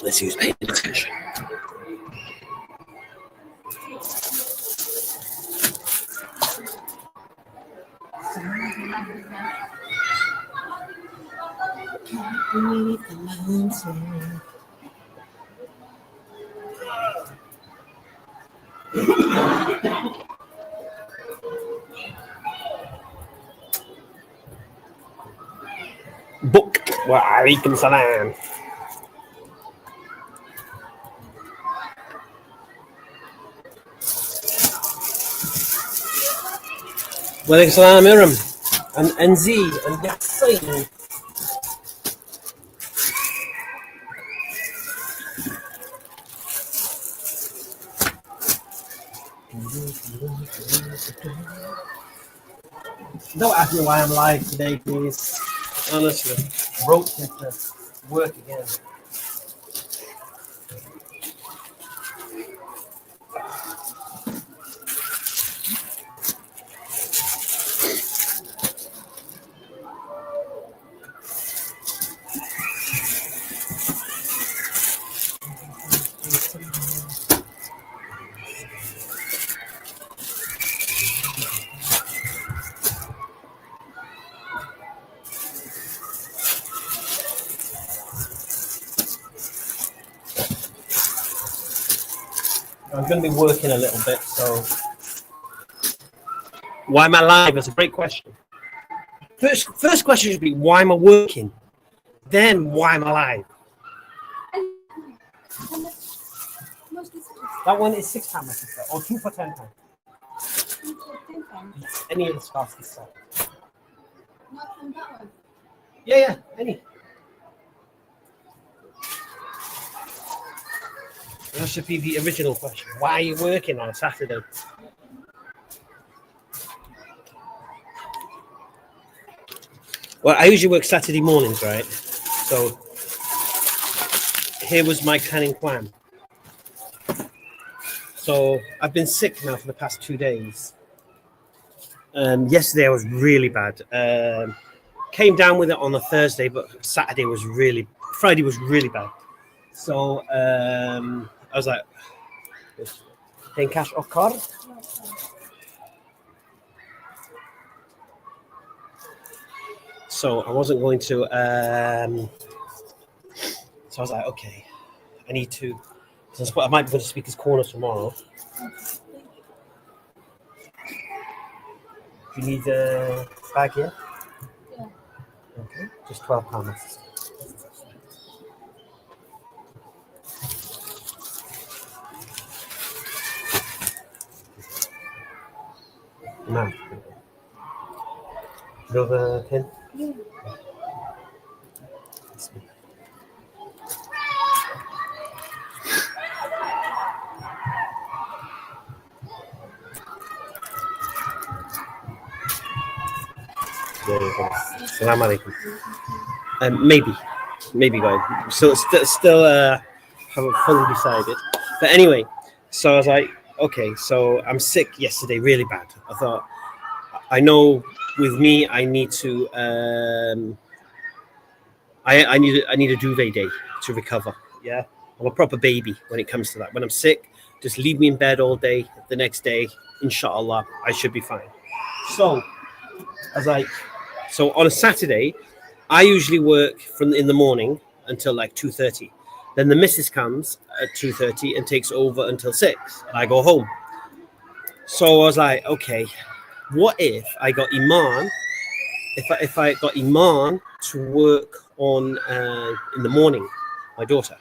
Let's see who's paying attention. Book. Wa alaikum salam. Wa alaikum salam, Iram. And NZ and Yasin. Don't ask me why I'm live today, please. Honestly, roped into work again. I'm going to be working a little bit, so why am I live? That's a great question. First question should be, why am I working? Then, why am I live? That one is £6, my sister, or 2 for £10. Any of the scarves this side. Not from that one. Yeah, any. That should be the original question. Why are you working on a Saturday? Well, I usually work Saturday mornings, right? So here was my cunning plan. So I've been sick now for the past 2 days. Yesterday I was really bad. Came down with it on a Thursday, but Friday was really bad. So I was like, paying cash or card? So I wasn't going to, so I was like, okay, I need to, I might be going to Speaker's Corner tomorrow. Do you need a bag here? Yeah. Okay, just £12. No. Another 10? Yeah. Assalamu alaikum. Maybe guys. So still haven't fully decided. But anyway, so I was like, okay, so I'm sick yesterday, really bad. I thought, I know with me, I need to, I need a duvet day to recover. Yeah, I'm a proper baby when it comes to that. When I'm sick, just leave me in bed all day. The next day, inshallah, I should be fine. So I was like, so on a Saturday, I usually work in the morning until like 2:30. Then the missus comes at 2:30 and takes over until 6. And I go home. So I was like, okay, what if I got Iman? If I got Iman to work on in the morning, my daughter,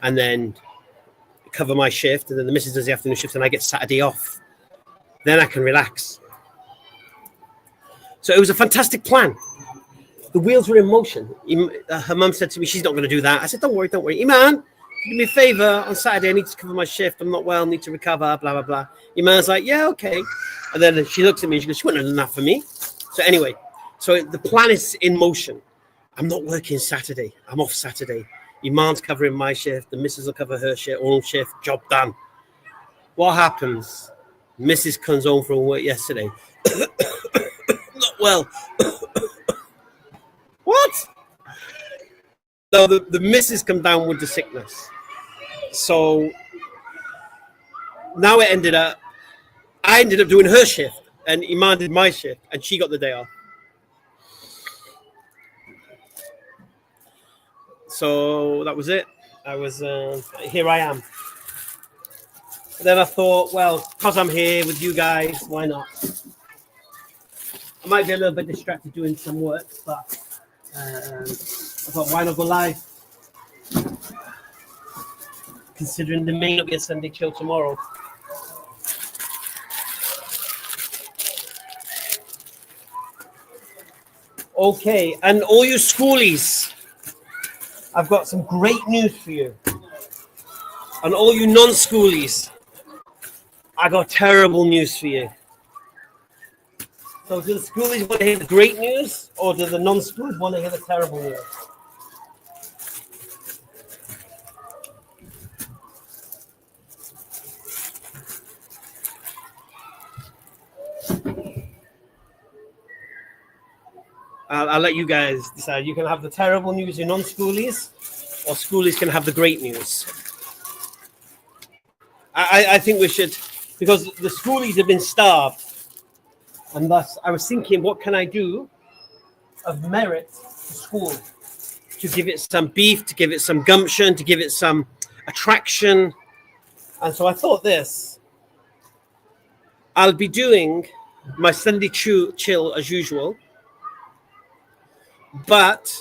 and then cover my shift, and then the missus does the afternoon shift, and I get Saturday off. Then I can relax. So it was a fantastic plan. The wheels were in motion. Her mum said to me, she's not going to do that. I said, don't worry. Iman, do me a favor. On Saturday, I need to cover my shift. I'm not well, need to recover, blah, blah, blah. Iman's like, yeah, okay. And then she looks at me and she goes, she wouldn't have done that for me. So anyway, so the plan is in motion. I'm not working Saturday. I'm off Saturday. Iman's covering my shift. The missus will cover her own shift. Job done. What happens? Mrs. comes home from work yesterday. Not well. What? No, the missus come down with the sickness. So now I ended up doing her shift, and Iman did my shift, and she got the day off. So that was it. I was here. I am. Then I thought, well, because I'm here with you guys, why not? I might be a little bit distracted doing some work, but I thought, why not go live? Considering there may not be a Sunday chill tomorrow. Okay, and all you schoolies, I've got some great news for you. And all you non-schoolies, I got terrible news for you. So do the schoolies want to hear the great news, or do the non-schoolies want to hear the terrible news? I'll let you guys decide. You can have the terrible news, you non-schoolies, or schoolies can have the great news. I think we should, because the schoolies have been starved, and thus I was thinking, what can I do of merit to school? To give it some beef, to give it some gumption, to give it some attraction. And so I thought this. I'll be doing my Sunday chill as usual. But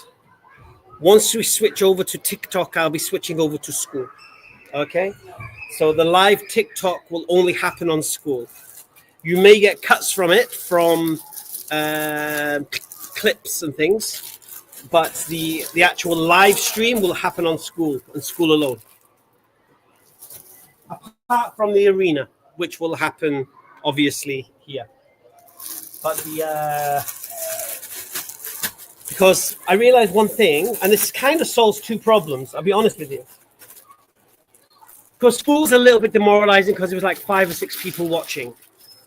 once we switch over to TikTok, I'll be switching over to school. Okay? So the live TikTok will only happen on school. You may get cuts from it, from clips and things, but the actual live stream will happen on school and school alone. Apart from the arena, which will happen obviously here. But because I realized one thing, and this kind of solves two problems, I'll be honest with you. Because school's a little bit demoralizing because it was like 5 or 6 people watching.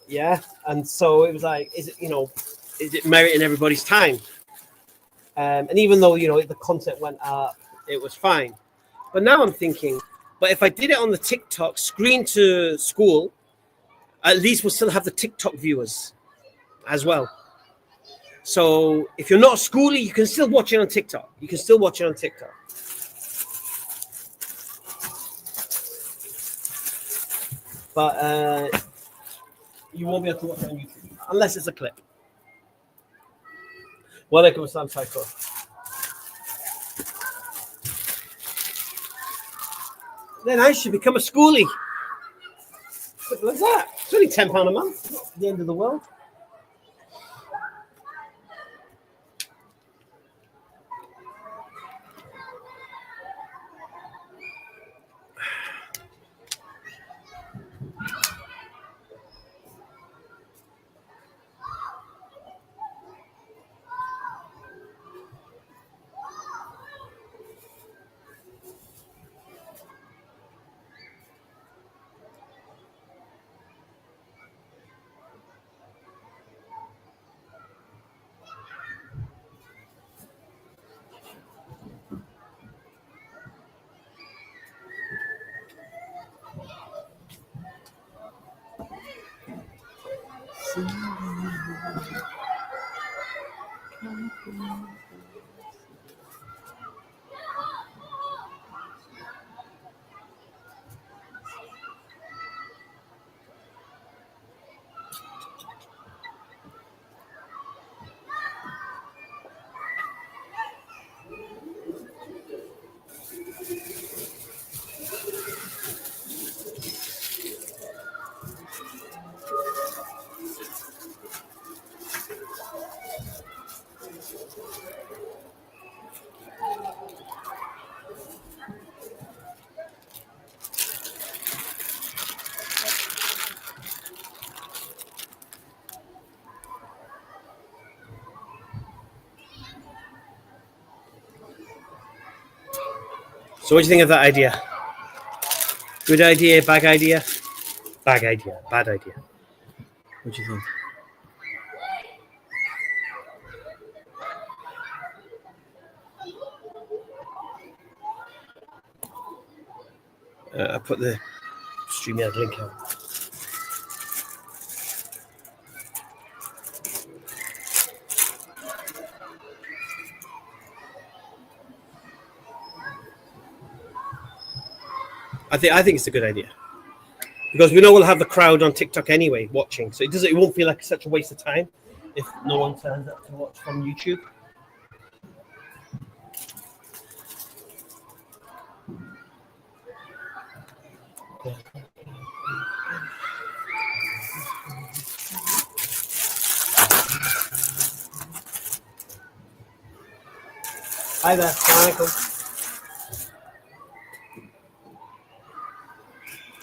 Yeah. And so it was like, is it meriting everybody's time? And even though, the content went up, it was fine. But now I'm thinking, but if I did it on the TikTok screen to school, at least we'll still have the TikTok viewers as well. So if you're not a schoolie, you can still watch it on TikTok. You can still watch it on TikTok. But you won't be able to watch it on YouTube unless it's a clip. Walaikum assalam, Psycho. Then I should become a schoolie. What's that? It's only £10 a month. Not the end of the world. So what do you think of that idea? Good idea, bad idea? Bad idea, bad idea. What do you think? I put the StreamYard link out. I think it's a good idea because we know we'll have the crowd on TikTok anyway watching, so it won't feel like such a waste of time if no one turns up to watch from YouTube. Hi there, Michael.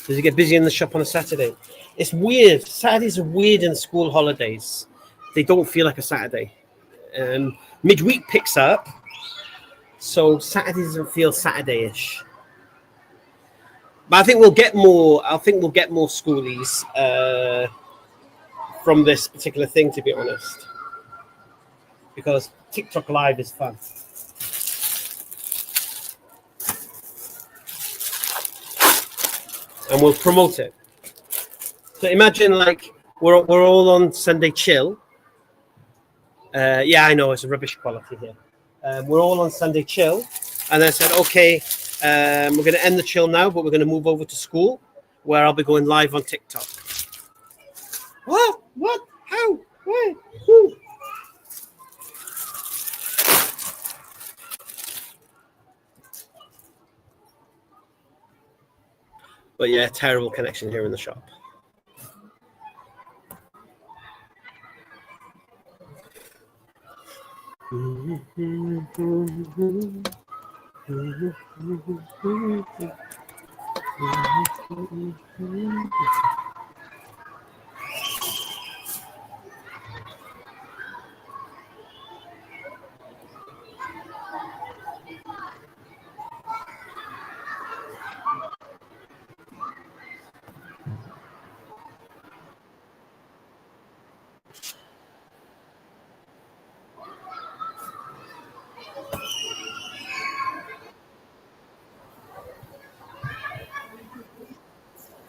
Does it get busy in the shop on a Saturday? It's weird. Saturdays are weird in school holidays. They don't feel like a Saturday. Midweek picks up, so Saturday doesn't feel Saturday-ish. But I think we'll get more. I think we'll get more schoolies from this particular thing, to be honest, because TikTok Live is fun. And we'll promote it. So imagine like we're all on Sunday chill. Yeah, I know it's a rubbish quality here. We're all on Sunday chill, and I said, okay, we're going to end the chill now, but we're going to move over to school, where I'll be going live on TikTok. What? What? How? Where? Who? But yeah, terrible connection here in the shop.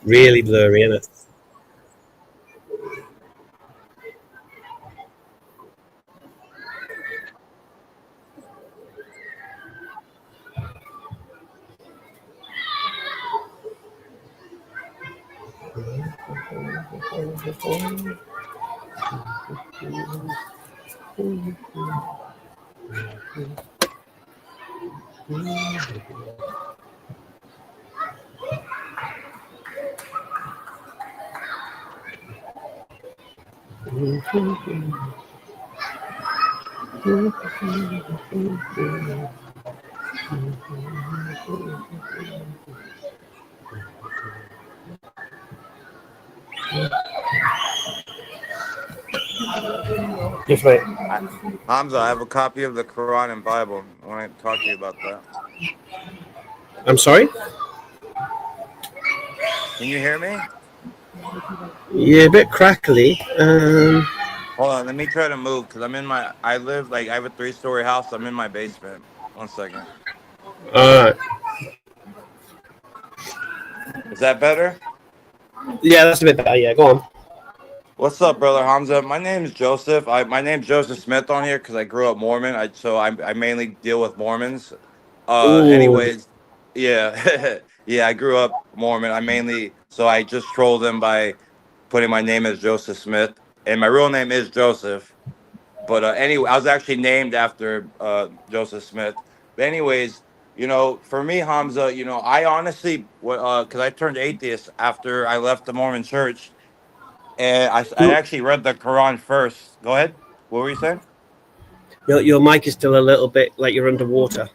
Really blurry, isn't it? Just wait. Hamza, I have a copy of the Quran and Bible. I want to talk to you about that. I'm sorry? Can you hear me? Yeah, a bit crackly. Hold on, let me try to move because I have a 3-story house. I'm in my basement. 1 second. Alright. Is that better? Yeah, that's a bit better. Yeah, go on. What's up, brother Hamza? My name is Joseph. My name's Joseph Smith on here because I grew up Mormon. I mainly deal with Mormons. Ooh. Anyways, yeah, yeah, I grew up Mormon. I just trolled them by putting my name as Joseph Smith, and my real name is Joseph. But anyway, I was actually named after Joseph Smith. But anyways, for me, Hamza, I honestly, because I turned atheist after I left the Mormon Church. And I actually read the Quran first. Go ahead. What were you saying? Your mic is still a little bit like you're underwater.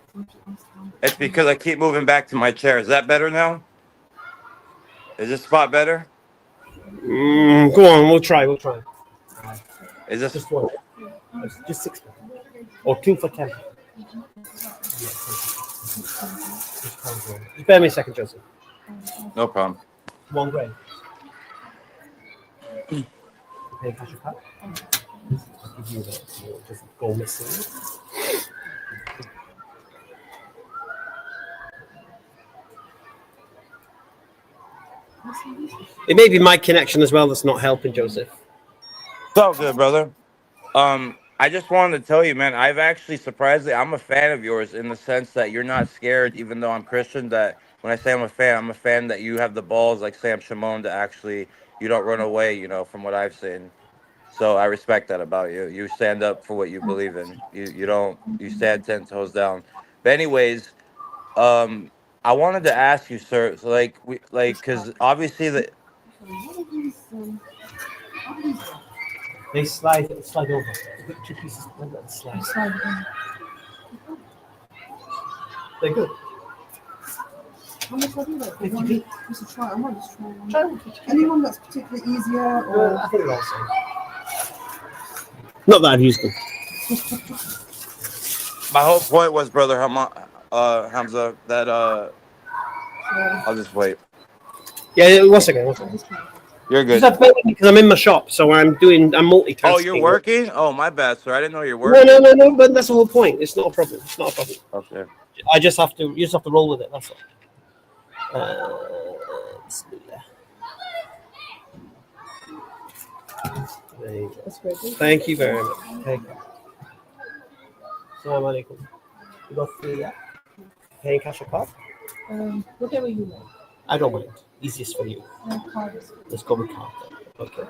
It's because I keep moving back to my chair. Is that better now? Is this spot better? Go on, we'll try. Is this Just one. Just 6 or 2 for 10. Just bear me a second, Joseph. no problem? 1 grade. Okay, cash your cup. I'll give you that. You'll just go missing. It may be my connection as well that's not helping, Joseph. It's all good, brother. I just wanted to tell you, man, I've actually surprisingly, I'm a fan of yours in the sense that you're not scared, even though I'm Christian. That when I say I'm a fan that you have the balls, like Sam Shimon, to actually you don't run away, from what I've seen. So I respect that about you. You stand up for what you believe in. You don't you stand 10 toes down. But anyways, I wanted to ask you, sir, so because obviously the They slide over. Two pieces. Slide. They're good. How much I do that? 50p. Just to try. I might just try one. Anyone that's particularly easier or I think they're all the same. Not that I've used them. my whole point was, brother Hamza, that I'll just wait. Yeah, one second. You're good. Because I'm in my shop, so I'm multitasking. Oh, you're working? Oh, my bad, sir. I didn't know you're working. No. But that's the whole point. It's not a problem. Okay. You just have to roll with it. That's all. Bismillah. There you go. that's great. Thank you very much. Thank you. Assalamu alaikum. You got the paying cash or card? Whatever you like. I don't mind. Easiest for you. Card is Let's go with card. Okay.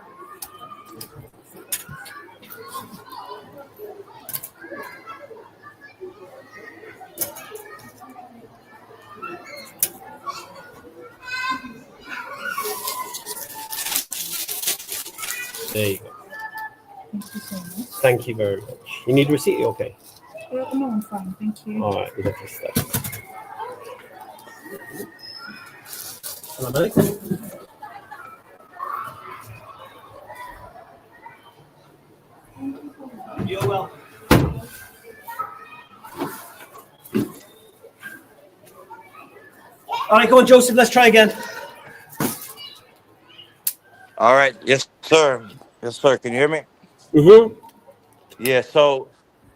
There you go. Thank you so much. Thank you very much. You need a receipt? Okay. No, I'm fine. Thank you. All right. Lovely stuff. Assalamu alaikum. You're welcome. All right, go on, Joseph. Let's try again. All right. Yes, sir. Yes, sir. Can you hear me? Mm-hmm. Yeah. So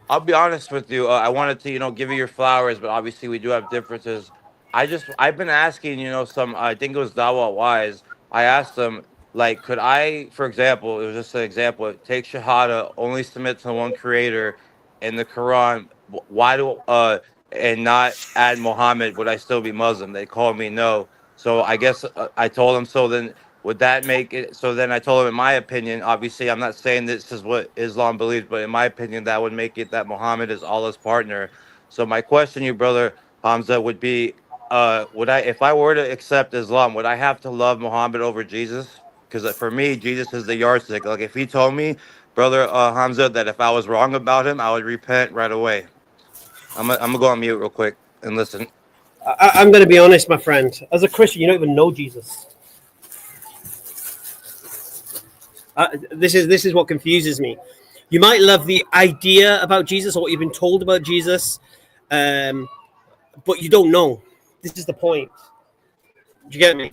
I'll be honest with you. I wanted to, give you your flowers, but obviously we do have differences. I've been asking, I think it was Dawa Wise. I asked them, like, could I, for example, it was just an example, take Shahada, only submit to one creator in the Quran. Why and not add Muhammad, would I still be Muslim? They called me no. So I guess I told them, so then would that make it? So then I told them, in my opinion, obviously I'm not saying this is what Islam believes, but in my opinion, that would make it that Muhammad is Allah's partner. So my question to you, brother Hamza, would be, if I were to accept Islam, would I have to love Muhammad over Jesus? Because for me, Jesus is the yardstick. Like if he told me, brother Hamza, that if I was wrong about him, I would repent right away. I'm gonna go on mute real quick and listen. I'm going to be honest, my friend. As a Christian, you don't even know Jesus. This is what confuses me. You might love the idea about Jesus or what you've been told about Jesus, but you don't know. This is the point. Do you get me?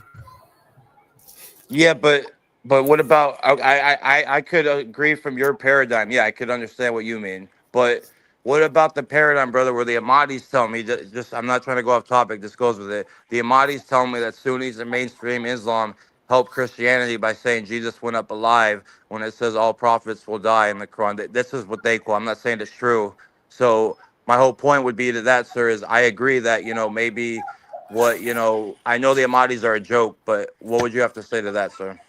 Yeah, but what about I could agree from your paradigm. Yeah, I could understand what you mean. But what about the paradigm, brother, where the Ahmadis tell me, just I'm not trying to go off topic, this goes with it. The Ahmadis tell me that Sunnis and mainstream Islam help Christianity by saying Jesus went up alive when it says all prophets will die in the Quran. This is what they quote. I'm not saying it's true. So my whole point would be to that, sir, is I agree that, maybe I know the Ahmadis are a joke, but what would you have to say to that, sir?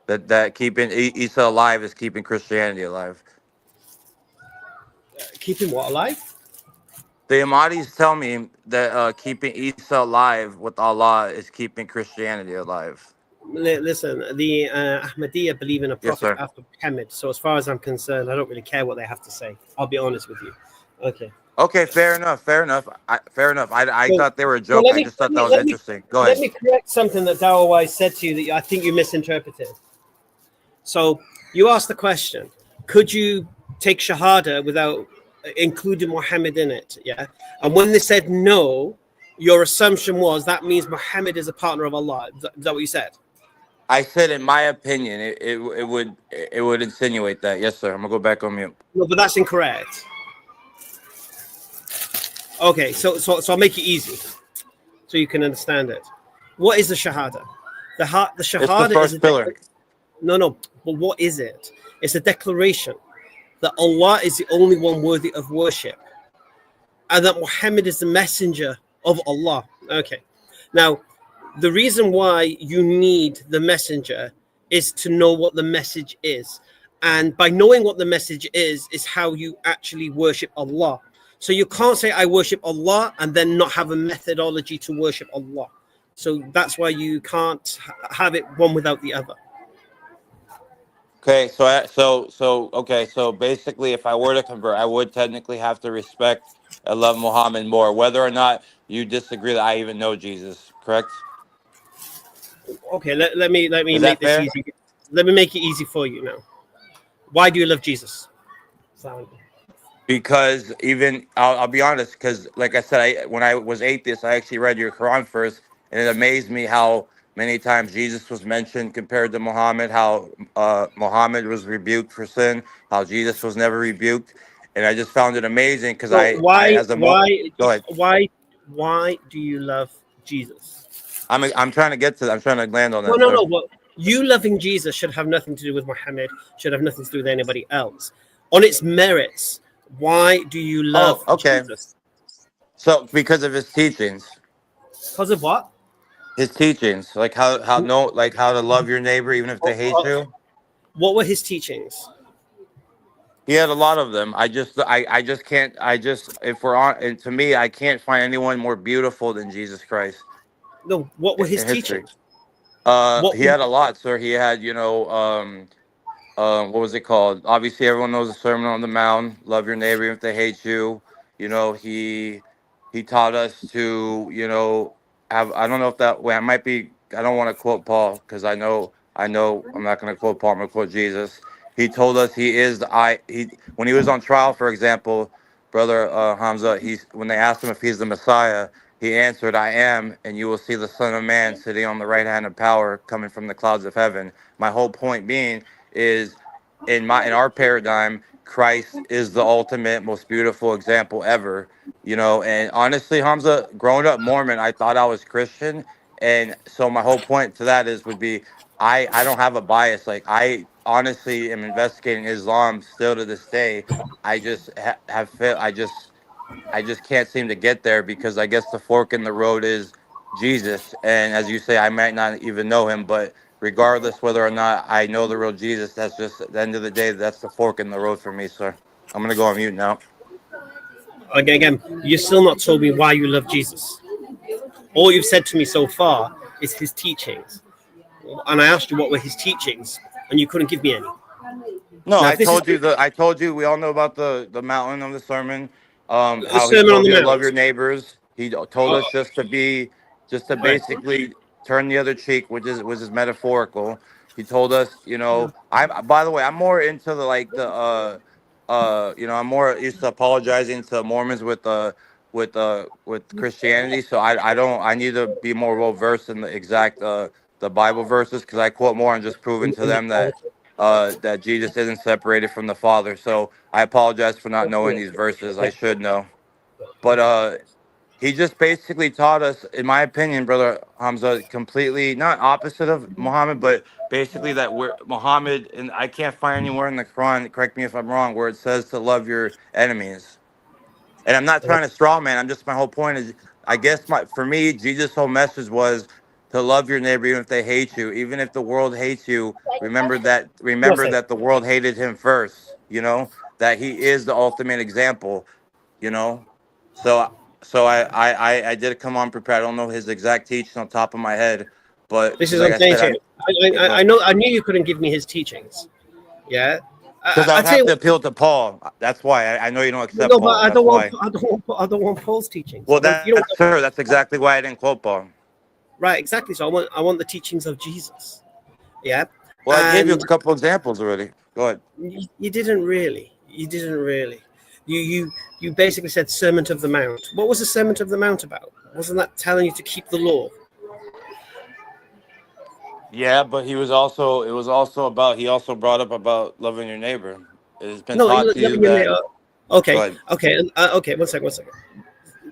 That keeping Isa alive is keeping Christianity alive. Keeping what alive? The Ahmadis tell me that keeping Isa alive with Allah is keeping Christianity alive. Listen, the Ahmadiyya believe in a Yes, prophet sir. after Muhammad. So as far as I'm concerned, I don't really care what they have to say. I'll be honest with you. Okay. Okay, fair enough. I So- thought they were a joke. I just thought that was interesting. Go Let ahead. me correct something that Dawa Wise said to you that I think you misinterpreted. So you asked the question, could you take Shahada without including Muhammad in it? Yeah. And when they said no, your assumption was that means Muhammad is a partner of Allah. Is that what you said? I said, in my opinion, it would insinuate that. Yes, sir. I'm gonna go back on mute. No, but that's incorrect. Okay, so I'll make it easy so you can understand it. What is the Shahada? The It's the Shahada is first pillar. no. But what is it? It's a declaration that Allah is the only one worthy of worship, and that Muhammad is the messenger of Allah. Okay. Now, the reason why you need the messenger is to know what the message is. And by knowing what the message is how you actually worship Allah. So you can't say, I worship Allah, and then not have a methodology to worship Allah. So that's why you can't have it one without the other. Okay, so basically, if I were to convert, I would technically have to respect and love Muhammad more, whether or not you disagree that I even know Jesus. Correct? Okay, let me Is make that this fair? easy. Let me make it easy for you now. Why do you love Jesus? Because even I'll be honest, because like I said, when I was atheist, I actually read your Quran first, and it amazed me how many times Jesus was mentioned compared to Muhammad. How Muhammad was rebuked for sin, how Jesus was never rebuked, and I just found it amazing because So I as a go ahead. why do you love Jesus? I'm trying to get to that. I'm trying to land on No, that, no, sir. no. Well, you loving Jesus should have nothing to do with Muhammad. Should have nothing to do with anybody else. On its merits, why do you Oh, love okay. Jesus? So because of his teachings. Because of what? His teachings, like how to love your neighbor even if they hate you. What were his teachings? He had a lot of them. I just can't. I just if we're on, and to me, I can't find anyone more beautiful than Jesus Christ No, what were his in history. teachings? What? He had a lot, sir. He had, what was it called? Obviously, everyone knows the Sermon on the Mount. Love your neighbor even if they hate you. He taught us to, have. I don't know if that way. I might be. I don't want to quote Paul because I know. I'm not going to quote Paul. I'm going to quote Jesus. He told us he is the I. He when he was on trial, for example, brother Hamza. When they asked him if he's the Messiah, he answered, "I am, and you will see the Son of Man sitting on the right hand of power, coming from the clouds of heaven." My whole point being is in our paradigm, Christ is the ultimate, most beautiful example ever. And honestly, Hamza, growing up Mormon, I thought I was Christian. And so my whole point to that would be I don't have a bias. Like I honestly am investigating Islam still to this day. I just have felt I just can't seem to get there because I guess the fork in the road is Jesus. And as you say, I might not even know him, but regardless whether or not I know the real Jesus, that's just at the end of the day, that's the fork in the road for me, sir. I'm gonna go on mute now. Again, you still not told me why you love Jesus. All you've said to me so far is his teachings, and I asked you what were his teachings, and you couldn't give me any. No, Now, I if this is told you I told you we all know about the mountain of the sermon. the How he Sermon on told the you to love Mount, your neighbors. He told us just to right? basically turn the other cheek, which is metaphorical. He told us, I by the way, I'm more into the like the I'm more used to apologizing to Mormons with Christianity. So I need to be more well versed in the exact the Bible verses because I quote more and just proving to them that Jesus isn't separated from the Father. So I apologize for not knowing these verses. I should know. But he just basically taught us, in my opinion, brother Hamza, completely not opposite of Muhammad, but basically that we're Muhammad, and I can't find anywhere in the Quran, correct me if I'm wrong, where it says to love your enemies. And I'm not trying to straw man. My whole point is, I guess for me, Jesus' whole message was to love your neighbor even if they hate you, even if the world hates you. Remember that the world hated him first. That he is the ultimate example. You know, so I did come on prepared. I don't know his exact teaching on top of my head, but This because is what like I'm I saying said, to you. I know. I knew you couldn't give me his teachings. Yeah. because I I would tell have you. to appeal to Paul. That's why I know you don't accept No, but Paul. That's why. I don't want Paul's teachings. Well, You don't. that's sir. That's exactly why I didn't quote Paul. Right, exactly. So I want the teachings of Jesus. Yeah, Well, I gave you a and couple examples already. Go ahead. you didn't really. You didn't really. You basically said Sermon of the Mount. What was the Sermon of the Mount about? Wasn't that telling you to keep the law? Yeah, but he was also. It was also about. He also brought up about loving your neighbor. It's been No, taught to you loving your that. neighbor. Go Okay, ahead. okay, okay. One second.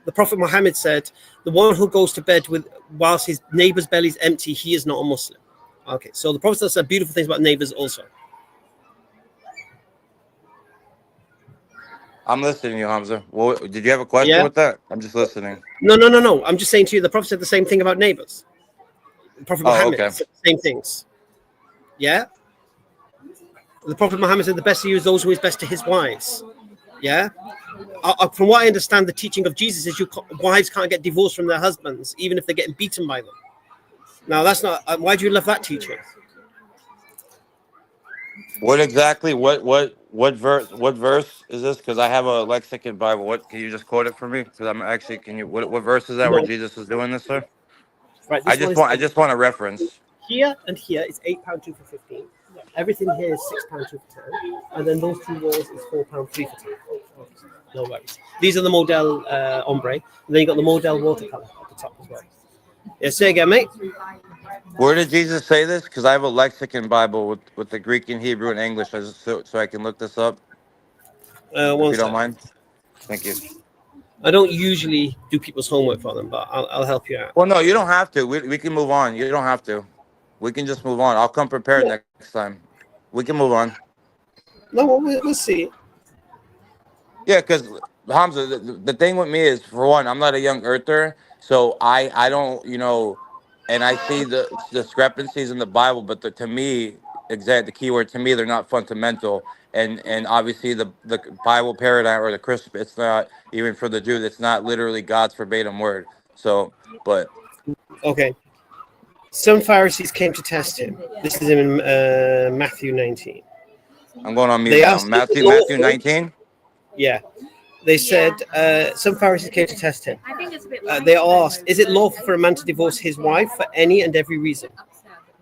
The Prophet Muhammad said, "The one who goes to bed with whilst his neighbor's belly is empty, he is not a Muslim. Okay, so the Prophet said beautiful things about neighbors also. I'm listening to you, Hamza. Well, did you have a question Yeah. with that? I'm just listening. No. I'm just saying to you, the Prophet said the same thing about neighbors. The Prophet Oh, Muhammad okay. said the same things. Yeah. The Prophet Muhammad said the best of you is those who is best to his wives. Yeah. From what I understand, the teaching of Jesus is wives can't get divorced from their husbands, even if they're getting beaten by them. Now, that's not. Why do you love that teaching? What exactly? What verse is this? Because I have a lexicon Bible. What can you just quote it for me? Because I'm actually. Can you? What verse is that where No. Jesus is doing this, sir? Right. I This one just is want a reference. here and here is £8 2 for 15. Everything here is £6 2 for 10, and then those two walls is £4 3 for 10. No worries. These are the Model ombre, and then you got the Model watercolor at the top as well. Yeah, say again, mate. Where did Jesus say this? Because I have a lexicon Bible with the Greek and Hebrew and English, so I can look this up. If One you don't second. mind. Thank you. I don't usually do people's homework for them, but I'll help you out. Well, no, you don't have to. We can move on. You don't have to. We can just move on. I'll come prepared next time. We can move on. No, we'll see. Yeah, because Hamza, the thing with me is, for one, I'm not a young earther, so I don't, and I see the discrepancies in the Bible, but to me, the keyword to me, they're not fundamental, and obviously the Bible paradigm or the Christian, it's not even for the Jew, it's not literally God's verbatim word. So, but Okay. Some Pharisees came to test him. This is in Matthew 19. I'm going on mute They now. asked Matthew the Lord- 19. Yeah. They said some Pharisees came to test him. I think it's a bit They asked, is it lawful for a man to divorce his wife for any and every reason?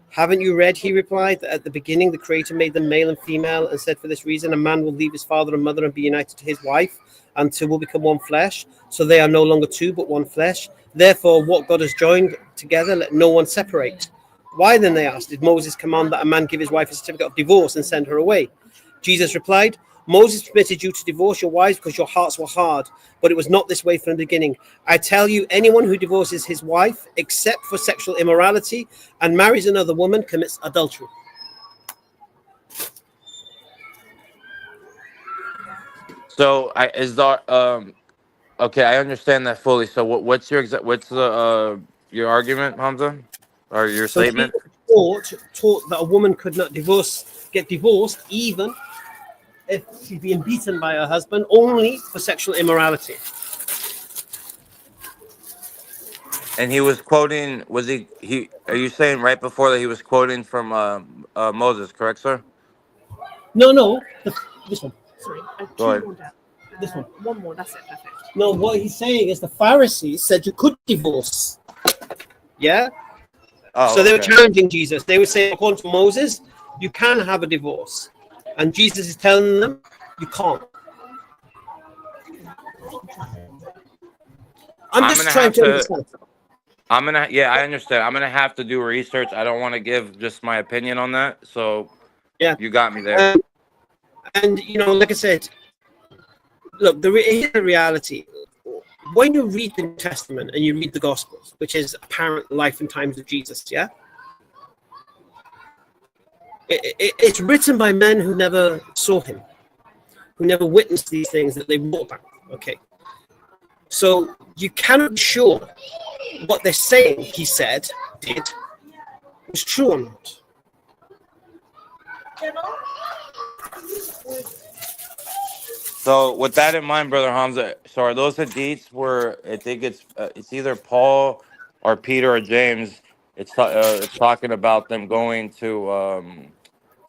Haven't you read, he replied, that at the beginning the Creator made them male and female and said for this reason a man will leave his father and mother and be united to his wife and two will become one flesh. So they are no longer two but one flesh. Therefore what God has joined together let no one separate. Why then, they asked, did Moses command that a man give his wife a certificate of divorce and send her away? Jesus replied, Moses permitted you to divorce your wives because your hearts were hard, but it was not this way from the beginning. I tell you, anyone who divorces his wife, except for sexual immorality, and marries another woman, commits adultery. So okay, I understand that fully. So what's your argument, Hamza, or your So statement? he taught that a woman could not get divorced, even if she's being beaten by her husband, only for sexual immorality. And he was quoting. Are you saying right before that he was quoting from Moses? Correct, sir. No, this one. Sorry, Go ahead. more down. This one. One more, that's it, perfect. No, what he's saying is the Pharisees said you could divorce. Yeah? Oh, So they were okay. challenging Jesus. They were saying, according to Moses, you can have a divorce. And Jesus is telling them, you can't. I'm just trying to understand. I understand. I'm gonna have to do research. I don't want to give just my opinion on that. So Yeah. you got me there. And, like I said, look, here's the reality. When you read the New Testament and you read the Gospels, which is apparent life and times of Jesus, yeah? It's written by men who never saw him, who never witnessed these things that they wrote about, okay? So you cannot be sure what they're saying he did, was true or not. So with that in mind, brother Hamza, so are those hadiths where I think it's either Paul or Peter or James? It's talking about them going to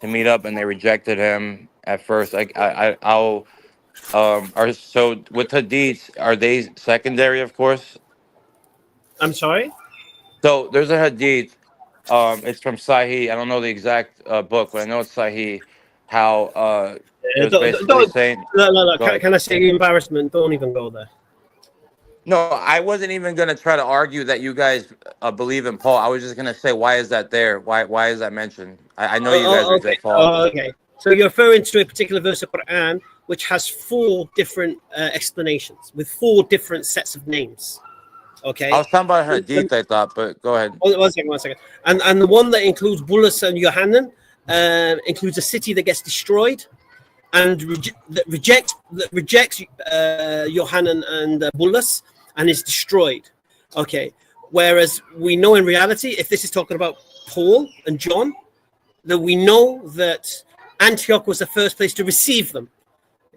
meet up and they rejected him at first. I'll so with hadiths, are they secondary? Of course. I'm sorry? So there's a hadith. It's from Sahih. I don't know the exact book, but I know it's Sahih. How it was basically saying. No. Go ahead. Can I say embarrassment? Don't even go there. No, I wasn't even gonna try to argue that you guys believe in Paul. I was just gonna say, why is that there? Why is that mentioned? I know you guys reject Paul. Okay. So you're referring to a particular verse of Quran which has 4 different explanations with 4 different sets of names. Okay. I was talking about Hadith, I thought, but go ahead. One second. And the one that includes Bulus and Yohanan includes a city that gets destroyed, and that rejects Yohanan and Bulus and is destroyed. Okay. Whereas we know in reality, if this is talking about Paul and John, that we know that Antioch was the first place to receive them.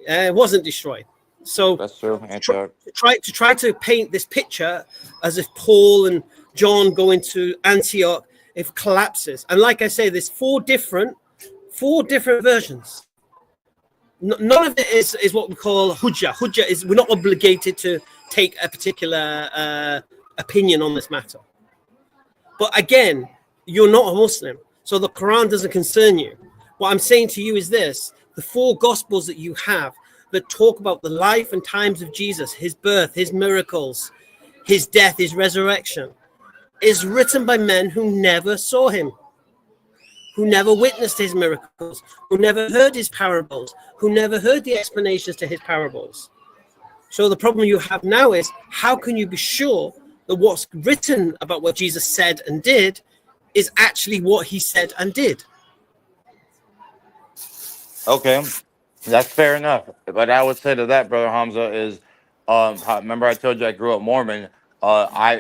It wasn't destroyed. So That's true. To try to paint this picture as if Paul and John go into Antioch, it collapses. And like I say, there's four different versions. None of it is what we call hujjah. Hujjah is we're not obligated to take a particular opinion on this matter. But again, you're not a Muslim, so the Quran doesn't concern you. What I'm saying to you is this: the four Gospels that you have that talk about the life and times of Jesus, his birth, his miracles, his death, his resurrection, is written by men who never saw him, who never witnessed his miracles, who never heard his parables, who never heard the explanations to his parables. So the problem you have now is, how can you be sure that what's written about what Jesus said and did is actually what he said and did? Okay, that's fair enough. But I would say to that, Brother Hamza, is remember I told you I grew up Mormon. I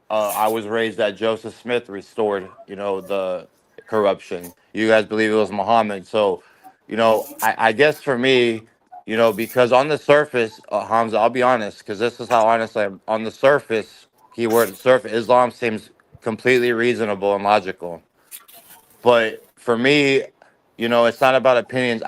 was raised that Joseph Smith restored, the corruption. You guys believe it was Muhammad. So, I guess for me, because on the surface, Hamza, I'll be honest, because this is how honest I am. On the surface, keyword surface, Islam seems completely reasonable and logical. But for me, it's not about opinions.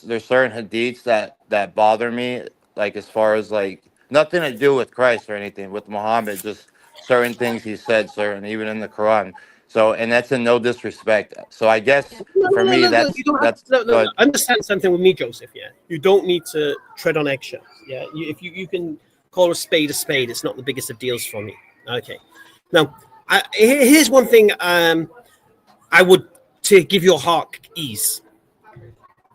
There's certain hadiths that bother me, like as far as like nothing to do with Christ or anything, with Muhammad, just certain things he said, even in the Quran. So, and that's in no disrespect. So I guess for me, Understand something with me, Joseph. Yeah, you don't need to tread on eggshells. Yeah, if you can call a spade, it's not the biggest of deals for me. Okay. Now, here's one thing. I would to give your heart ease.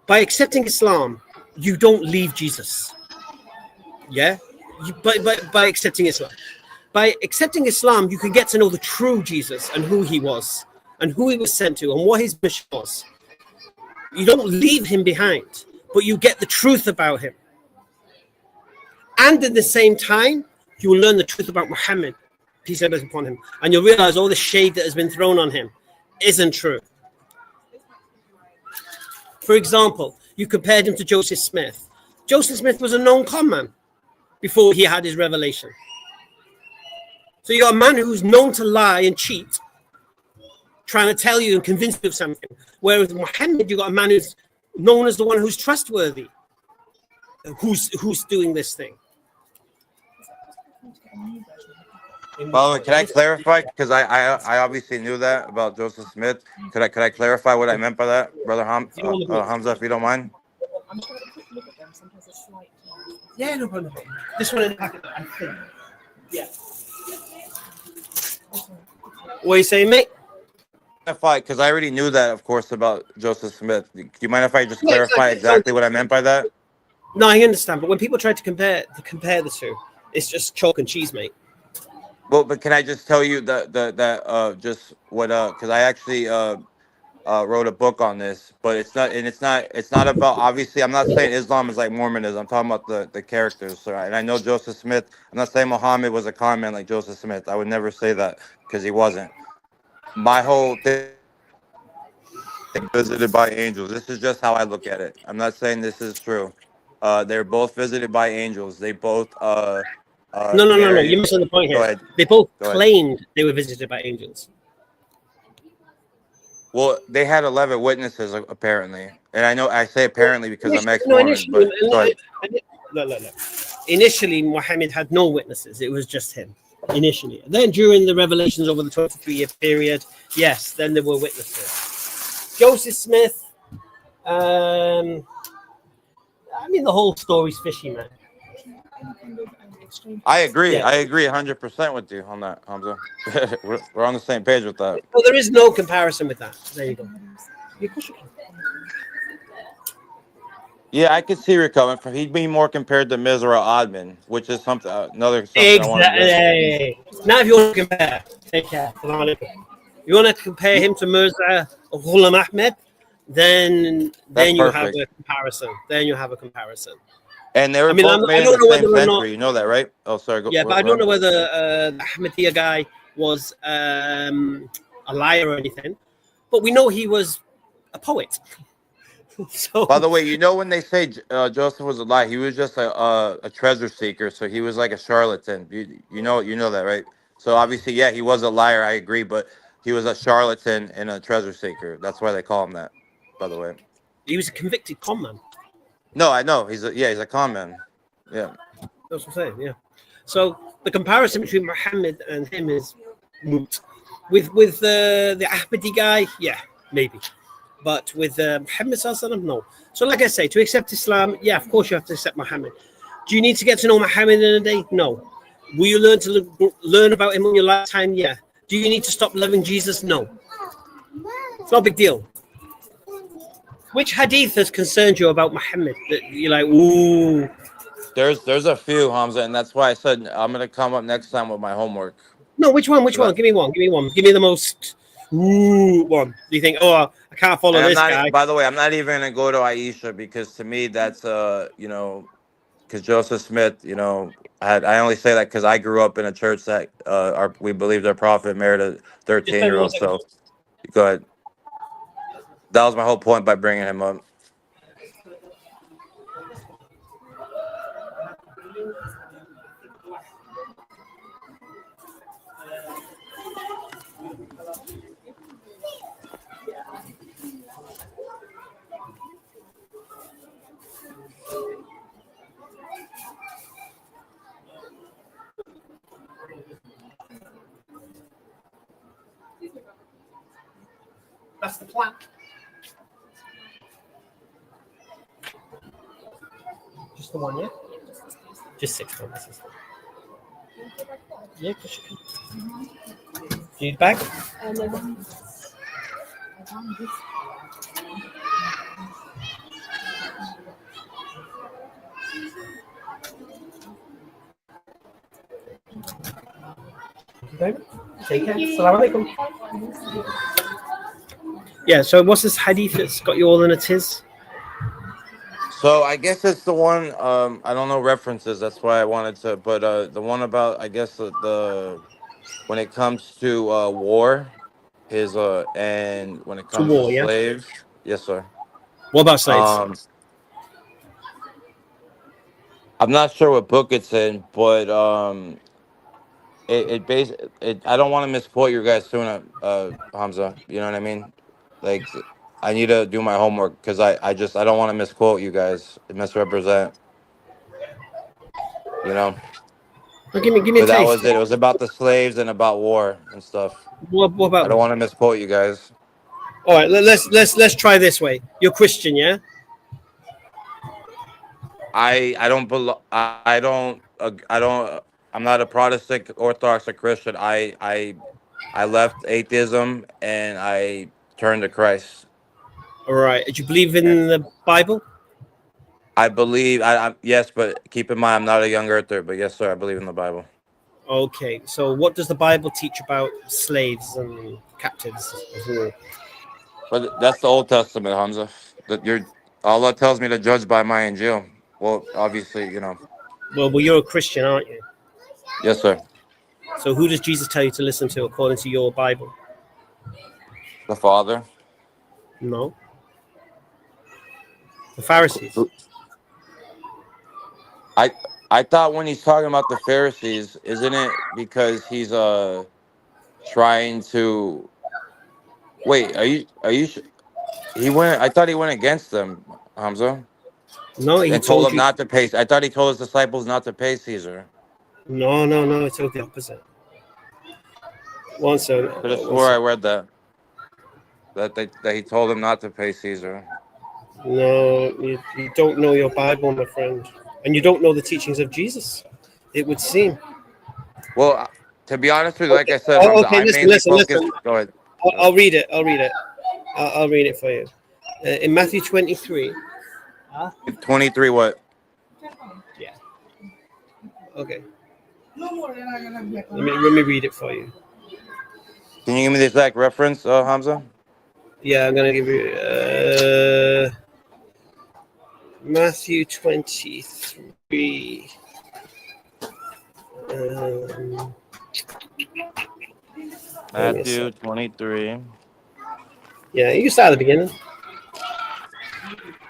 By accepting Islam, you don't leave Jesus. Yeah, by accepting Islam. By accepting Islam, you can get to know the true Jesus and who he was and who he was sent to and what his mission was. You don't leave him behind, but you get the truth about him. And at the same time, you will learn the truth about Muhammad, peace be upon him, and you'll realize all the shade that has been thrown on him isn't true. For example, you compared him to Joseph Smith. Joseph Smith was a known con man before he had his revelation. So you got a man who's known to lie and cheat, trying to tell you and convince you of something. Whereas Muhammad, you got a man who's known as the one who's trustworthy, who's doing this thing. Well, can I clarify? Because I obviously knew that about Joseph Smith. Could I clarify what I meant by that, Brother Hamza, if you don't mind? I'm trying to quick look at them. Sometimes they're slight. Yeah, no problem. This one in the packet, I think. Yeah. What are you saying, mate? Because I already knew that, of course, about Joseph Smith. Do you mind if I just clarify exactly what I meant by that? No, I understand. But when people try to compare the two, it's just chalk and cheese, mate. Well, but can I just tell you that just what because I actually wrote a book on this, but it's not about, obviously I'm not saying Islam is like Mormonism. I'm talking about the characters. So, and I know Joseph Smith. I'm not saying Muhammad was a con man like Joseph Smith. I would never say that because he wasn't. My whole thing visited by angels. This is just how I look at it. I'm not saying this is true. They're both visited by angels. They both No. You missed the point here. They both claimed they were visited by angels. Well, they had 11 witnesses apparently, and I say apparently because I'm ex-Mormon. No. Initially, Muhammad had no witnesses. It was just him. Initially, then during the revelations over the 23-year period, yes, then there were witnesses. Joseph Smith. The whole story's fishy, man. I agree. Yeah. I agree 100% with you on that, Hamza. We're on the same page with that. Well, there is no comparison with that. There you go. Yeah, I could see where you're coming from. He'd be more compared to Mizra Admin, which is something something I want to get. Exactly. Now, if you want to compare, take care. You want to compare him to Mirza Ghulam Ahmed, That's then you have perfect. a comparison. Then you have a comparison. And they I were mean, both I made in don't the know same whether or not. century. You know that, right? Oh, sorry. Yeah, but I Go don't ahead. know whether the Ahmadiyya guy was a liar or anything. But we know he was a poet. By So the way, when they say Joseph was a lie, he was just a treasure seeker. So he was like a charlatan. You know that, right? So obviously, yeah, he was a liar. I agree, but he was a charlatan and a treasure seeker. That's why they call him that. By the way, he was a convicted con man. no, I know he's a con man. Yeah. That's what I'm saying. Yeah. So the comparison between Muhammad and him is moot. With the Ahmadi guy, yeah, maybe. But with Muhammad Sallallahu, no. So like I say, to accept Islam, yeah, of course you have to accept Muhammad. Do you need to get to know Muhammad in a day? No. Will you learn about him in your lifetime? Yeah. Do you need to stop loving Jesus? No. It's not a big deal. Which hadith has concerned you about Muhammad that you're like, ooh? There's a few, Hamza, and that's why I said I'm gonna come up next time with my homework. No, which one? Which 'Cause one? Give me one. Give me one. Give me the most ooh one. Do you think? Oh, I can't follow And I'm this not. guy. By the way, I'm not even gonna go to Aisha because to me that's because Joseph Smith, I only say that because I grew up in a church that we believe their prophet married a Just tell me 1 13-year-old. second. So go ahead. That was my whole point by bringing him up. That's the plan. Just the one, yeah. Just 6 months. Yeah, because you can. Do you need a bag? Okay. Take care. Assalamu alaikum. Yeah. So what's this hadith that's got you all in a tiz? So I guess it's the one. I don't know references. That's why I wanted to. But the one about I guess the when it comes to war, and when it To comes to war, yeah. slaves. Yes, sir. What about slaves? Um, I'm not sure what book it's in, but I don't want to misquote your guys soon, Hamza. You know what I mean? Like, I need to do my homework because I don't want to misquote you guys, misrepresent. You know, Well, give me a but that taste. was it. It was about the slaves and about war and stuff. What I about don't them? want to misquote you guys. All right. Let's try this way. You're Christian, yeah? I don't belo- I don't I'm not a Protestant, Orthodox, or Christian. I left atheism and I turned to Christ. All right. Do you believe And in the Bible? I believe I yes, but keep in mind I'm not a young earther, but yes, sir, I believe in the Bible. Okay. So what does the Bible teach about slaves and captives of war? But that's the Old Testament, Hamza. That Allah tells me to judge by my Injil. Well, obviously, Well, you're a Christian, aren't you? yes, sir. So who does Jesus tell you to listen to according to your Bible? The Father. No. The Pharisees. I I thought when he's talking about the Pharisees, isn't it because he's trying to wait? He went. I thought he went against them, Hamza, No, he and told told them you. not to pay. I thought he told his disciples not to pay Caesar. No. He told the opposite. One second. Could have One swore I second. read that he told them not to pay Caesar. No, you don't know your Bible, my friend, and you don't know the teachings of Jesus. It would seem. Well, to be honest with you, like Okay. I said, Oh, Hamza, okay. I mainly Listen. focus. Go ahead. I'll read it. I'll read it for you. In Matthew 23, Huh? 23 what? Yeah. Okay. No more than I can get. Let me read it for you. Can you give me the exact reference, Hamza? Yeah, I'm gonna give you Matthew 23. Matthew 23. Yeah, you can start at the beginning.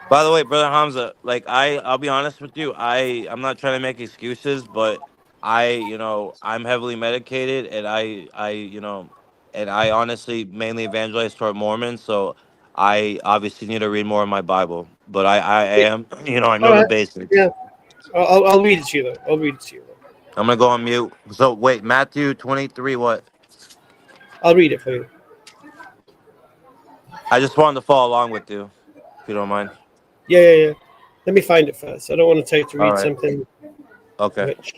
By the way, brother Hamza, like I'll be honest with you, I'm not trying to make excuses, but I'm heavily medicated, and and I honestly mainly evangelize toward Mormons, so I obviously need to read more of my Bible. But I am, I All know the right. basics. Yeah, I'll read it to you though. I'll read it to you. I'm gonna go on mute. So wait, Matthew 23, what? I'll read it for you. I just wanted to follow along with you, if you don't mind. Yeah. Let me find it first. I don't want to take to All read right. something Okay. which.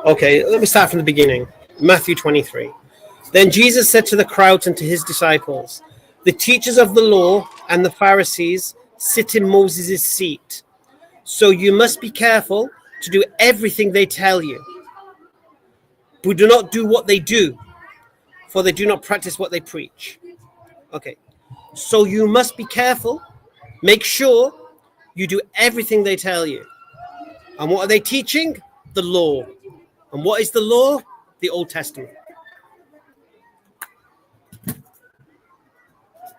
Okay, let me start from the beginning. Matthew 23. Then Jesus said to the crowds and to his disciples, "The teachers of the law and the Pharisees sit in Moses' seat. So you must be careful to do everything they tell you. But do not do what they do, for they do not practice what they preach." Okay, so you must be careful. Make sure you do everything they tell you. And what are they teaching? The law. And what is the law? The Old Testament.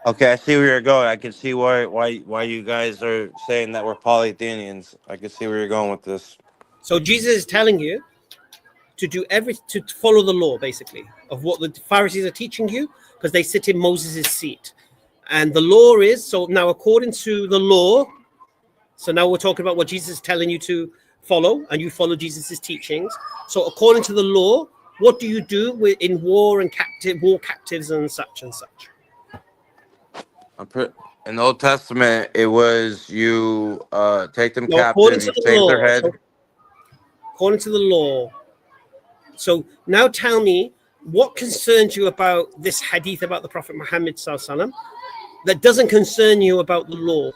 Okay, I see where you're going. I can see why you guys are saying that we're polythenians. I can see where you're going with this. So Jesus is telling you to do to follow the law, basically, of what the Pharisees are teaching you, because they sit in Moses' seat. And the law is, so now according to the law, so now we're talking about what Jesus is telling you to follow, and you follow Jesus' teachings. So according to the law, what do you do in war and war captives and such and such? In the Old Testament, it was you take them Now, according captive, to you the shave their law, head. so according to the law. So now tell me, what concerns you about this hadith about the Prophet Muhammad sallallahu that doesn't concern you about the law?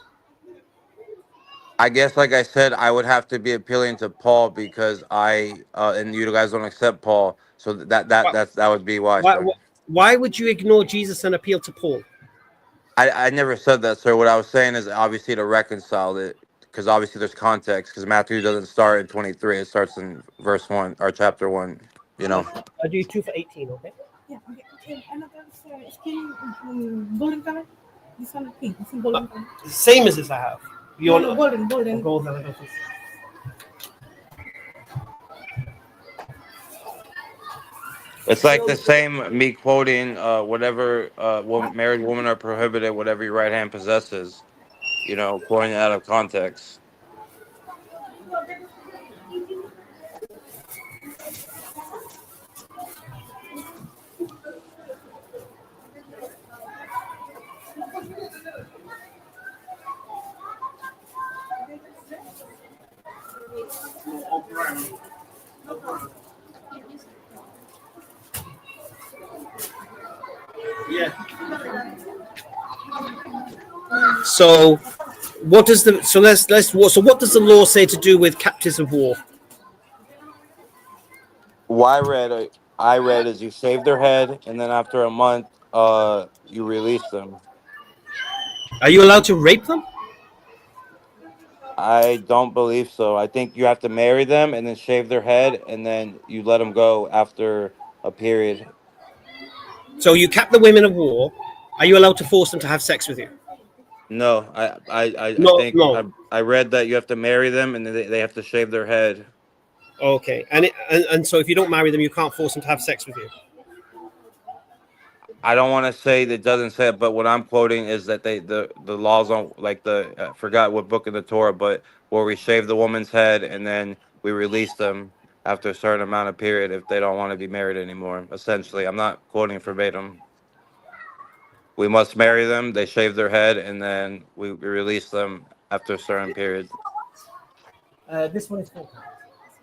I guess, like I said, I would have to be appealing to Paul because and you guys don't accept Paul, so that would be why, Why, sir. why would you ignore Jesus and appeal to Paul? I never said that, sir. What I was saying is obviously to reconcile it, because obviously there's context. Because Matthew doesn't start in 23; it starts in verse 1 or chapter 1. You know. I'll do 2 for 18, okay? Yeah, okay. Another skin golden color. This one pink. This one golden color. Same as this I have. You No, want golden. golden. It's like the same me quoting whatever married women are prohibited, whatever your right hand possesses. Quoting it out of context. Yeah. So what does the so what does the law say to do with captives of war? What I read is you save their head, and then after a month, you release them. Are you allowed to rape them? I don't believe so. I think you have to marry them and then shave their head, and then you let them go after a period. So you cap the women of war. Are you allowed to force them to have sex with you? No, I No, think no. I read that you have to marry them and then they have to shave their head. Okay, and so if you don't marry them, you can't force them to have sex with you. I don't want to say that doesn't say it, but what I'm quoting is that the laws on like I forgot what book in the Torah, but where we shave the woman's head and then we release them after a certain amount of period if they don't want to be married anymore. Essentially, I'm not quoting verbatim. We must marry them. They shave their head and then we release them after a certain period. This one is full.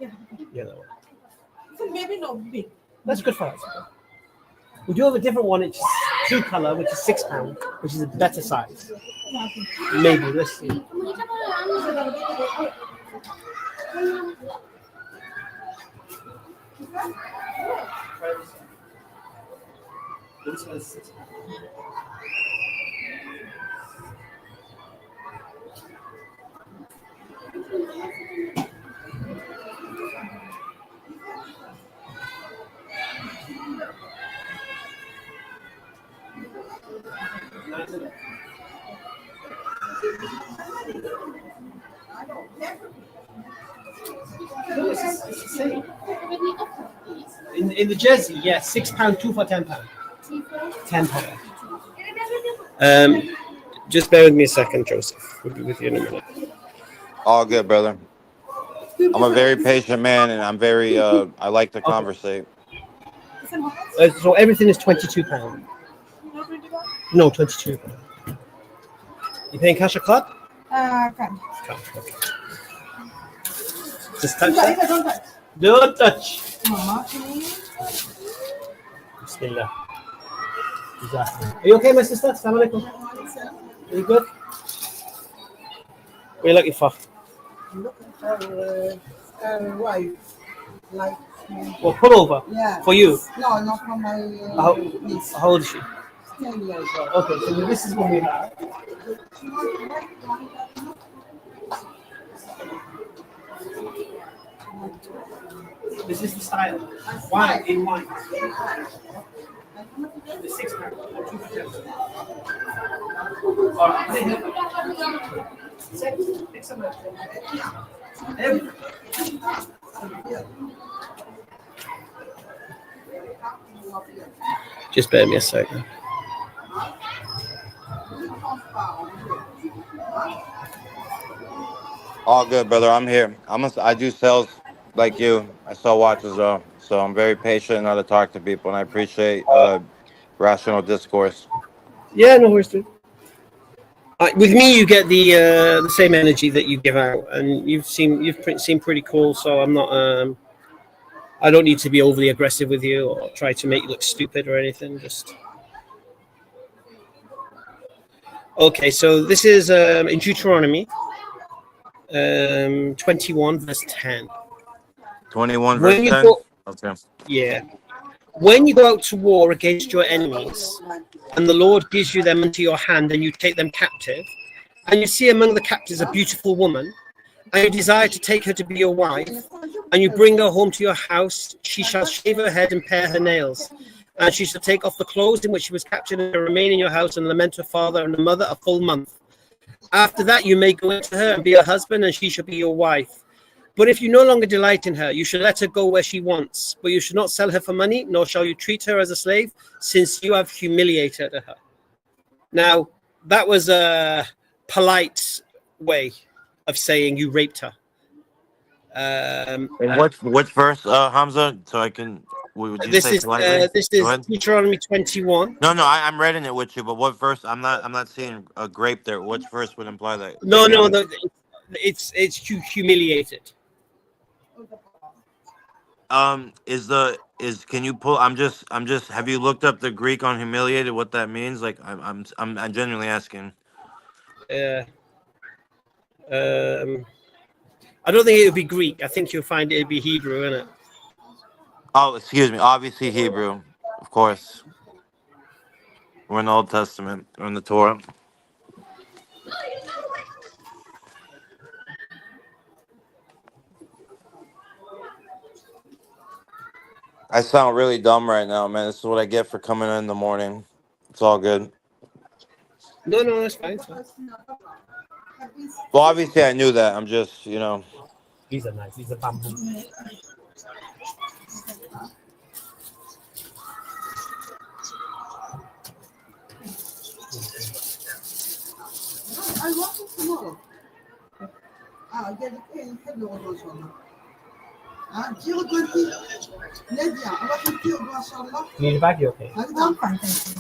Yeah. Yeah, that one. So maybe no big. That's good for us. We do have a different one, which is two color, which is £6, which is a better size. Maybe, let's see. This one is £6. No, it's the same. In the jersey, yes, £6, two for £10. £10. Just bear with me a second, Joseph. We'll be with you in a minute. All good, brother. I'm a very patient man, and I'm very I like to conversate. So everything is £22. No, £22. You paying cash or card? Card. Card, okay. Just touch If that. I don't touch. Don't touch. Mama, can you? Bismillah. Exactly. Are you okay, my sister? Assalamu alaikum. Are you good? What are you looking for? I'm looking for a wife. Like, Well, pull over. yeah. For you. No, not for my niece. How old is she? 10 years old. Okay, so this is what we have. This is the style. Wine in wine. The £6. All right. Take some of it. Just bear me a second. All good, brother. I'm here. I do sales like you. I sell watches though, so I'm very patient and how to talk to people, and I appreciate rational discourse. Yeah, no worries, dude. With me, you get the same energy that you give out, and you've seemed pretty cool. So I'm not. I don't need to be overly aggressive with you or try to make you look stupid or anything. Just okay. So this is in Deuteronomy 21 verse 10. 21 When verse you 10. go, Okay. yeah. When you go out to war against your enemies, and the Lord gives you them into your hand, and you take them captive, and you see among the captives a beautiful woman, and you desire to take her to be your wife, and you bring her home to your house, she shall shave her head and pare her nails, and she shall take off the clothes in which she was captured and remain in your house and lament her father and her mother a full month. After that you may go into her and be her husband, and she shall be your wife. But if you no longer delight in her, you should let her go where she wants. But you should not sell her for money, nor shall you treat her as a slave, since you have humiliated her. Now, that was a polite way of saying you raped her. And which verse, Hamza? So I can. Would you This say is politely? this Go is ahead. Deuteronomy 21. No, I'm reading it with you. But what verse? I'm not seeing a grape there. Which verse would imply that? No, it's humiliated. Can you pull? I'm just. Have you looked up the Greek on humiliated? What that means? Like, I'm genuinely asking. I don't think it would be Greek. I think you'll find it would be Hebrew, innit? Oh, excuse me. Obviously Hebrew, of course. We're in the Old Testament. We're in the Torah. I sound really dumb right now, man. This is what I get for coming in the morning. It's all good. No, that's fine. Well, obviously I knew that. I'm just, These are nice. These are bamboo. I want it tomorrow. You need a bag, you okay? I'm fine, thank you.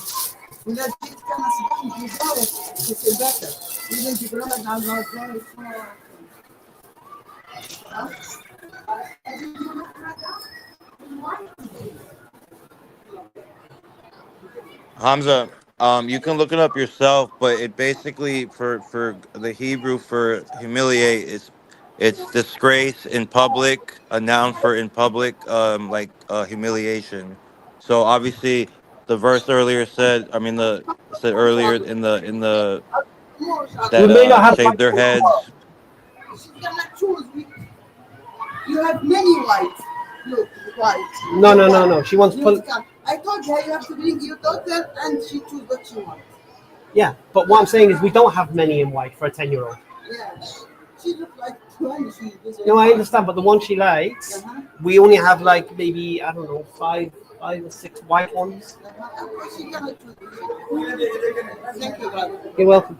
Hamza, you can look it up yourself, but it basically for the Hebrew for humiliate is it's disgrace in public, a noun for in public, like humiliation. So obviously, the verse earlier said, I mean the it said earlier in the We that may not have shaved their heads. She cannot choose. You have many whites. Look, white. No. She wants I told her you have to bring your daughter and she choose what she wants. Yeah, but what I'm saying is we don't have many in white for a 10-year-old. Yeah. She looks like 20. No, I understand, but the one she likes, we only have like maybe, I don't know, five or six white ones. She cannot choose. Thank you, brother. You're welcome.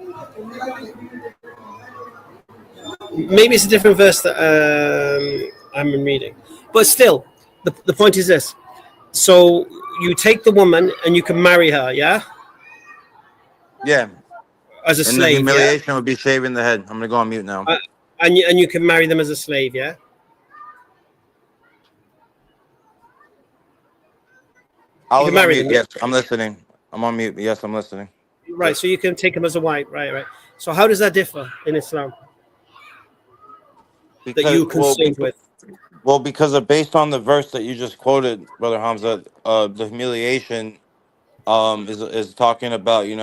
Maybe it's a different verse that I'm reading, but still, the point is this: so you take the woman and you can marry her, yeah, Yeah, as a and the slave, yeah, humiliation would be shaving the head. I'm gonna go on mute now. and you can marry them as a slave, yeah. I You was can on marry mute. them, Yes, I'm listening. I'm on mute. Yes, I'm listening. right? So you can take them as a wife, right? So how does that differ in Islam that Because you concerned with? well, because based on the verse that you just quoted, Brother Hamza, the humiliation is talking about, you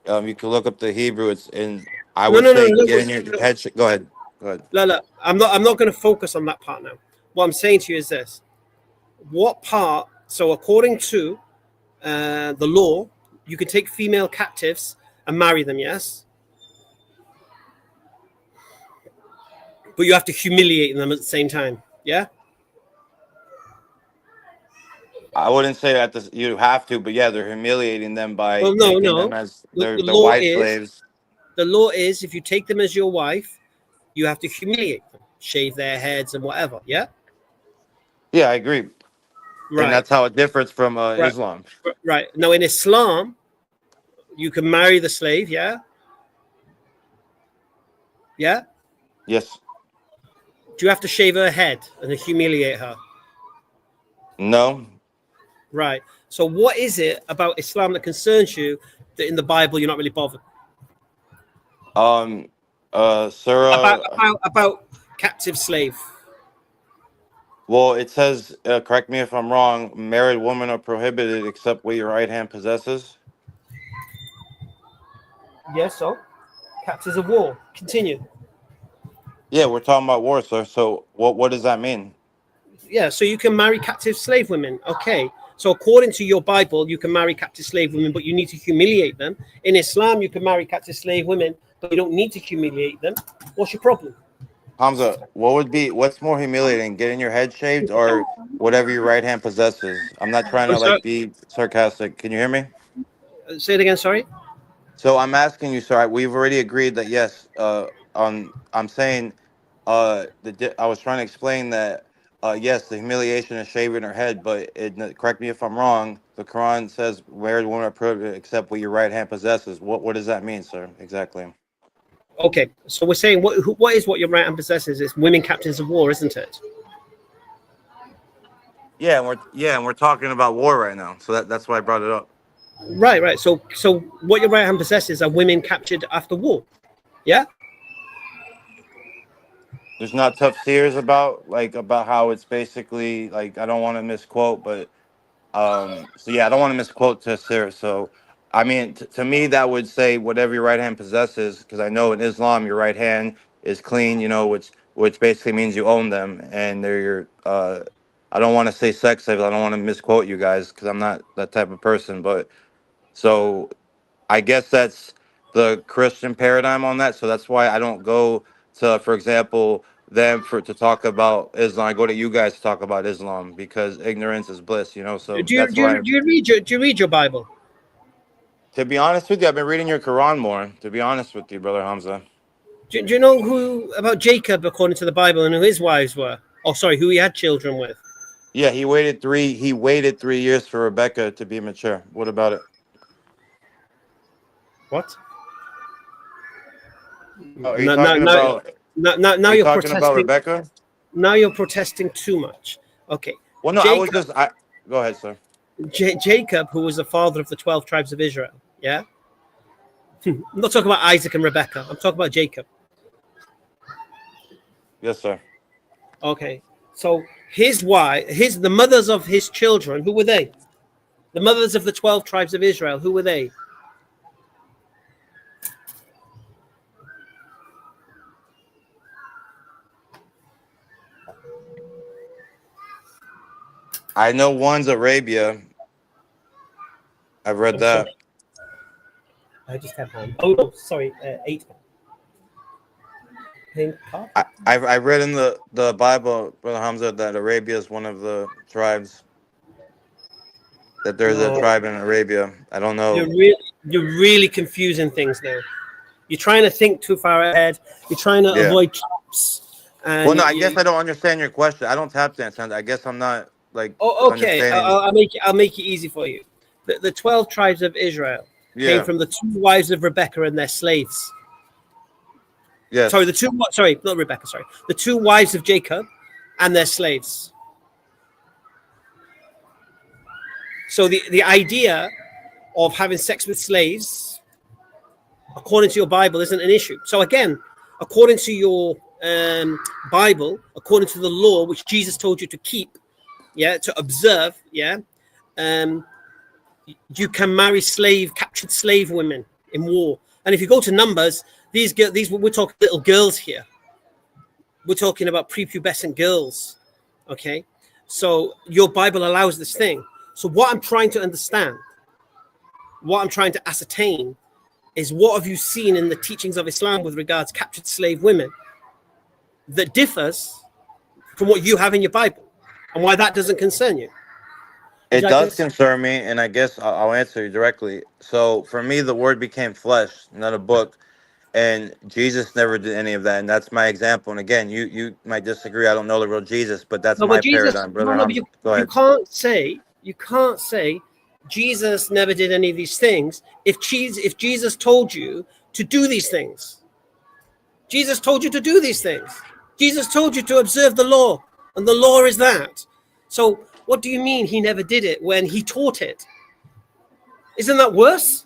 can look up the Hebrew. It's in, I No, would no, no, say, no, getting your head. Go ahead. Go ahead. no. I'm not going to focus on that part now. What I'm saying to you is this: what part? So according to the law, you can take female captives and marry them, yes, but you have to humiliate them at the same time, yeah. I wouldn't say that you have to, but yeah, they're humiliating them by Well, no, taking them no. as The, their the the law white is slaves. the law is if you take them as your wife, you have to humiliate them, shave their heads and whatever, yeah. Yeah, I agree, and Right, that's how it differs from right, Islam. right. Now in Islam, you can marry the slave, yeah, yeah. Yes. Do you have to shave her head and humiliate her? No. Right. So what is it about Islam that concerns you that in the Bible you're not really bothered Um. about Surah. about captive slave? Well, it says, correct me if I'm wrong, married women are prohibited except what your right hand possesses. Yes, so captives of war. Continue. Yeah, we're talking about war, sir. So what does that mean? Yeah, so you can marry captive slave women. Okay. So according to your Bible, you can marry captive slave women, but you need to humiliate them. In Islam, you can marry captive slave women, but you don't need to humiliate them. What's your problem? Hamza, what's more humiliating, getting your head shaved or whatever your right hand possesses? I'm not trying Oh, to sorry. like be sarcastic. Can you hear me? Say it again. Sorry. So I'm asking you, sir. We've already agreed that yes. I'm saying, I was trying to explain that, yes, the humiliation is shaving her head, but correct me if I'm wrong. The Quran says married women are prohibited except what your right hand possesses. What does that mean, sir? Exactly. Okay. So we're saying what is what your right hand possesses? It's women captives of war, isn't it? Yeah, and we're talking about war right now, so that's why I brought it up. Right. So what your right hand possesses are women captured after war. Yeah. There's not tough seers about how it's basically like, I don't want to misquote, but so yeah, I don't want to misquote to Sarah. So I mean, to me, that would say whatever your right hand possesses, because I know in Islam your right hand is clean, which basically means you own them, and they're your. I don't want to say sex slaves. I don't want to misquote you guys because I'm not that type of person. But so I guess that's the Christian paradigm on that. So that's why I don't go to, for example, to talk about Islam. I go to you guys to talk about Islam because ignorance is bliss, So Do you that's do you, why, do you read your Bible? to be honest with you, I've been reading your Quran more. To be honest with you, brother Hamza. Do you know who about Jacob according to the Bible and who his wives were? Oh, sorry, who he had children with. Yeah, he waited 3 years for Rebecca to be mature. What about it? What? Oh, are you No, no, talking no, about? now Are you you're talking about protesting. Rebecca? Now you're protesting too much. Okay, Well, no, I was Jacob. just. Go ahead, sir. Jacob, who was the father of the 12 tribes of Israel. Yeah. I'm not talking about Isaac and Rebecca. I'm talking about Jacob. Yes, sir. Okay. So the mothers of his children, who were they? The mothers of the 12 tribes of Israel, who were they? I know one's Arabia. I've read I'm that. sorry. I just have hand. Oh, no, sorry. 8. I read in the Bible, Brother Hamza, that Arabia is one of the tribes. That there's a No, tribe in Arabia. I don't know. you're really confusing things now. You're trying to think too far ahead. You're trying to Yeah. avoid traps. Well, And no, I guess I don't understand your question. I don't tap dance. I guess I'm not like okay, understanding. I'll make it easy for you. The 12 tribes of Israel came Yeah. from the 2 wives of Rebecca and their slaves. Yes. Sorry, not Rebecca. Sorry, the 2 wives of Jacob and their slaves. So the idea of having sex with slaves, according to your Bible, isn't an issue. So again, according to your Bible, according to the law which Jesus told you to keep, to observe, you can marry captured slave women in war. And if you go to Numbers, these we're talking little girls here. We're talking about prepubescent girls. Okay, so your Bible allows this thing. So what I'm trying to understand, what I'm trying to ascertain, is what have you seen in the teachings of Islam with regards to captured slave women that differs from what you have in your Bible, and why that doesn't concern you? It does concern me, and I guess I'll answer you directly. So for me, the word became flesh, not a book, and Jesus never did any of that, and that's my example. And again, you might disagree. I don't know the real Jesus, but that's my paradigm, Brother Hamza. Go ahead. You can't say Jesus never did any of these things if Jesus told you to do these things. Jesus told you to do these things. Jesus told you to observe the law, and the law is that. So what do you mean he never did it when he taught it? Isn't that worse?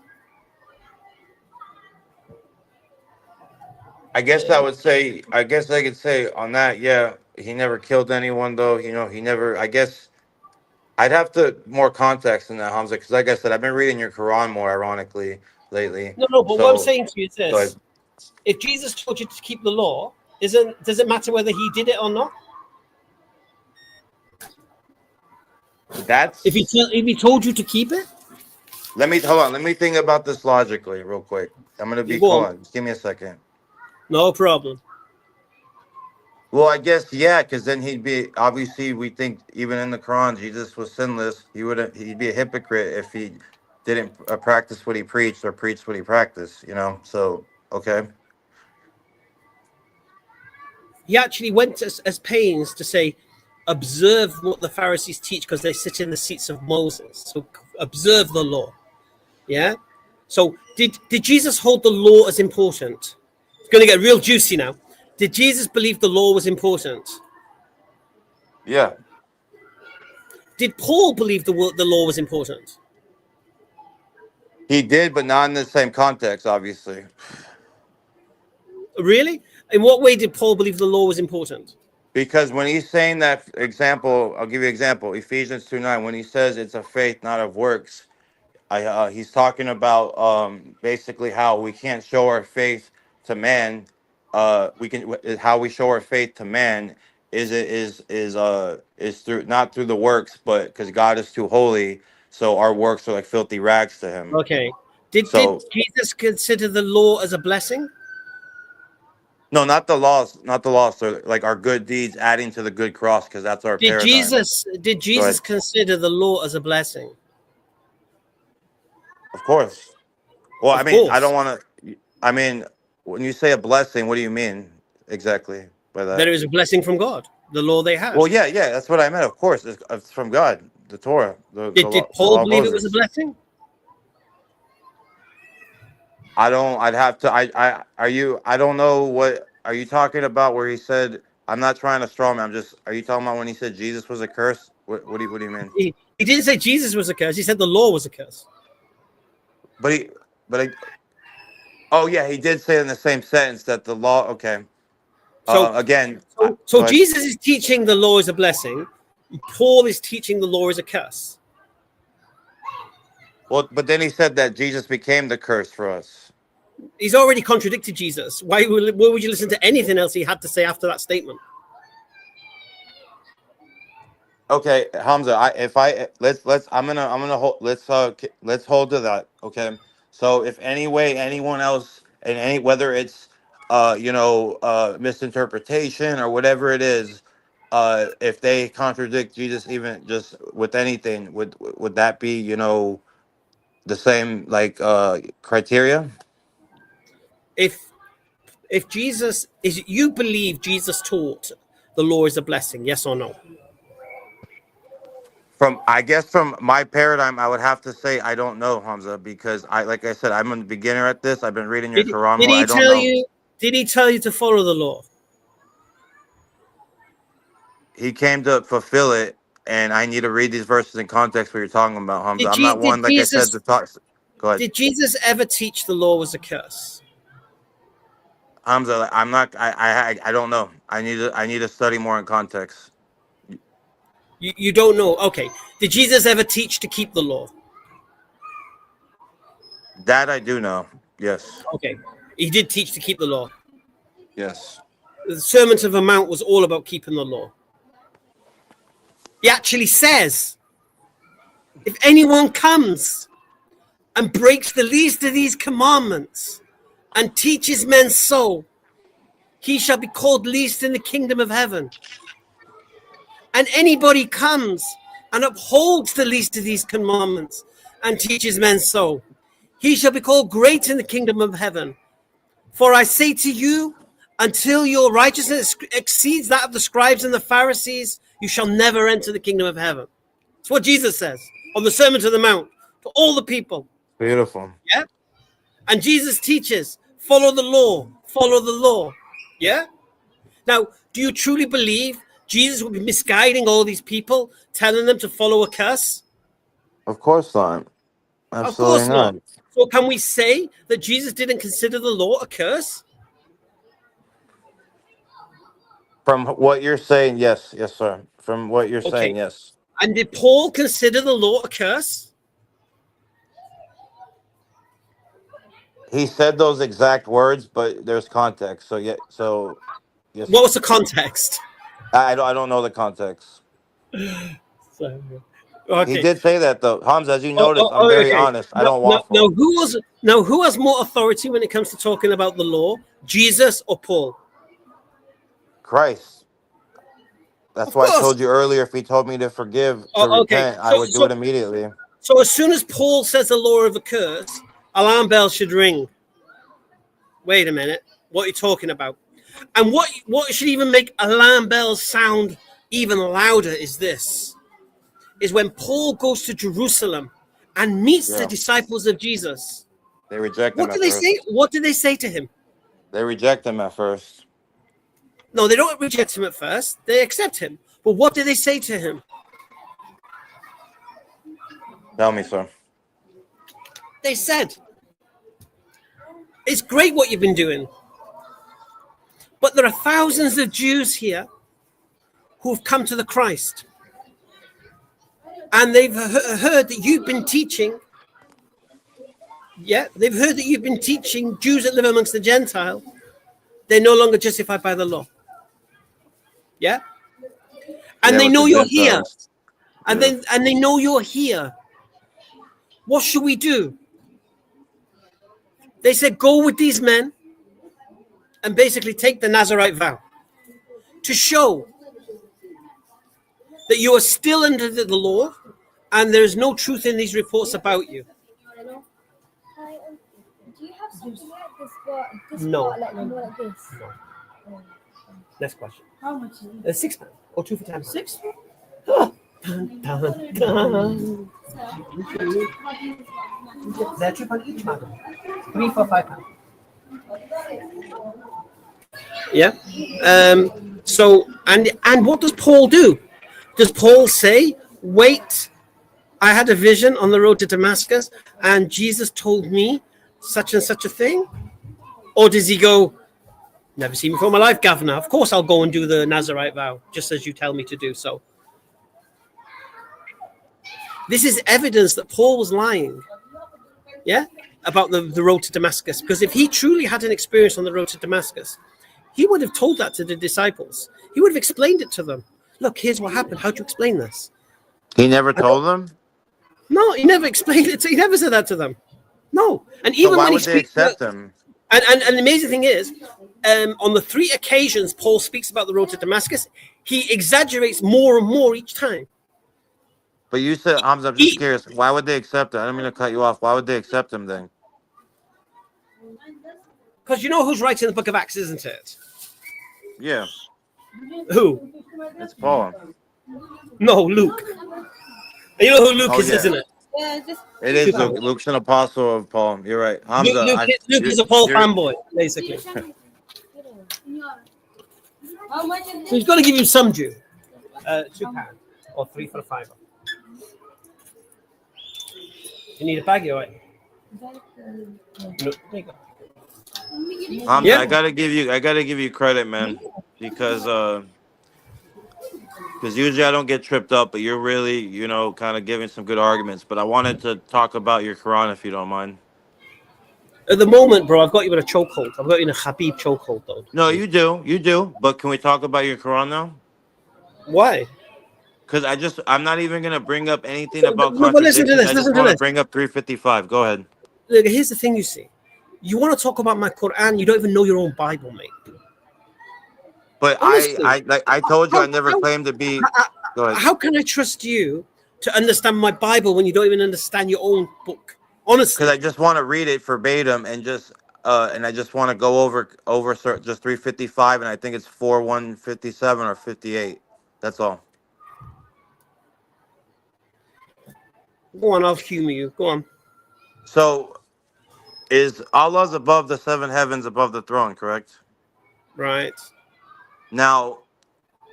I guess I could say on that, yeah, he never killed anyone though. He never. I guess I'd have to more context in that, Hamza, because like I said, I've been reading your Quran more, ironically, lately. No, but what I'm So, saying to you is go ahead. this: if Jesus told you to keep the law, does it matter whether he did it or not? That's If he told you to keep it, hold on. Let me think about this logically, real quick. I'm gonna be. go Hold on. on. Just give me a second. No problem. Well, I guess yeah, because then he'd be obviously. We think even in the Quran, Jesus was sinless. He'd be a hypocrite if he didn't practice what he preached or preach what he practiced. So okay. He actually went as pains to say, observe what the Pharisees teach because they sit in the seats of Moses. So observe the law. Yeah. So did Jesus hold the law as important? It's going to get real juicy now. Did Jesus believe the law was important? Yeah. Did Paul believe the law was important? He did, but not in the same context, obviously. Really? In what way did Paul believe the law was important? Because when he's saying that example, I'll give you an example. Ephesians 2:9, when he says it's a faith, not of works, he's talking about basically how we can't show our faith to man. How we show our faith to man is through not through the works, but because God is too holy, so our works are like filthy rags to him. Okay. Did Jesus consider the law as a blessing? No, not the laws, not the laws. So like our good deeds adding to the good cross, because that's our paradigm. Did Jesus consider the law as a blessing? Of course. Well, Of I mean, I course. don't want to. I mean, when you say a blessing, what do you mean exactly by that? There is a blessing from God. The law they had. Well, yeah, that's what I meant. Of course, it's from God, the Torah, Did the law Paul of believe it was a Moses. blessing? I don't. I'd have to. Are you? I don't know what. Are you talking about where he said? I'm not trying to straw man. I'm just. Are you talking about when he said Jesus was a curse? What do you mean? He didn't say Jesus was a curse. He said the law was a curse. Oh yeah, he did say in the same sentence that the law. Okay. So Again. So Jesus is teaching the law is a blessing. Paul is teaching the law is a curse. Well, but then he said that Jesus became the curse for us. He's already contradicted Jesus. Why would you listen to anything else he had to say after that statement? Okay, Hamza. Let's hold to that. Okay. So if anyone else and whether it's misinterpretation or whatever it is, if they contradict Jesus even just with anything, would that be the same like criteria? If Jesus is, you believe Jesus taught the law is a blessing, yes or no? From my paradigm, I would have to say I don't know, Hamza, because like I said, I'm a beginner at this. I've been reading your Quran more. I don't know. Did he tell you to follow the law? He came to fulfill it, and I need to read these verses in context what you're talking about, Hamza. I'm not one, like I said, to talk. Go ahead. Did Jesus ever teach the law was a curse? Hamza, I'm not. I don't know. I need to study more in context. You don't know. Okay. Did Jesus ever teach to keep the law? That I do know. Yes. Okay. He did teach to keep the law. Yes. The Sermon on the Mount was all about keeping the law. He actually says, if anyone comes and breaks the least of these commandments and teaches men so, he shall be called least in the kingdom of heaven. And anybody comes and upholds the least of these commandments and teaches men so, he shall be called great in the kingdom of heaven. For I say to you, until your righteousness exceeds that of the scribes and the Pharisees, you shall never enter the kingdom of heaven. It's what Jesus says on the Sermon on the Mount to all the people. Beautiful. Yeah. And Jesus teaches, follow the law, follow the law. Yeah. Now, do you truly believe Jesus will be misguiding all these people, telling them to follow a curse? Of course not. Absolutely Of course not. So can we say that Jesus didn't consider the law a curse? From what you're saying, yes, sir. From what you're saying, yes. And did Paul consider the law a curse? He said those exact words, but there's context. So yeah, yes. What was the context? I don't know the context. Okay. He did say that though. Hamza, as you noticed, I'm very honest. I don't waffle. Now who has more authority when it comes to talking about the law? Jesus or Paul? Christ. That's why I told you earlier, if he told me to forgive, repent, I would do it immediately. So as soon as Paul says the law of a curse, alarm bells should ring. Wait a minute. What are you talking about? And what should even make alarm bells sound even louder is this. Is when Paul goes to Jerusalem and meets the disciples of Jesus. They reject him. What do they say? What do they say to him? They reject him at first. No, they don't reject him at first. They accept him. But what do they say to him? Tell me, sir. They said, it's great what you've been doing. But there are thousands of Jews here who've come to the Christ. And they've heard that you've been teaching. Yeah, they've heard that you've been teaching Jews that live amongst the Gentiles. They're no longer justified by the law. Yeah? And they know you're here. And they know you're here. What should we do? They said, go with these men and basically take the Nazarite vow to show that you are still under the law and there is no truth in these reports about you. Do you have something like this, but this No. part, like more like this? No. Next question. How much is it? £6 or 2 for 10. 6? Dun, dun, dun. They're £2 each, madam. 3 for £5. Yeah. So and what does Paul do? Does Paul say, wait I had a vision on the road to Damascus, and Jesus told me such and such a thing? Or does he go, never seen me before in my life, Governor? Of course I'll go and do the Nazarite vow, just as you tell me to do so. This is evidence that Paul was lying, yeah, about the road to Damascus. Because if he truly had an experience on the road to Damascus, he would have told that to the disciples. He would have explained it to them. Look, here's what happened. How do you explain this? He never told them? No, he never explained it. He never said that to them. No. And even So why when would he they speaks, accept him? and the amazing thing is, on the 3 occasions Paul speaks about the road to Damascus, he exaggerates more and more each time. But you said, Hamza, I'm just curious. Why would they accept it? I don't mean to cut you off. Why would they accept him then? Because you know who's writing the book of Acts, isn't it? Yeah, Who? it's Paul. No, Luke. And you know who Luke is, yeah. isn't it? Yeah, just It is Luke. Luke's an apostle of Paul. You're right. Hamza, Luke is a Paul fanboy, basically. So how much is he's got to give you some due. £2 or 3 for a fiver. You need a baggie, all right? No, there you go. Hamza, Yeah. I gotta give you credit, man, because usually I don't get tripped up, but you're really, kind of giving some good arguments. But I wanted to talk about your Quran, if you don't mind. At the moment, bro, I've got you in a chokehold. I've got you in a Habib chokehold, though. No, you do. But can we talk about your Quran now? Why? Because I'm not even gonna bring up anything about No, but listen contradictions. to this. I Listen just to want to this. bring up 355. Go ahead. Look, here's the thing. You see, you want to talk about my Quran, you don't even know your own Bible, mate. But Honestly. I told you I never claimed to be. Go ahead. How can I trust you to understand my Bible when you don't even understand your own book? Honestly. Because I just want to read it verbatim and I just want to go over just 355, and I think it's 4157 or 58. That's all. Go on, I'll humor you. Go on. So, is Allah's above the 7 heavens, above the throne, correct? Right. Now,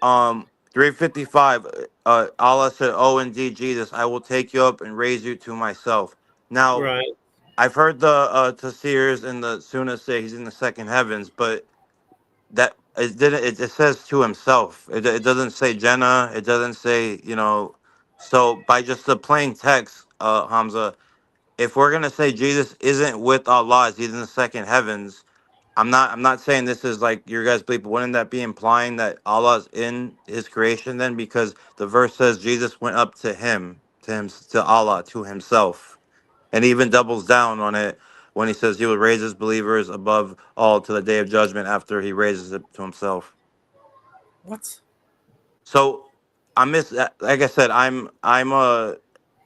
355, Allah said, "Oh, indeed, Jesus, I will take you up and raise you to myself." Now, Right. I've heard the Tafsirs and the Sunnah say he's in the 2nd heavens, but that it says to himself. It doesn't say Jannah. It doesn't say, So by just the plain text, Hamza, if we're gonna say Jesus isn't with Allah, he's in the 2nd heavens. I'm not saying this is like your guys' belief, but wouldn't that be implying that Allah's in his creation then? Because the verse says Jesus went up to Allah, to himself. And he even doubles down on it when he says he will raise his believers above all to the day of judgment after he raises it to himself. What? So like I said, I'm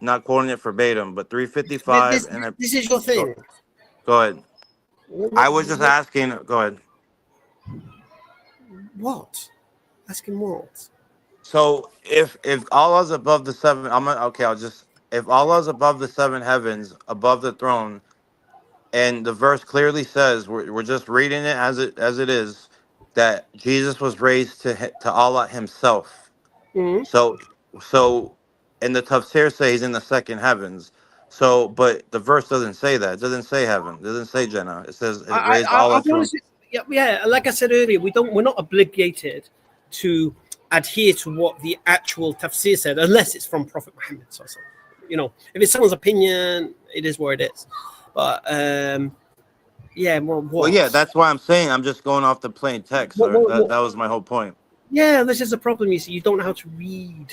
not quoting it verbatim, but 355 This is your thing. Go ahead. I was just asking. Go ahead. What? Asking what? So if Allah's above the 7, if Allah's above the 7 heavens, above the throne, and the verse clearly says, we're just reading it as it is, that Jesus was raised to Allah himself. Mm-hmm. So and the Tafsir say he's in the 2nd heavens. So, but the verse doesn't say that. It doesn't say heaven. It doesn't say Jannah. It says it raised Allah to him. Yeah, like I said earlier, we're not obligated to adhere to what the actual tafsir said, unless it's from Prophet Muhammad. So, if it's someone's opinion, it is what it is. But Well, yeah, that's why I'm saying I'm just going off the plain text. That was my whole point. Yeah, this is the problem. You see, you don't know how to read.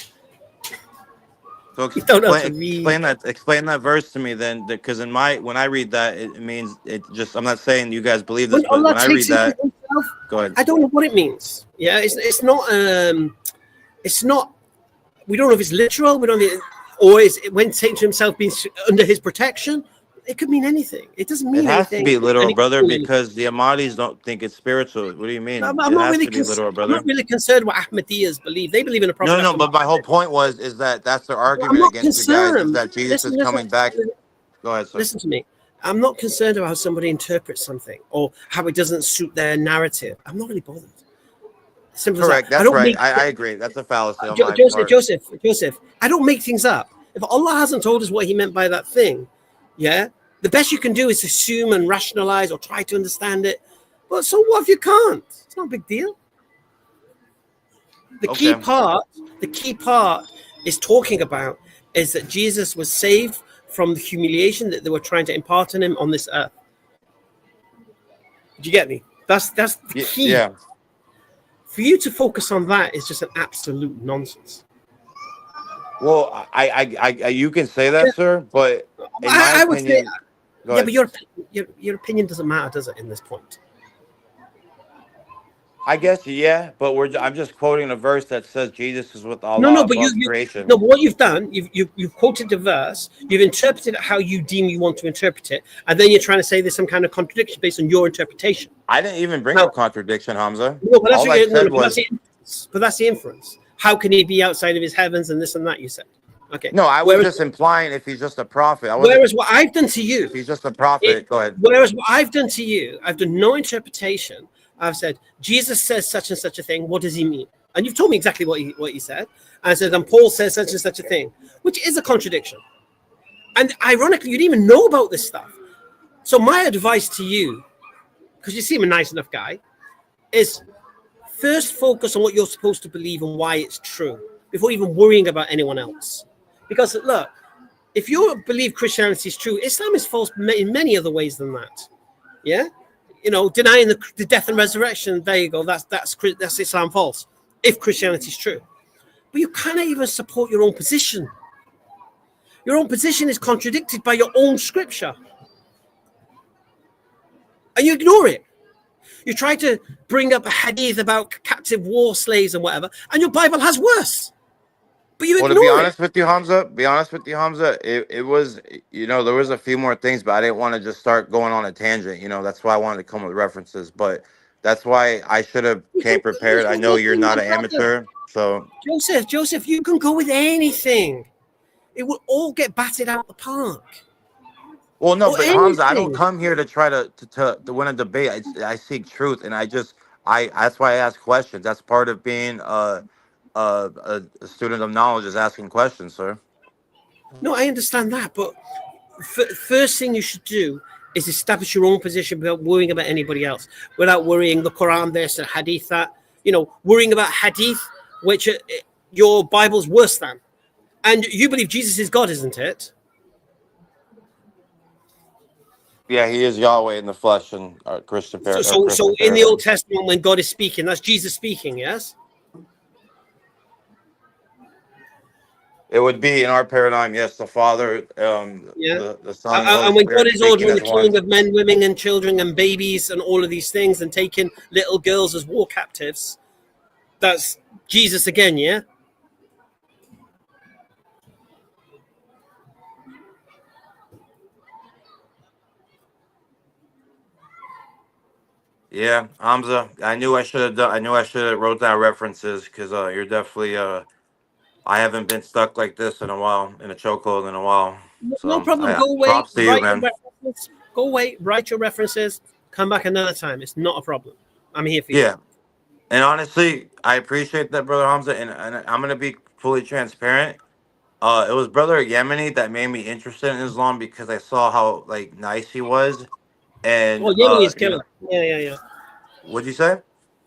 So explain that verse to me then, because when I read that, it means it just. I'm not saying you guys believe this, but when I read that, go ahead. I don't know what it means. Yeah, it's not. We don't know if it's literal. We don't know, or is it when Satan himself being under his protection. It could mean anything. It doesn't mean anything. It has to be literal, brother, because the Ahmadis don't think it's spiritual. What do you mean? I'm not really concerned what Ahmadiyas believe. They believe in a prophet. No, but my whole point is that that's their argument against you guys, is that Jesus is coming back. Go ahead, sir. Listen to me. I'm not concerned about how somebody interprets something or how it doesn't suit their narrative. I'm not really bothered. Simple Correct. as that. That's right. I agree. That's a fallacy. Joseph, I don't make things up. If Allah hasn't told us what he meant by that thing, yeah, the best you can do is assume and rationalize or try to understand it. But so what if you can't? It's not a big deal. The key part is talking about is that Jesus was saved from the humiliation that they were trying to impart on him on this earth. Do you get me? That's the key. Yeah. For you to focus on that is just an absolute nonsense. Well, I you can say that, sir, but in my I would say, opinion, go ahead. but your opinion doesn't matter, does it? In this point, I guess, yeah, but I'm just quoting a verse that says Jesus is with no, Allah but above creation. no. But what you've done, you've quoted the verse, you've interpreted it how you deem you want to interpret it, and then you're trying to say there's some kind of contradiction based on your interpretation. I didn't even bring up contradiction, Hamza. No, but that's All I said was, that's the inference. How can he be outside of his heavens and this and that? You said, okay. no, I was just implying if he's just a prophet. Whereas what I've done to you, if he's just a prophet, go ahead. Whereas what I've done to you, I've done no interpretation. I've said Jesus says such and such a thing. What does he mean? And you've told me exactly what he said. And I said, and Paul says such and such a thing, which is a contradiction. And ironically, you didn't even know about this stuff. So my advice to you, because you seem a nice enough guy, is first focus on what you're supposed to believe and why it's true before even worrying about anyone else. Because look, if you believe Christianity is true, Islam is false in many other ways than that. Yeah. You know, denying the death and resurrection, there you go. That's Islam false, if Christianity is true. But you cannot even support your own position. Your own position is contradicted by your own scripture. And you ignore it. You try to bring up a hadith about captive war slaves and whatever, and your Bible has worse. But you ignore it. Well, to be honest with you, Hamza, it was, there was a few more things, but I didn't want to just start going on a tangent. That's why I wanted to come with references. But that's why I should have came prepared. I know you're not an amateur, so Joseph, you can go with anything. It will all get batted out the park. Well, no, or but anything. Hamza, I don't come here to try to win a debate. I seek truth, and that's why I ask questions. That's part of being a student of knowledge, is asking questions, sir. No, I understand that, but first thing you should do is establish your own position without worrying about anybody else, without worrying the Quran this and Hadith that. Worrying about Hadith, which your Bible's worse than. And you believe Jesus is God, isn't it? Yeah, he is Yahweh in the flesh, and Christian. So in the Old Testament, when God is speaking, that's Jesus speaking, yes? It would be in our paradigm, yes, the Father, the Son, and when God is ordering the killing one. of men, women, and children, and babies, and all of these things, and taking little girls as war captives, that's Jesus again, yeah? Yeah, Hamza, I knew I should have wrote down references, because you're definitely I haven't been stuck like this in a while, in a chokehold in a while. So, no problem. Go away. Props to you, man. Go away. Write your references. Come back another time. It's not a problem. I'm here for you. Yeah, and honestly, I appreciate that, brother Hamza, and I'm gonna be fully transparent. It was brother Yemeni that made me interested in Islam, because I saw how nice he was, and Well, Yemeni is killer. Yeah. What'd you say?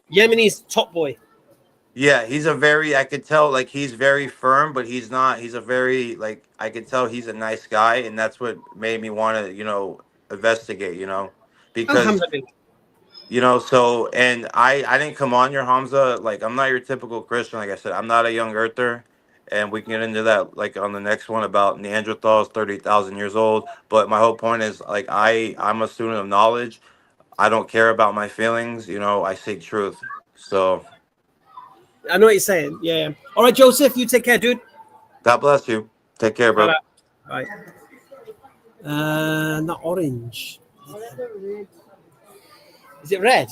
Yemeni's top boy. Yeah, I could tell, he's very firm, but he's not. He's a very, I could tell he's a nice guy, and that's what made me want to, investigate, because, so, and I didn't come on your Hamza, I'm not your typical Christian. Like I said, I'm not a young earther, and we can get into that, on the next one about Neanderthals, 30,000 years old. But my whole point is, I'm a student of knowledge. I don't care about my feelings, I seek truth. So I know what you're saying. Yeah. All right, Joseph, you take care, dude. God bless you. Take care, bro. All right. Not orange. Is it red?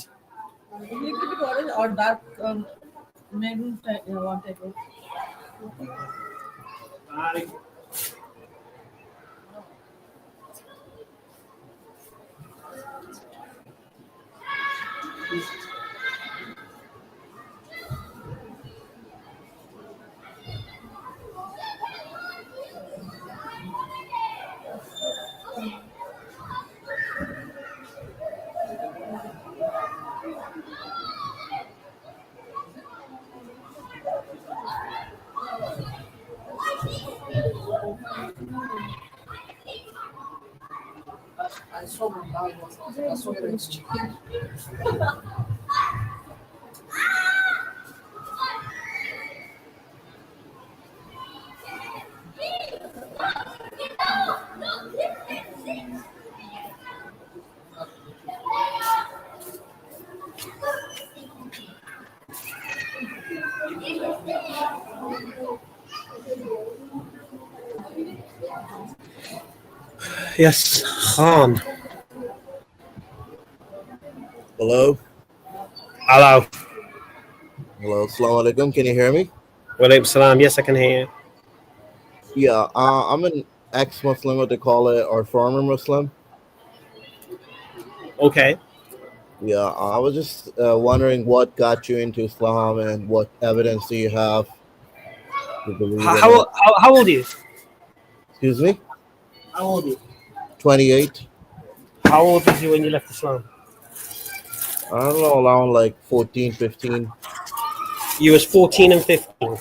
A little bit orange or dark maroon type, one type of. Yes, Khan. Hello. Hello. Hello. Assalamu alaikum. Can you hear me? Walaikum salam. Yes, I can hear you. Yeah. I'm an ex-Muslim, what they call it, or former Muslim. Okay. Yeah. I was just wondering what got you into Islam and what evidence do you have to believe How, in how, it? how, how old are you? Excuse me? How old are you? 28. How old was you when you left Islam? I don't know, around like 14, 15. You was 14 and 15.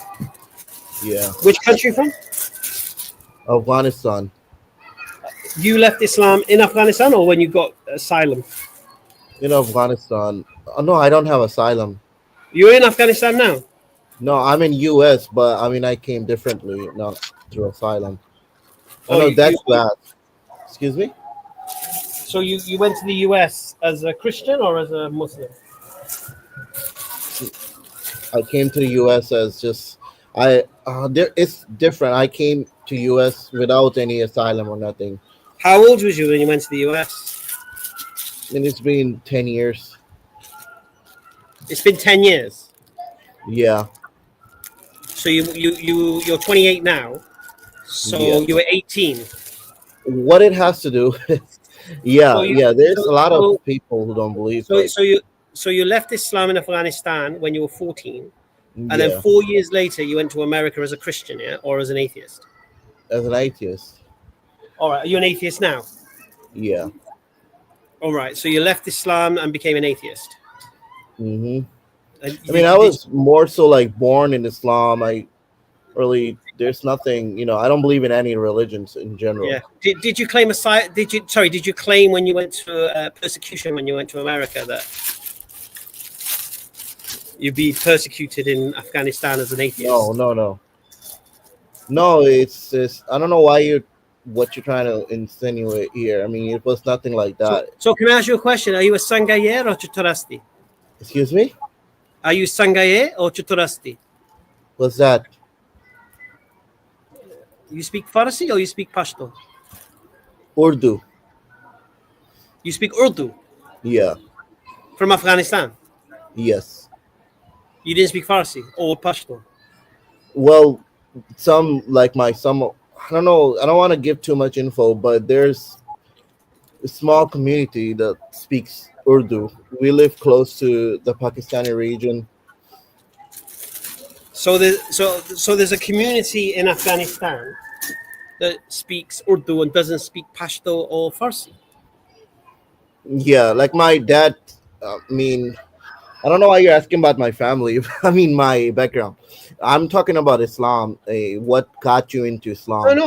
Yeah. Which country from? Afghanistan. You left Islam in Afghanistan or when you got asylum? In Afghanistan. Oh, no, I don't have asylum. You're in Afghanistan now? No, I'm in US, but I mean, I came differently, not through asylum. Oh, Oh, no, you that's bad. Excuse me? so you went to the US as a Christian or as a Muslim? I came to the US as just there it's different. I came to US without any asylum or nothing. How old was you when you went to the US? And it's been 10 years. It's been 10 years. Yeah. So you're 28 now. So Yeah. you were 18. What it has to do So yeah, there's so a lot of so people who don't believe so, like so you so you left Islam in Afghanistan when you were 14, and then yeah, 4 years later you went to America as a Christian, yeah, or as an atheist. as an atheist. All right, are you an atheist now? Yeah. All right, so you left Islam and became an atheist. Hmm. And I mean, I was more so like born in Islam. I really there's nothing, I don't believe in any religions in general. yeah. Did you claim asylum? Did you claim when you went to persecution when you went to America that you'd be persecuted in Afghanistan as an atheist? No, it's I don't know what you're trying to insinuate here. I mean, it was nothing like So, that. so can I ask you a question? Are you a Sangaye or Chuturasti? Excuse me? Are you Sangaye or Chuturasti? What's that? You speak Farsi or you speak Pashto? Urdu. You speak Urdu Yeah. from Afghanistan. Yes. You didn't speak Farsi or Pashto. Well, some I don't know. I don't want to give too much info, but there's a small community that speaks Urdu. We live close to the Pakistani region. So there's a community in Afghanistan that speaks Urdu and doesn't speak Pashto or Farsi. Yeah, like my dad. I mean, I don't know why you're asking about my family. I mean, my background. I'm talking about Islam. What got you into No, Islam?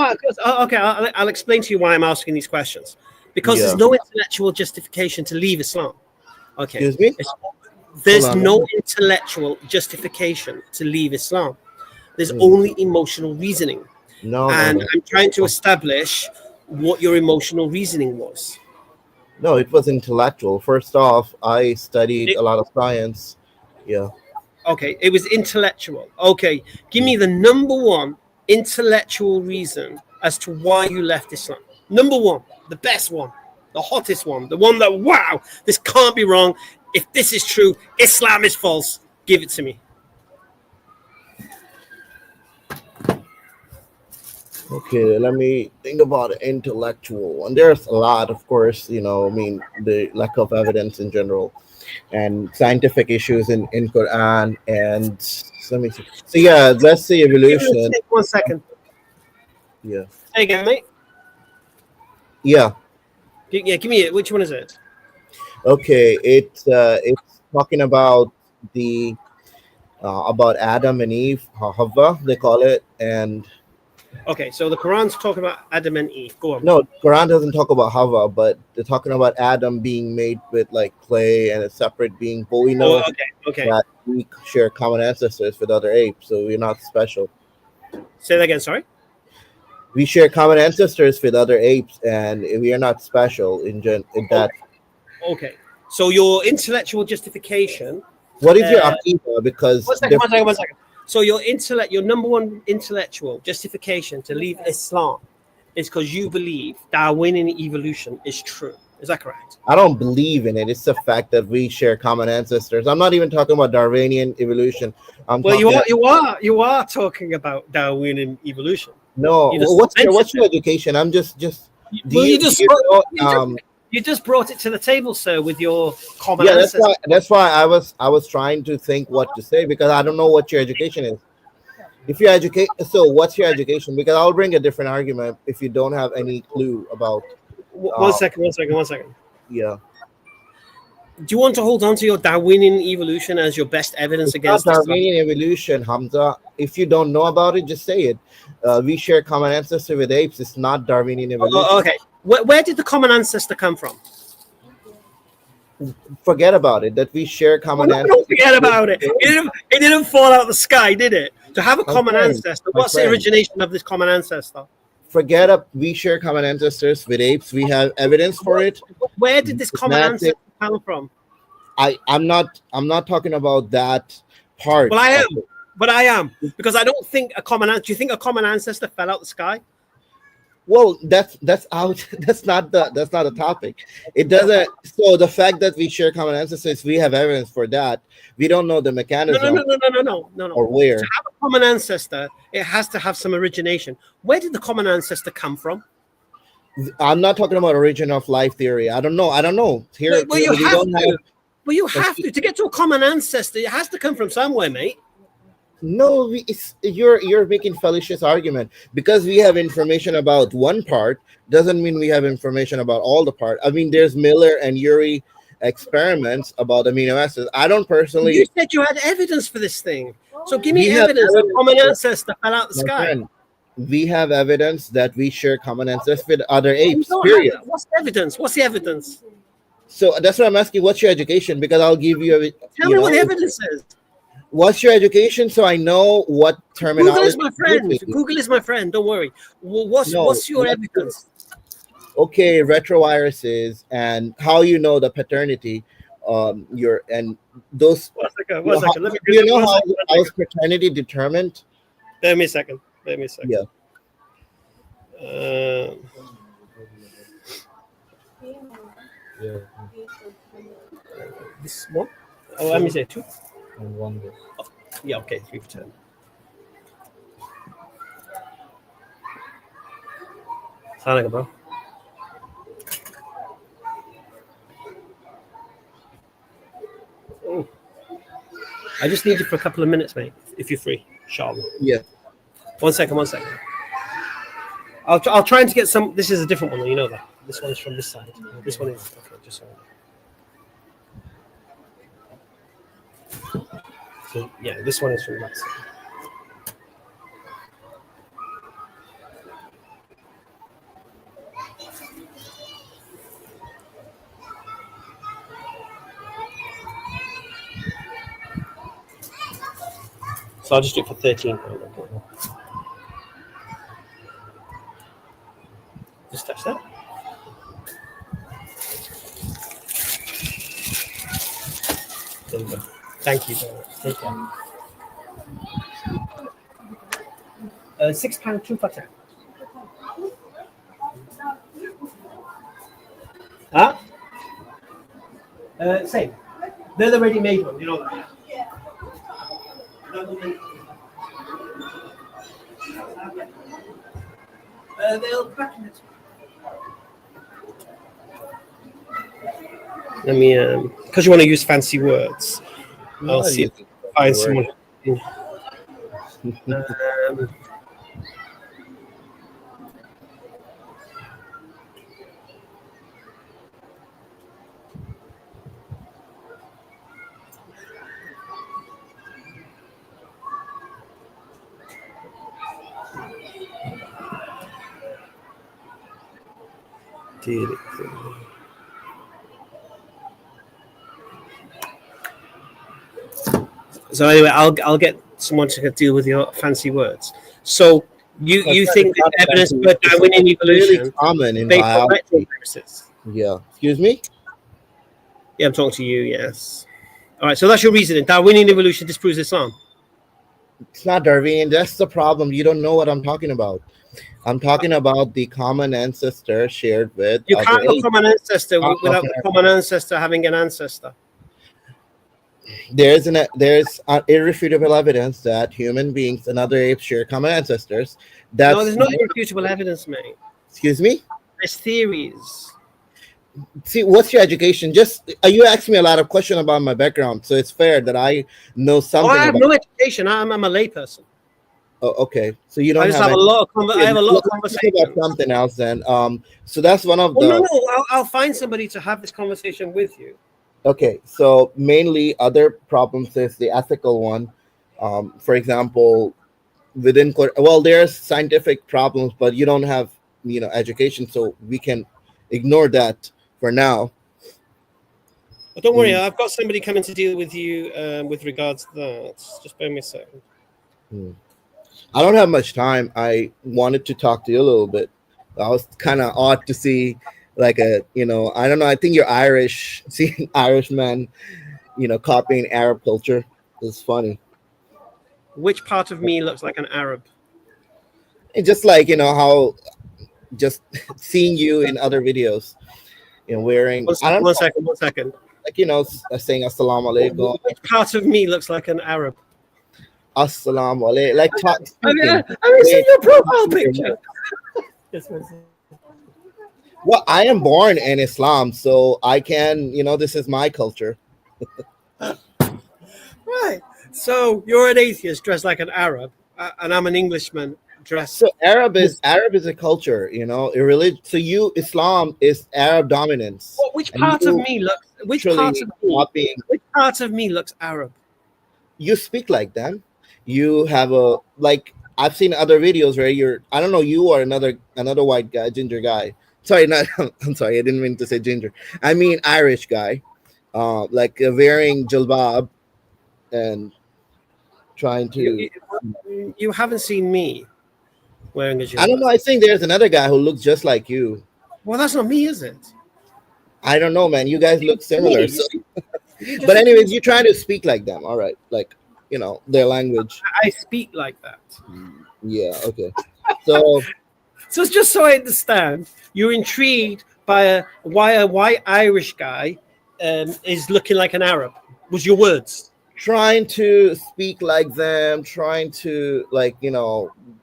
okay. I'll explain to you why I'm asking these questions. Because there's Yeah. no intellectual justification to leave Islam. Okay. Excuse me? There's Hold on. no intellectual justification to leave Islam. There's Mm. only emotional reasoning. No, And no. I'm trying to establish what your emotional reasoning was. No, it was intellectual. First off, I studied a lot of science. Yeah. Okay, it was intellectual. Okay, give me the number one intellectual reason as to why you left Islam. Number one, the best one, the hottest one, the one that, wow, this can't be wrong. If this is true, Islam is false. Give it to me. Okay, let me think about it. Intellectual. And there's a lot, of course, I mean, the lack of evidence in general and scientific issues in Quran. And let me see. So, yeah, let's say Give me evolution. 1 second. Yeah. Say again, mate. Yeah. Yeah, give me it. Which one is it? Okay. It's talking about the about Adam and Eve, Hava, they call it. And Okay, so the Quran's talking about Adam and Eve. Go on. no, Quran doesn't talk about Hava, but they're talking about Adam being made with like clay and a separate being. But we Oh, know okay. that we share common ancestors with other apes, so we're not special. Say that again. Sorry. We share common ancestors with other apes, and we are not special in that. Okay. So your intellectual justification. What is your Uh, aqidah? Because One second. So your number one intellectual justification to leave Islam is because you believe Darwinian evolution is true. Is that correct? I don't believe in it. It's the fact that we share common ancestors. I'm not even talking about Darwinian evolution. I'm Well, talking you are talking about Darwinian evolution. no. You just What's your mentioned education? I'm just. Well, You know, you just brought it to the table, sir, with your common yeah, ancestors. that's why I was trying to think what to say because I don't know what your education is. If you educate, so what's your education? Because I'll bring a different argument if you don't have any clue about. One second. Yeah, Do you want to hold on to your Darwinian evolution as your best evidence it's not against Islam? Darwinian evolution, Hamza. If you don't know about it, just say it. We share common ancestry with apes. It's not Darwinian evolution. Okay. Where did the common ancestor come from? Forget about it. That we share common ancestry. Don't forget about it. It didn't fall out of the sky, did it? To have a common ancestor, what's the origination of this common ancestor? We share common ancestors with apes. We have evidence for it. Where did this common ancestor come from? I'm not talking about that part. Well, I am because I don't think a common. Do you think a common ancestor fell out the sky? Well, that's out. That's not the topic. It doesn't. So the fact that we share common ancestors, we have evidence for that. We don't know the mechanism. No. Or where. To have a common ancestor, it has to have some origination. Where did the common ancestor come from? I'm not talking about origin of life theory. I don't know. Here, well, you have to get to a common ancestor. It has to come from somewhere, mate. No, you're making fallacious argument because we have information about one part doesn't mean we have information about all the part. I mean, there's Miller and Urey experiments about amino acids. I don't personally. You said you had evidence for this thing, so give me evidence that common ancestor fell out the sky. Friend, we have evidence that we share common ancestors with other apes. Period. What's the evidence? What's the evidence? So that's why I'm asking. What's your education? Because I'll give you. Tell me what the evidence is. What's your education so I know what terminology? Google is my friend. Google is my friend. Don't worry. What's your evidence? Okay, retroviruses and how you know the paternity. Your and those. One second. Let me. Do you know how is paternity determined? Let me a second. Yeah. This one. Oh, let me say 2. And 1 day. Yeah, okay, 3 for 10. Salaam, bro. Oh. I just need you for a couple of minutes, mate, if you're free. Inshallah. Yeah. One second. I'll try to get some. This is a different one, you know that. This one's from this side. This one is okay. Just so. So yeah, this one is from that side. So I'll just do it for 13. Just touch that. There you go. Thank you very much. Take care. £6, 2 for 10. Huh? Same. They're the ready-made ones, you know that. They'll pack in it. Let me, because you want to use fancy words, I'll see if I find someone. Theological. So anyway, I'll get someone to deal with your fancy words. So you think that evidence for Darwinian really evolution common in based on biology. meta-analysis? Yeah. Excuse me? Yeah, I'm talking to you. Yes. All right. So that's your reasoning. Darwinian evolution disproves Islam. It's not Darwinian. That's the problem. You don't know what I'm talking about. I'm talking about the common ancestor shared with You other can't have a apes. common ancestor Oh, without okay. the common ancestor having an ancestor. There's irrefutable evidence that human beings and other apes share common ancestors. That's No, there's no irrefutable evidence, mate. Excuse me? There's theories. See, what's your education? Just you asked me a lot of questions about my background, so it's fair that I know Oh, something I have about. no education. I'm a layperson. Oh, okay, so you I don't just have. have a lot of I have a lot of Let's talk about conversations. something else then. So that's one of Oh, the. no. I'll find somebody to have this conversation with you. Okay, so mainly other problems is the ethical one. For example, well, there's scientific problems, but you don't have education, so we can ignore that for now. But don't worry, I've got somebody coming to deal with you with regards to that. Just bear me a second. I don't have much time. I wanted to talk to you a little bit. I was kind of odd to see, like I don't know. I think you're Irish. Seeing Irish men, copying Arab culture is funny. Which part of me looks like an Arab? It's just like how just seeing you in other videos, wearing. One second. Like saying assalamu alaikum. Which part of me looks like an Arab? Assalamu alaikum. Like I see your profile picture. Well, I am born in Islam, so I can, this is my culture. Right. So you're an atheist dressed like an Arab, and I'm an Englishman dressed. So Arab is a culture, a religion. So Islam is Arab dominance. Well, which part of me looks? Which part of me looks Arab? You speak like them. You have I've seen other videos where I don't know, you or another white guy, ginger guy. Sorry, I'm sorry, I didn't mean to say ginger. I mean Irish guy, wearing jilbab and trying to. You haven't seen me wearing a jilbab. I don't know. I think there's another guy who looks just like you. Well, that's not me, is it? I don't know, man. You guys look similar. So. But anyways, you're trying to speak like them. All right, their language. I speak like that. Yeah. Okay. So. So it's just so I understand, you're intrigued by why a white Irish guy is looking like an Arab. Was your words? Trying to speak like them, trying to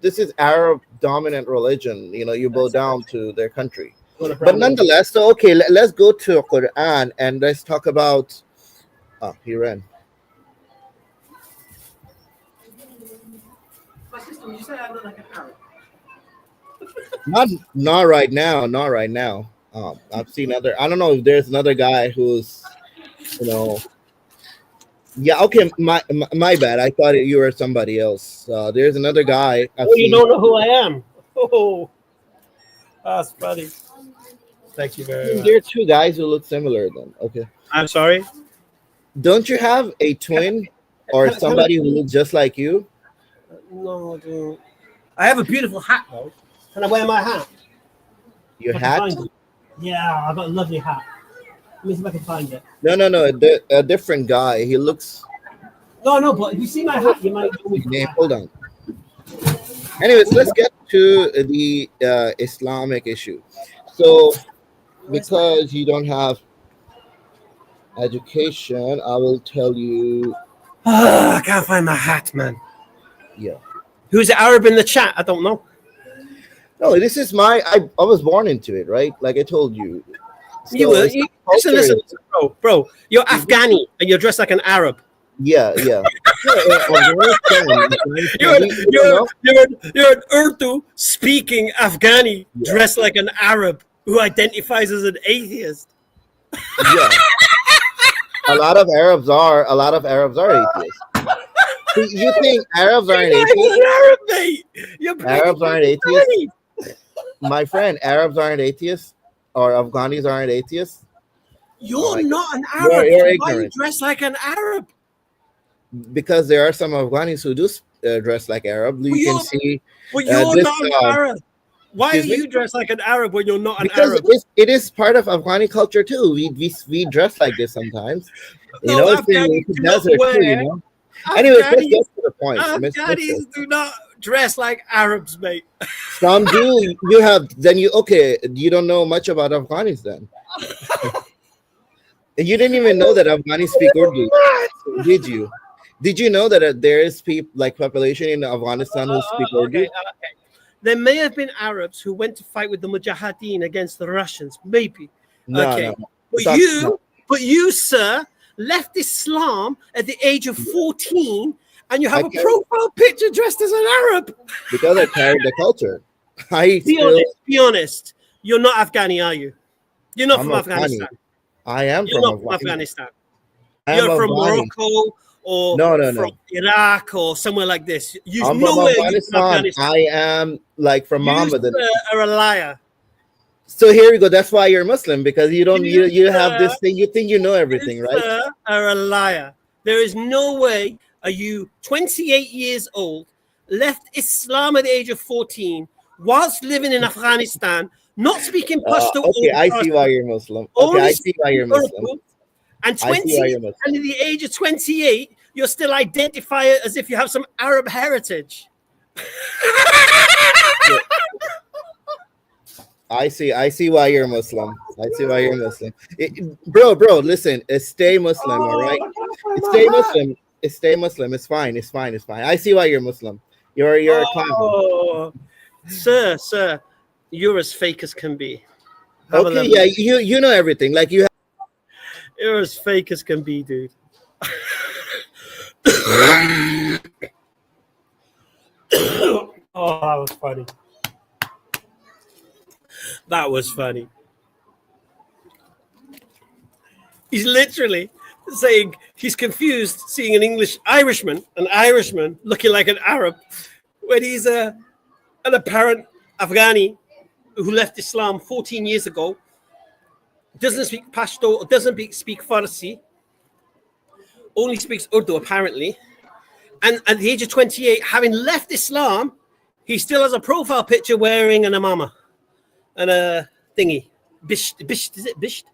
this is Arab dominant religion. You bow down to their country. But nonetheless, so okay, let's go to Quran and let's talk about. Oh, he ran. My sister, would you say I look like an Arab? Not right now. I've seen I don't know if there's another guy who's, yeah. Okay, my bad. I thought you were somebody else. There's another guy. You don't know who I am. Oh, that's funny. Thank you very much. There are two guys who look similar. Then okay. I'm sorry. Don't you have a twin or somebody who looks just like you? No, I don't. I have a beautiful hat though. Can I wear my hat? Your hat? Yeah, I've got a lovely hat. Let me see if I can find it. No. A different guy. He looks. No, but if you see my hat, you might. Hold on. Anyways, let's get to the Islamic issue. So, because you don't have education, I will tell you. I can't find my hat, man. Yeah. Who's the Arab in the chat? I don't know. No, this is I was born into it, right? Like I told you. So listen, bro. You're Afghani and you're dressed like an Arab. Yeah. You're an Urdu speaking Afghani dressed like an Arab who identifies as an atheist. Yeah. A lot of Arabs are atheists. You think Arabs aren't atheists? Arab, mate. Arabs aren't atheists? My friend, Arabs aren't atheists. or Afghanis aren't atheists? You're I guess not an you're Arab. you're So why you ignorant dress like an Arab? because there are some Afghanis who do dress like Arab. But You can you're, see but you're this. not an Arab. Why are Excuse me. you dressed like an Arab when you're not an Because Arab? it is part of Afghani culture too. We dress like this sometimes. You No, know, it's Afghanis the do not desert too. You wear. know. Anyways, let's Afghanis, get to the point, Mister. Afghanis do not dress like Arabs, mate. Some do. You have then you okay? You don't know much about Afghanis then. You didn't even know that Afghanis speak Urdu, did you? Did you know that there is people like population in Afghanistan who speak Urdu? Okay. There may have been Arabs who went to fight with the Mujahideen against the Russians, maybe. No, Okay. no. But you, sir, left Islam at the age of 14, and you have a profile picture dressed as an Arab. Because I carried the culture. Be honest. You're not Afghani, are you? You're not I'm from Afghanistan. I am You're from not from Afghanistan. I'm You're from Afghani. Morocco or from Iraq or somewhere like this. I'm No from way you're from Afghanistan. Afghanistan. I am like from Muhammad. You are a liar. So here we go. That's why you're Muslim, because you don't you have sir, this thing. You think you know everything, right? Sir, are a liar. There is no way are you 28 years old, left Islam at the age of 14, whilst living in Afghanistan, not speaking Pashto. Okay, I see why you're Muslim. Okay, I see why you're Muslim. And 20, and at the age of 28, you're still identify as if you have some Arab heritage. I see why you're Muslim. I see why you're Muslim. Bro, listen, stay Muslim, all right? Stay Muslim. Stay Muslim. It's fine. I see why you're Muslim. You're a clown. Sir, you're as fake as can be. Okay, yeah, you know everything. Like you're as fake as can be, dude. Oh, that was funny. That was funny. He's literally saying he's confused seeing an Irishman looking like an Arab when he's an apparent Afghani who left Islam 14 years ago, doesn't speak Pashto, doesn't speak Farsi, only speaks Urdu apparently, and at the age of 28, having left Islam, he still has a profile picture wearing an amama and a thingy. Bisht, is it bisht?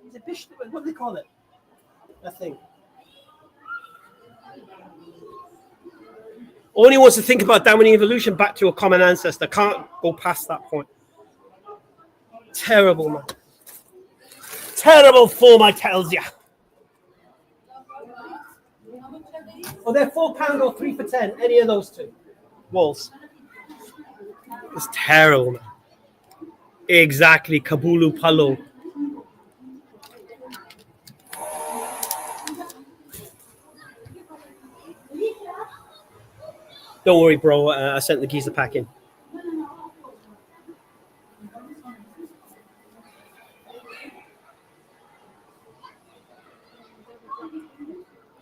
Is it bisht? What do they call it? That thing. Only wants to think about Darwinian evolution back to a common ancestor. Can't go past that point. Terrible, man. Terrible form, I tells ya. Oh, they're £4 or 3 for 10. Any of those two walls. It's terrible, man. Exactly, Kabulu Palo. Don't worry, bro. I sent the geezer pack in.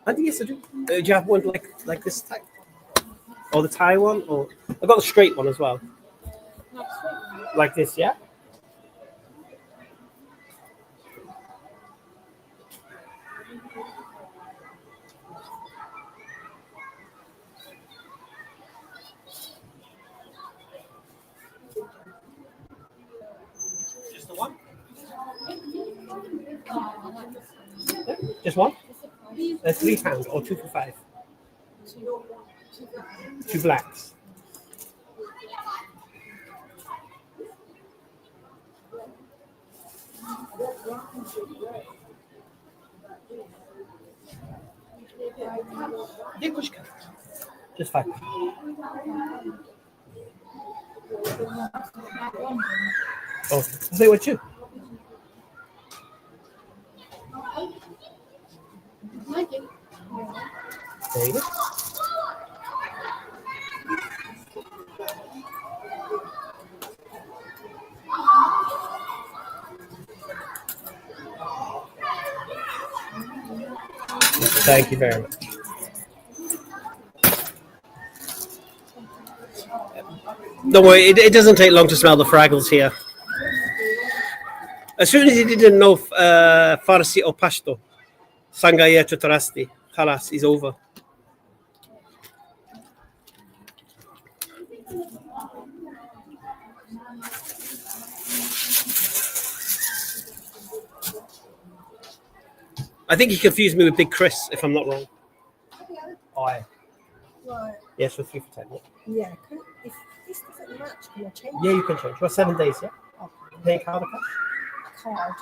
I think yes, I do. Do you have one like this type, or the Thai one, or I got the straight one as well, like this, yeah. Just the one. Just one. £3 or 2 for 5. 2 blacks. Just 5. Oh, say what you? There you go. Thank you very much. Don't worry, it doesn't take long to smell the Fraggles here. As soon as he didn't know Farsi or Pashto, Sangaya Chutarasti, Khalas, he's over. I think he confused me with Big Chris, if I'm not wrong. Oh, yeah. Right. Yes, for 3 for 10. Yeah, Yeah. If this doesn't match, can I change yeah, you can change. Well, 7 days, yeah? Paying card or cash? card?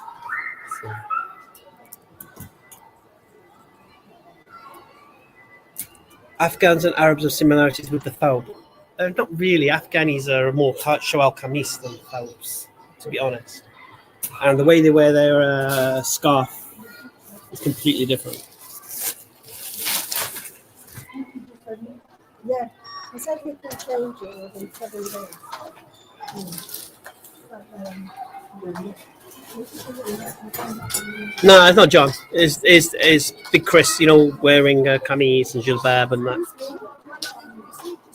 Afghans and Arabs have similarities with the Thawb. Not really. Afghanis are more Shawal Kamis than Thawbs, to be honest. And the way they wear their scarf is completely different. Yeah. He said he can change it within 7 days. No, it's not John. It's Big Chris, you know, wearing kameez and jilbab and that.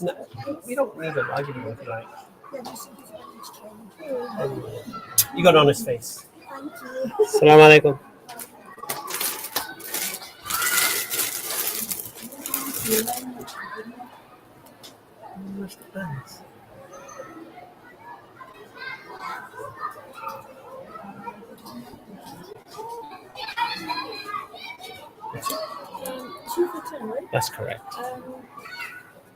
No, you don't need them. I'll give you one if you like. You got an honest face. Thank you. Assalamu alaikum. Two for 10, right? That's correct.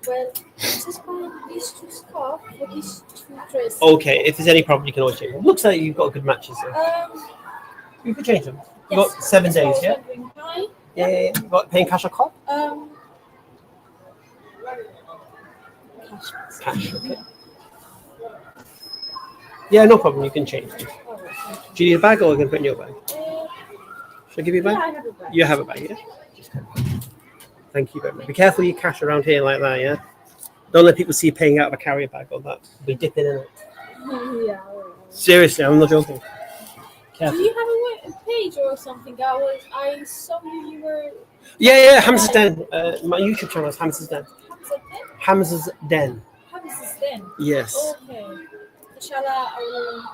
Well, just buy these two scarf for these two dresses. Okay, if there's any problem, you can always change them. Looks like you've got good matches there. You can change them. You've Yes, got 7 that's what I days, was yeah? wondering. Hi. Yeah. You've got paying cash or card? Cash, okay. Yeah, no problem. You can change them. Do you need a bag or I can put in your bag? Should I give you a bag? Yeah, I have a bag. You have a bag, yeah? Thank you very much. Be careful your cash around here like that, yeah? Don't let people see you paying out of a carrier bag or that. Be dipping in it. Yeah. Seriously, I'm not joking. Do Careful. you have a page or something? I saw you were Yeah, Hamza's Den. My YouTube channel is Hamza's Den. Hamza Hamza's then? Den. Hamza's then. Yes. Okay. Inshallah, I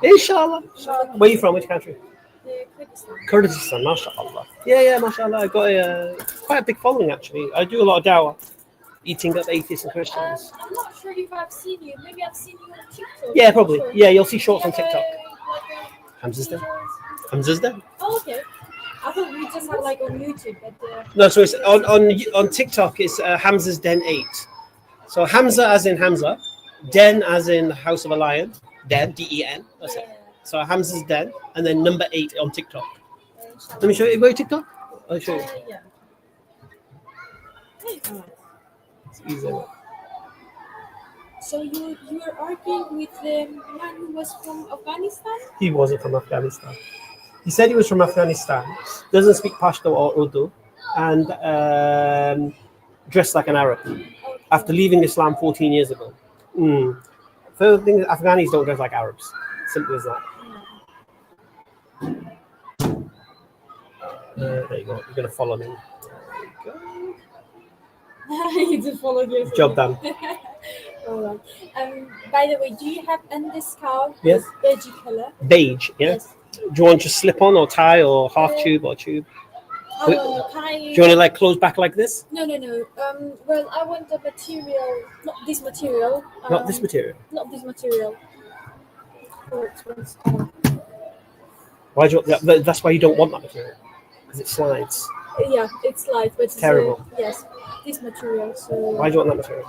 will. Inshallah. Where are you from? Which country? Kurdistan. Kurdistan, mashallah. Yeah, mashallah. I got quite a big following actually. I do a lot of dawah, eating up atheists and Christians. I'm not sure if I've seen you. Maybe I've seen you on TikTok. Yeah, I'm not probably. sure. Yeah, you'll see shorts on Do you have TikTok. Hamza's Hamza's Den. Hamza's Den. Oh, okay. I thought we just had like on YouTube, but No, so it's on TikTok. It's Hamza's Den 8. So Hamza as in Hamza, Den as in House of a Lion, Den Den. That's it. So Hamza's Den, and then number 8 on TikTok. Let me show you. Where TikTok? I'll show you. Yeah. It's easy. So you were arguing with the man who was from Afghanistan? He wasn't from Afghanistan. He said he was from Afghanistan, doesn't speak Pashto or Urdu, and dressed like an Arab after leaving Islam 14 years ago. Third thing is Afghanis don't dress like Arabs. Simple as that. There you go. You're going to follow me. There you You just followed your go. Job done. Alright. By the way, do you have any scarf Yes. with veggie color? Beige, yeah? Yes. Do you want just slip on or tie or half tube or tube? Can Do I? you want to like close back like this? No. Well, I want the material, not this material. Not this material. Not this material. Why do you, that's why you don't want that material. Because it slides. Yeah, it's light, but it's Terrible. Yes, this material. So. Why do you want that material?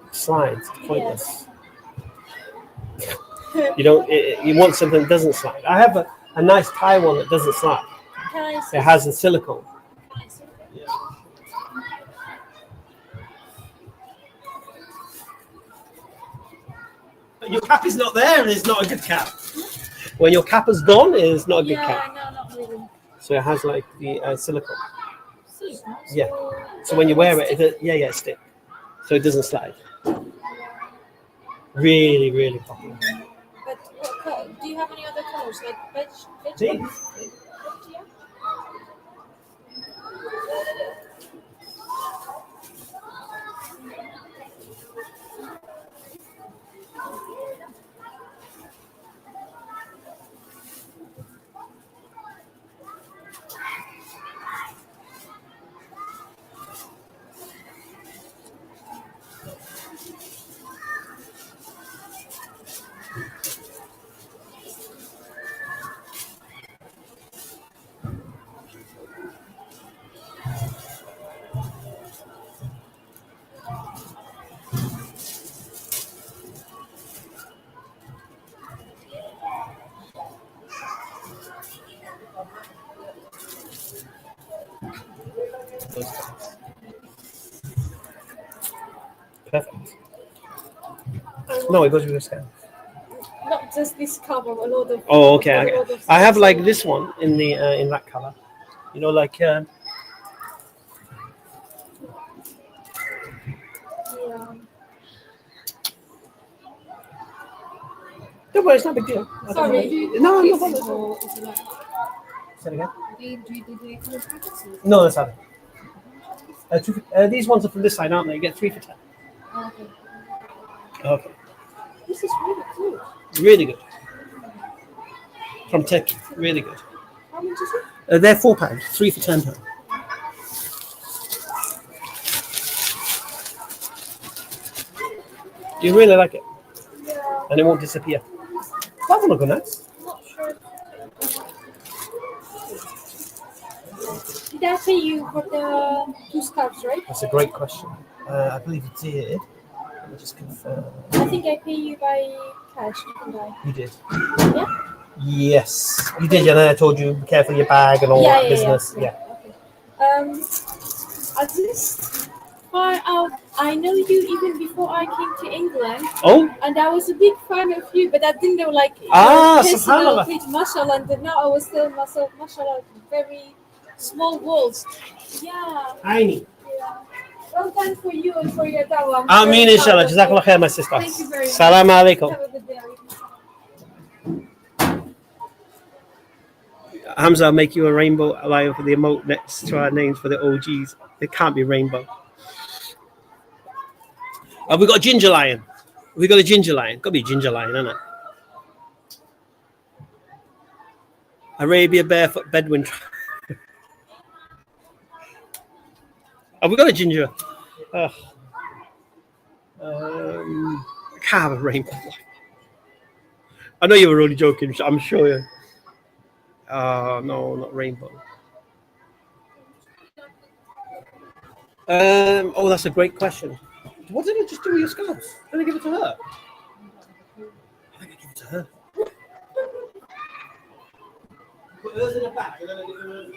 It slides. It's pointless. You don't. You want something that doesn't slide. I have a nice tie one that doesn't slide. Can I see? It has a silicone. Can I see? Yeah. Your cap is not there, and it's not a good cap. When your cap is gone, it is not a good cap. No, not really. So it has like the silicone. See. Yeah. So when you wear it, it stick. So it doesn't slide. Really, really popular. But what color? Do you have any other colors like veg? See? Yeah. Perfect. No, it goes with your scan. Not just this cover, a lot of. Oh, okay. a lot of I have stuff. like this one in the in that color. You know, like Yeah. don't worry, it's not a big deal. Sorry. No, no Or problem. is it like, Say it again. do they come in packets? No, that's not it. These ones are from this side, aren't they? You get 3 for 10. Oh, okay. Okay. This is really cool. Really good. From Turkey. Really good. How much is it? They're £4, 3 for £10. You really like it, Yeah. and it won't disappear. That one look nice. Not sure. Did I pay you for the 2 scarves, right? That's a great question. I believe you did. Let me just confirm. I think I pay you by cash, didn't I? You did. Yeah? Yes, you did. And then I told you be careful your bag and all that business. Yeah. Okay. At this far out, I know you even before I came to England, Oh, and I was a big fan of you, but I didn't know like Ah, your personal subhanallah. page, mashallah, and then now I was telling myself, mashallah, very small worlds. Yeah. Aini. Yeah. Well done for you and for your dawah. Ameen, inshallah. Jazakallah khair, my sister. Thank you very much. Salam alaikum. Have a good day. Hamza, I'll make you a rainbow lion for the emote next to our names for the OGs. It can't be rainbow. Have we got a ginger lion? We got a ginger lion. Got to be a ginger lion, isn't it? Arabia barefoot Bedouin. Have we got a ginger? Ugh. I can't have a rainbow. I know you were only joking. I'm sure. No, not rainbow. Oh, that's a great question. What did I just do with your scarves? Did I give it to her? I think I give it to her. Put hers in the back and then I give hers.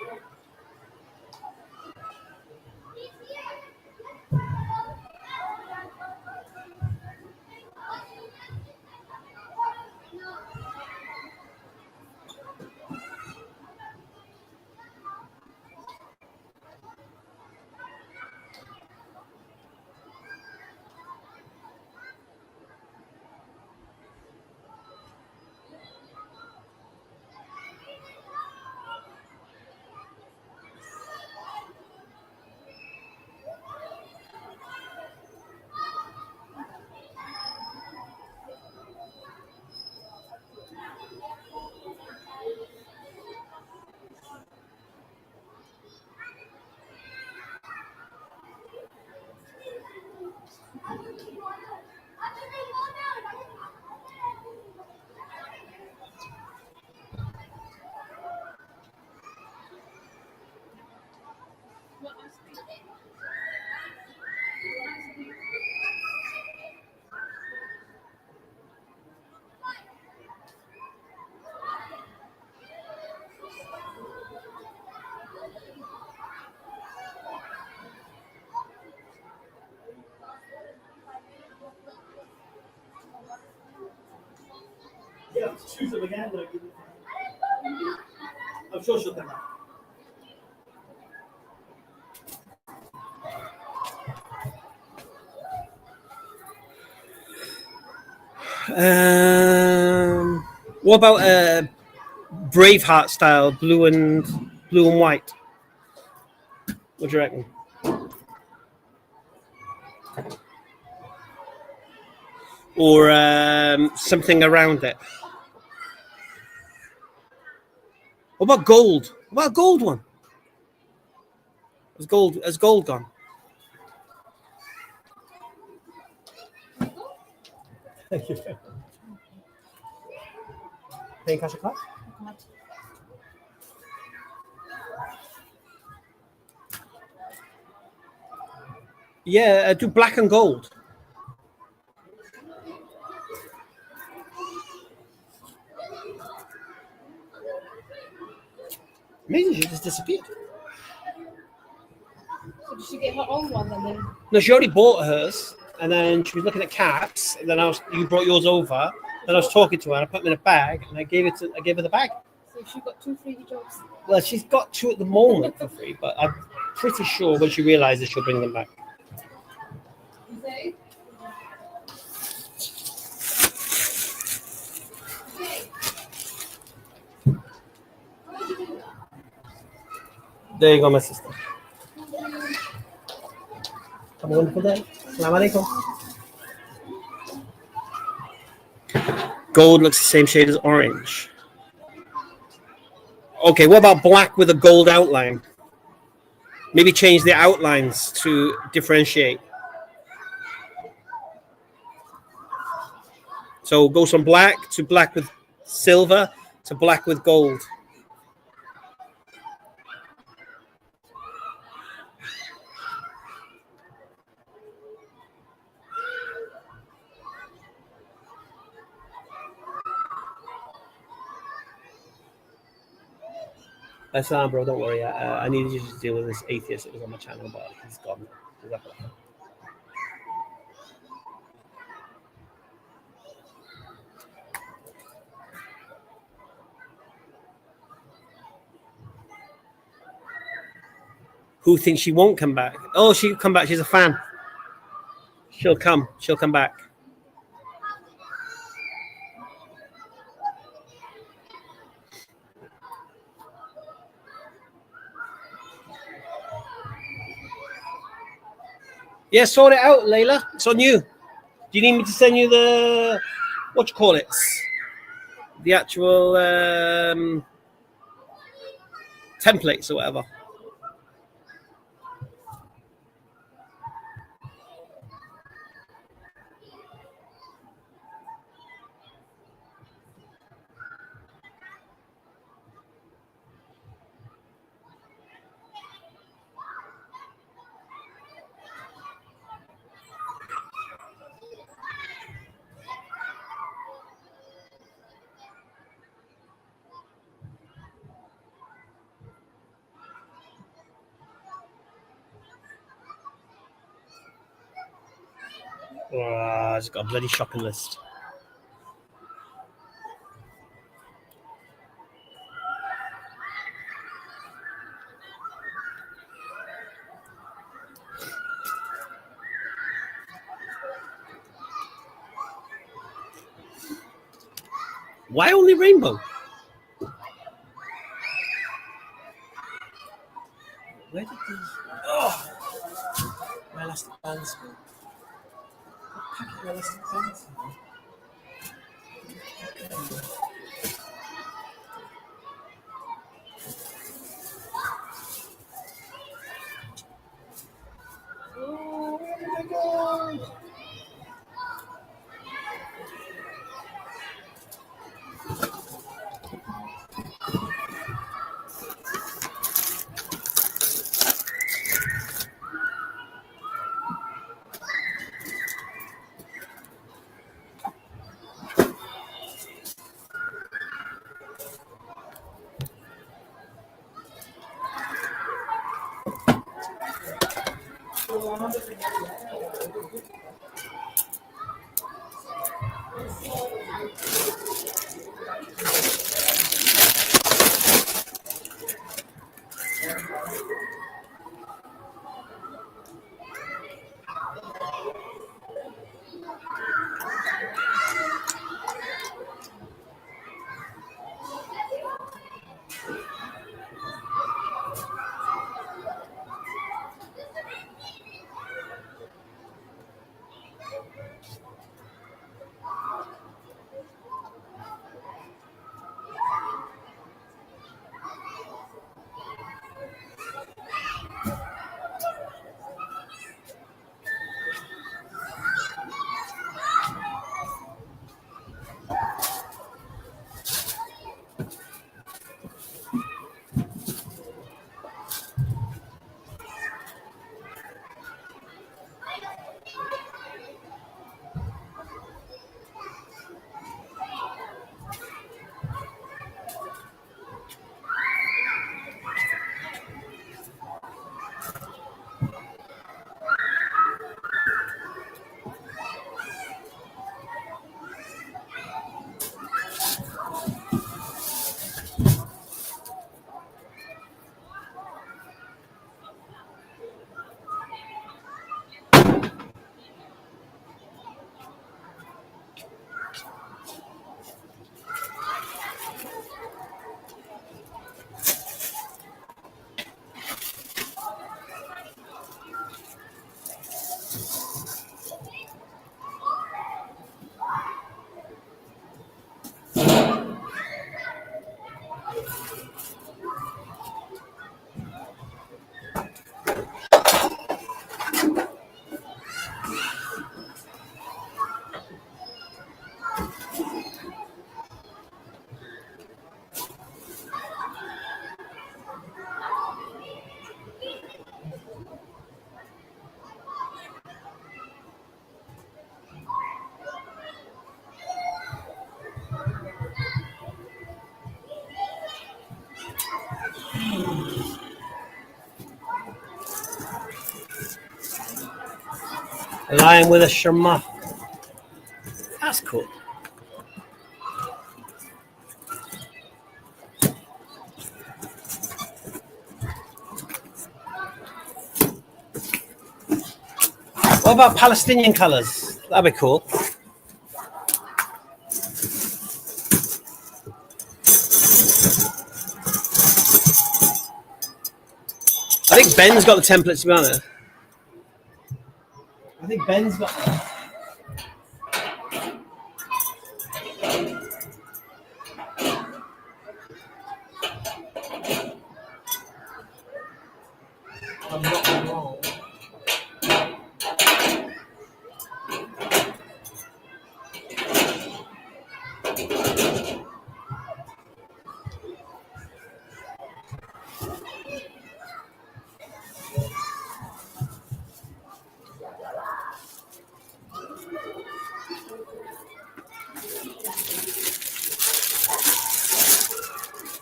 Yeah, choose them again. I'm sure she'll come back. What about Braveheart style, blue and white? What do you reckon? Or something around it? What about gold? What about a gold one? Has gold gone? Thank you. Paying cash or card? Yeah, do black and gold. Amazing, she just disappeared. So did she get her own one and then? No, she already bought hers, and then she was looking at caps, and then you brought yours over. Then I was talking to her, and I put them in a bag, and I gave her the bag. So she got 2 free hijabs. Well, she's got 2 at the moment for free, but I'm pretty sure when she realizes she'll bring them back. There you go, my sister. Have a wonderful day. Assalamu alaikum. Gold looks the same shade as orange. Okay, what about black with a gold outline? Maybe change the outlines to differentiate. So go from black to black with silver to black with gold. Assalamu, bro, don't worry. I needed you to deal with this atheist that was on my channel, but he's gone. Who thinks she won't come back? Oh, she'll come back. She's a fan. She'll come. She'll come back. Yeah, sort it out, Layla. It's on you. Do you need me to send you the, what you call it? The actual templates or whatever? Oh, it's got a bloody shopping list. Why only rainbow? Where did these? Oh, my elastic bands go. What packet of elastic bands? Oh, where did they go? A lion with a sharma. That's cool. What about Palestinian colours? That'd be cool. I think Ben's got the template, to be honest. I think Ben's got I'm not wrong.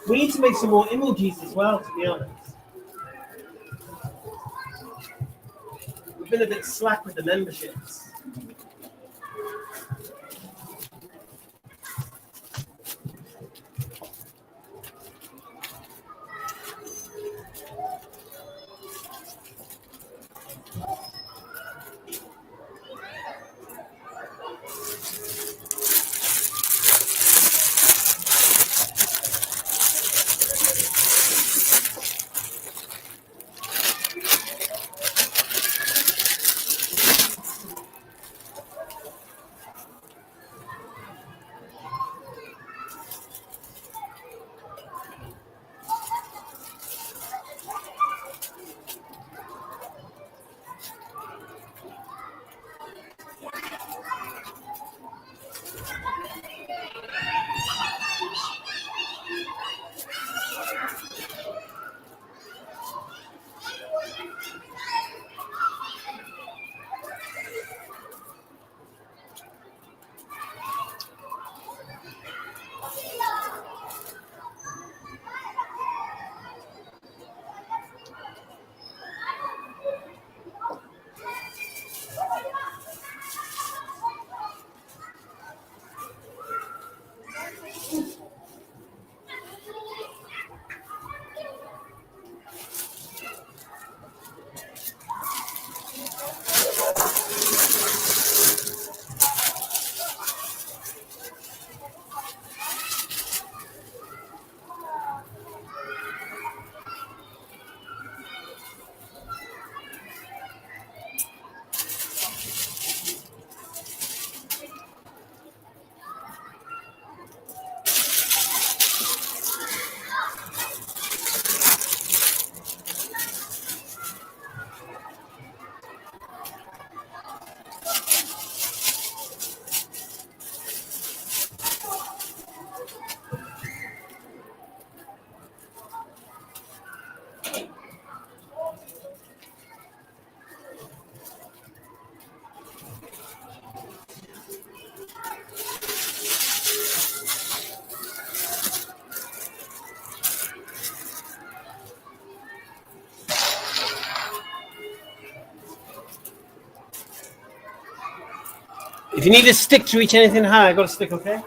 We need to make some more emojis as well, to be honest. We've been a bit slack with the memberships. If you need a stick to reach anything high, I got a stick, okay?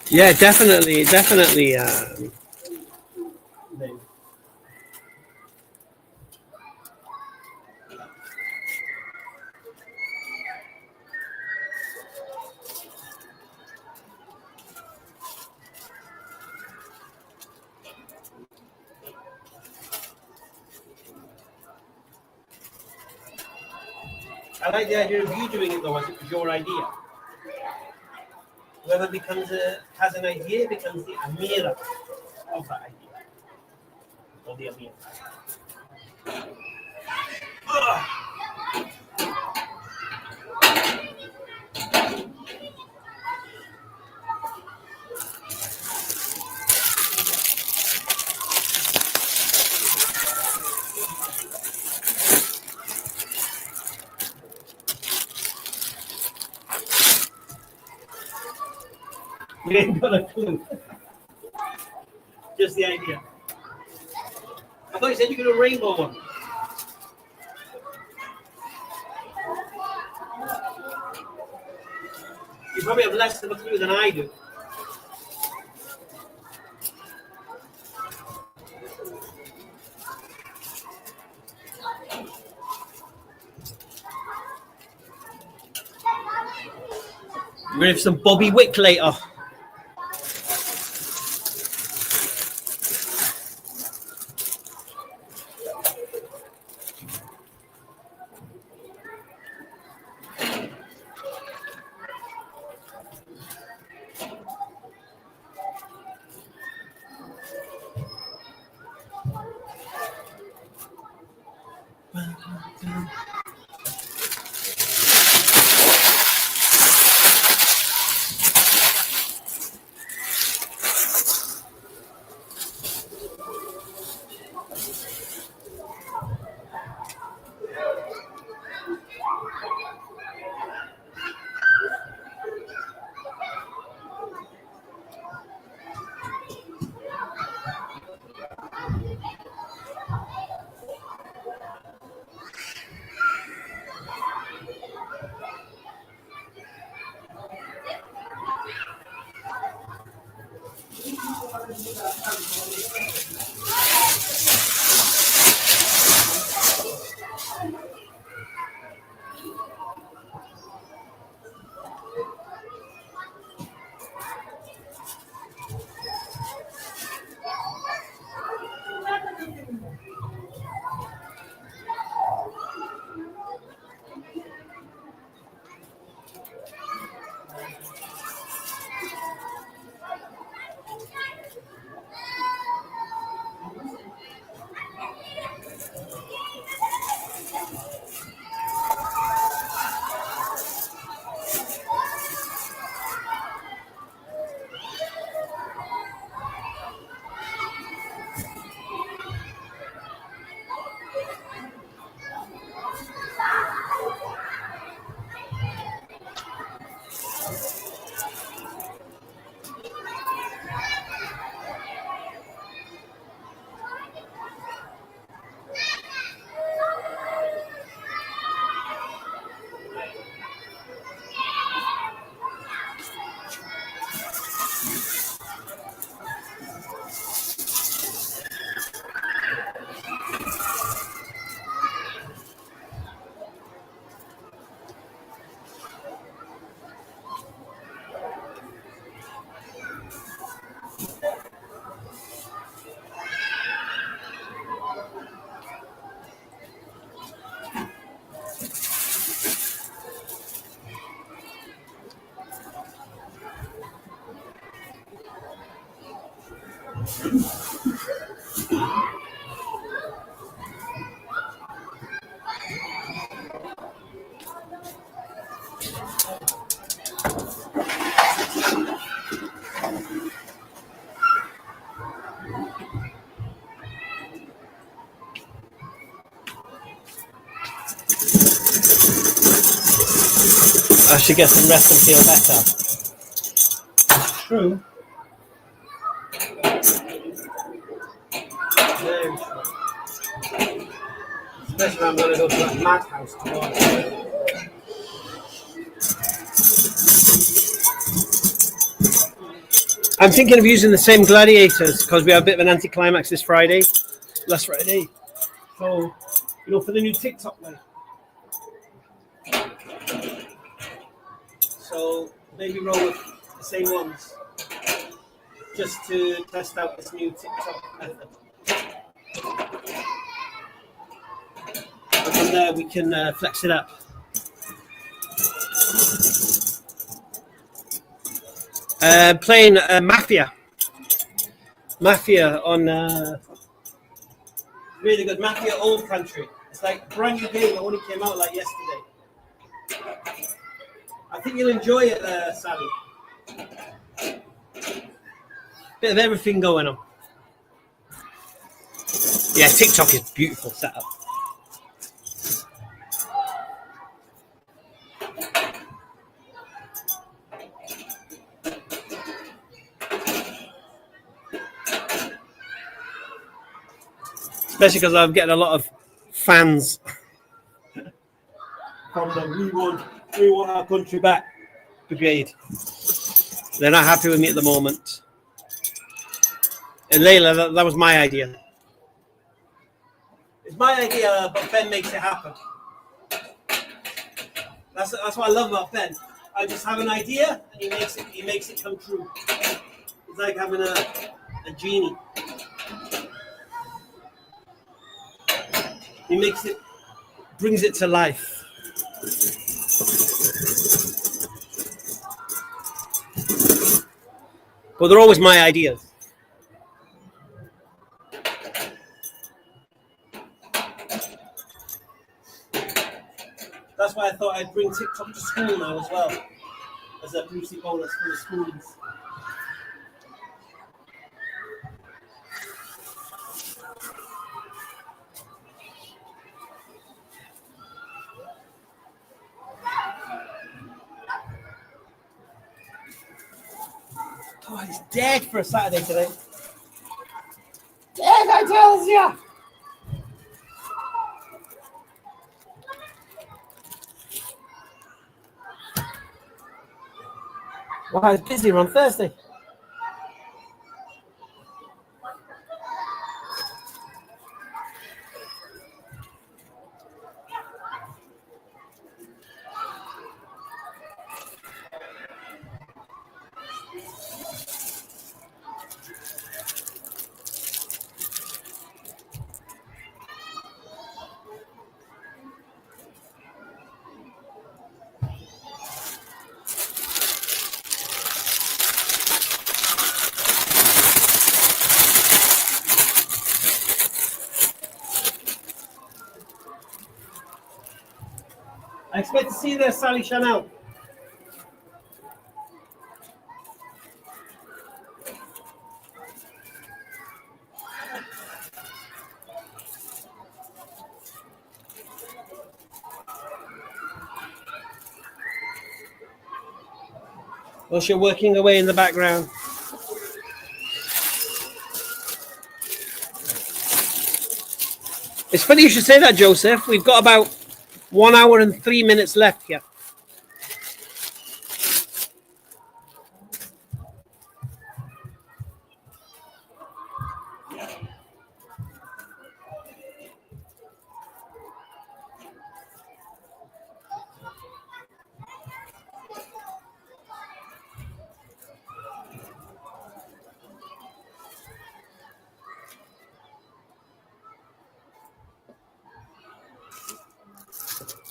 Yeah, definitely. I like the idea of you doing it though, as it was your idea. Whoever has an idea becomes the Amira of that idea. Or the Amir. You ain't got a clue. Just the idea. I thought you said you could do a rainbow one. You probably have less of a clue than I do. We're gonna have some Bobby Wick later. I should get some rest and feel better. True. Very true. Especially when I'm going to go to that madhouse tomorrow. I'm thinking of using the same gladiators because we have a bit of an anticlimax this Friday, last Friday. So, for the new TikTok way. So maybe roll with the same ones, just to test out this new TikTok method. And from there we can flex it up. Playing Mafia on really good Mafia Old Country. It's like a brand new game that only came out like yesterday. I think you'll enjoy it, Sally. Bit of everything going on. Yeah, TikTok is beautiful setup. Especially because I'm getting a lot of fans from the We Want Our Country Back brigade. They're not happy with me at the moment. And Layla, that was my idea. It's my idea, but Ben makes it happen. That's what I love about Ben. I just have an idea, and he makes it come true. It's like having a genie. He brings it to life. But they're always my ideas. That's why I thought I'd bring TikTok to school now as well, as a Brucey bonus for the schools. Oh, he's dead for a Saturday today. Dead, I tells ya! Well, I was busy on Thursday. I expect to see you there, Sally Chanel. Whilst you're working away in the background. It's funny you should say that, Joseph. We've got about 1 hour and 3 minutes left here.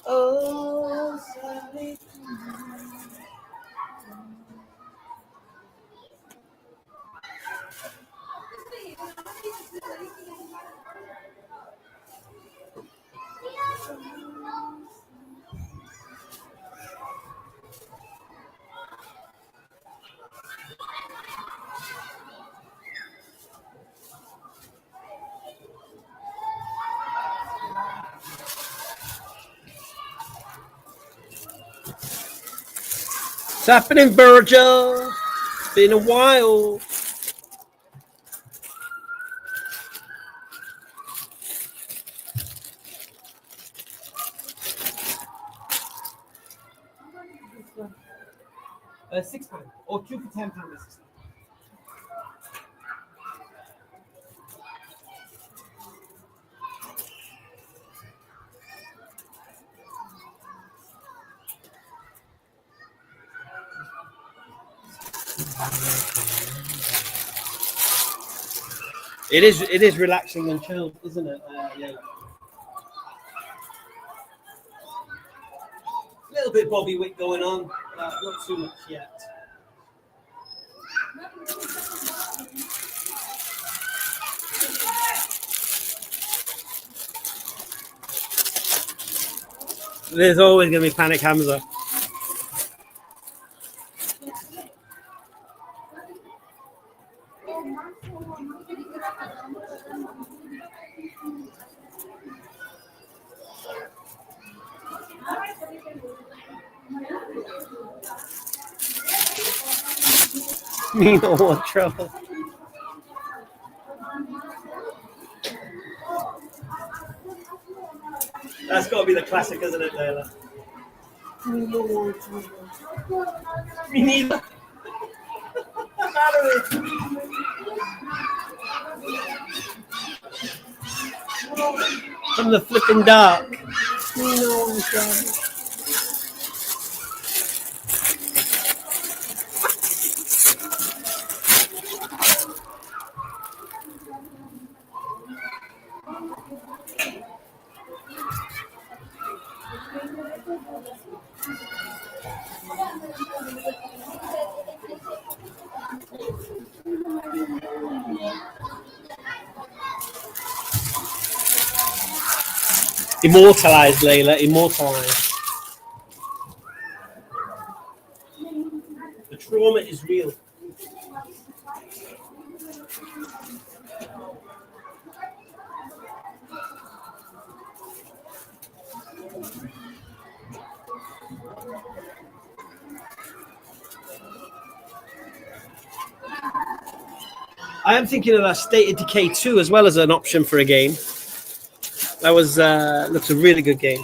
Oh, Sally. What's happening, Virgil? It's been a while. £6 or 2 for £10. It is relaxing and chilled, isn't it? Yeah. A little bit Bobby Wick going on, not too much yet. There's always going to be Panic Hamza. Me no more trouble. That's got to be the classic, isn't it, Layla? Me neither. From the flipping dark. Immortalized, Layla, immortalized. The trauma is real. I am thinking of a State of Decay 2 as well as an option for a game. That was looks a really good game.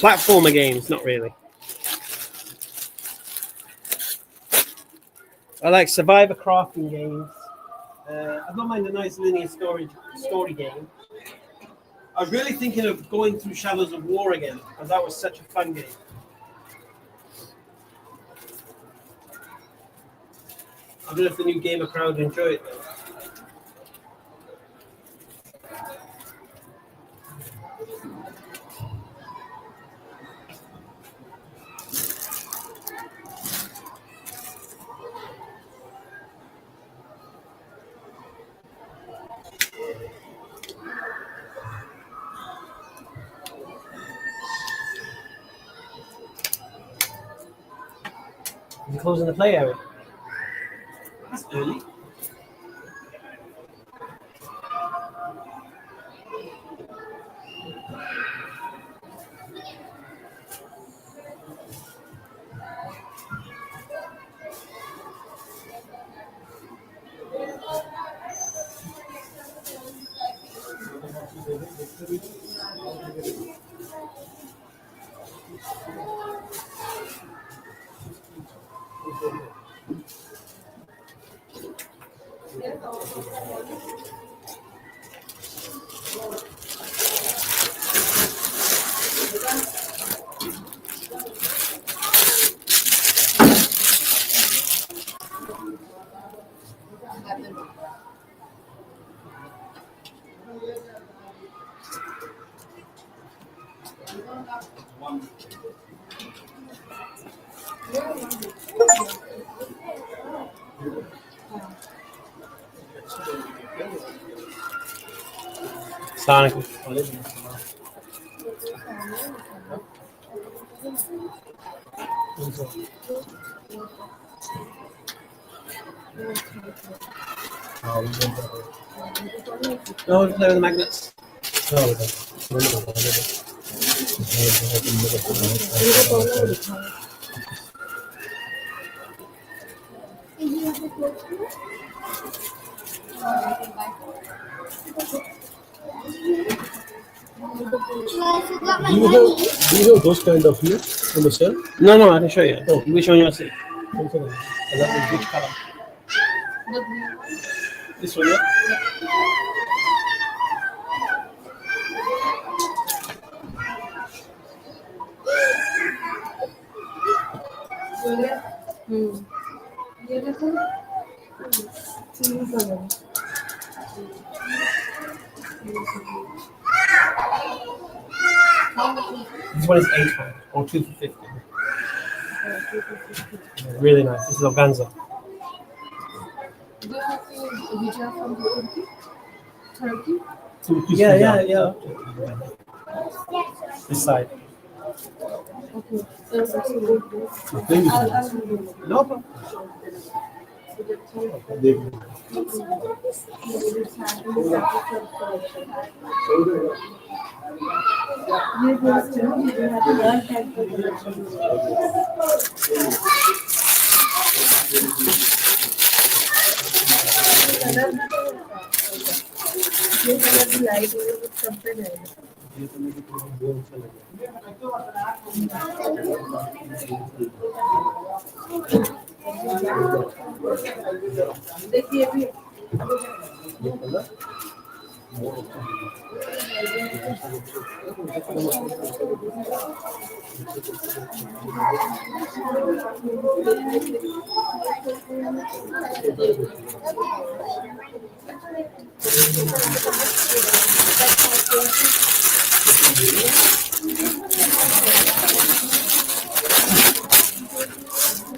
Platformer games, not really. I like survivor crafting games. I don't mind a nice linear story game. I was really thinking of going through Shadows of War again, because that was such a fun game. I don't know if the new gamer crowd enjoy it though. You're closing the play area. That's early. Sonic. No, we play with the magnets. Do you have those kind of here on the shelf? No, I can show you. Oh. Which one you want to see? Okay. Which color? This one, yeah? This one is 8 or 2 for 50. Yeah, really nice. This is organza. Do you have a video from Turkey? Yeah. This side. Okay. That's actually good. No problem.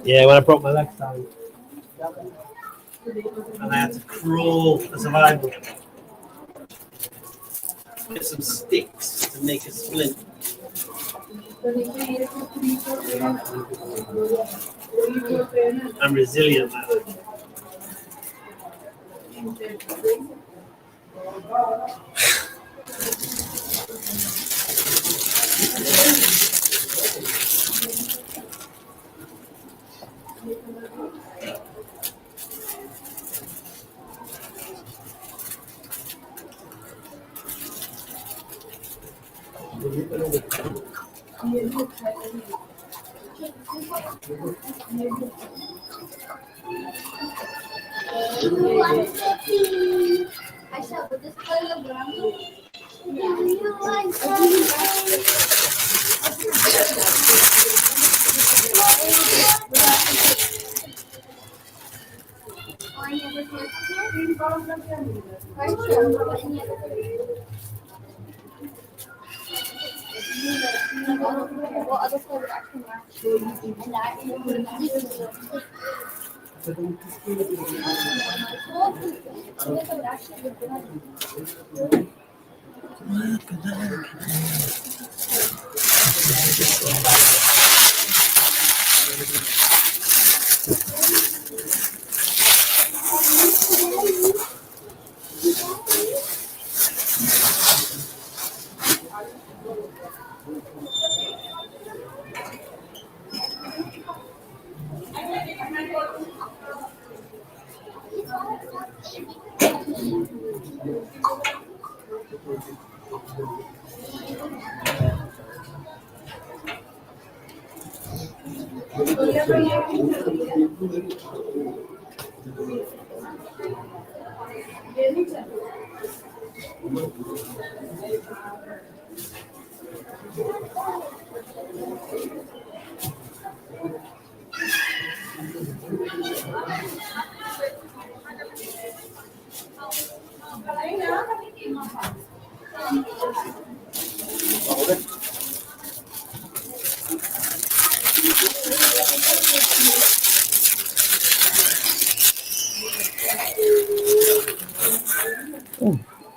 Yeah, when I broke my leg down, and I had to crawl for survival. Get some sticks to make a splint. I'm resilient, man.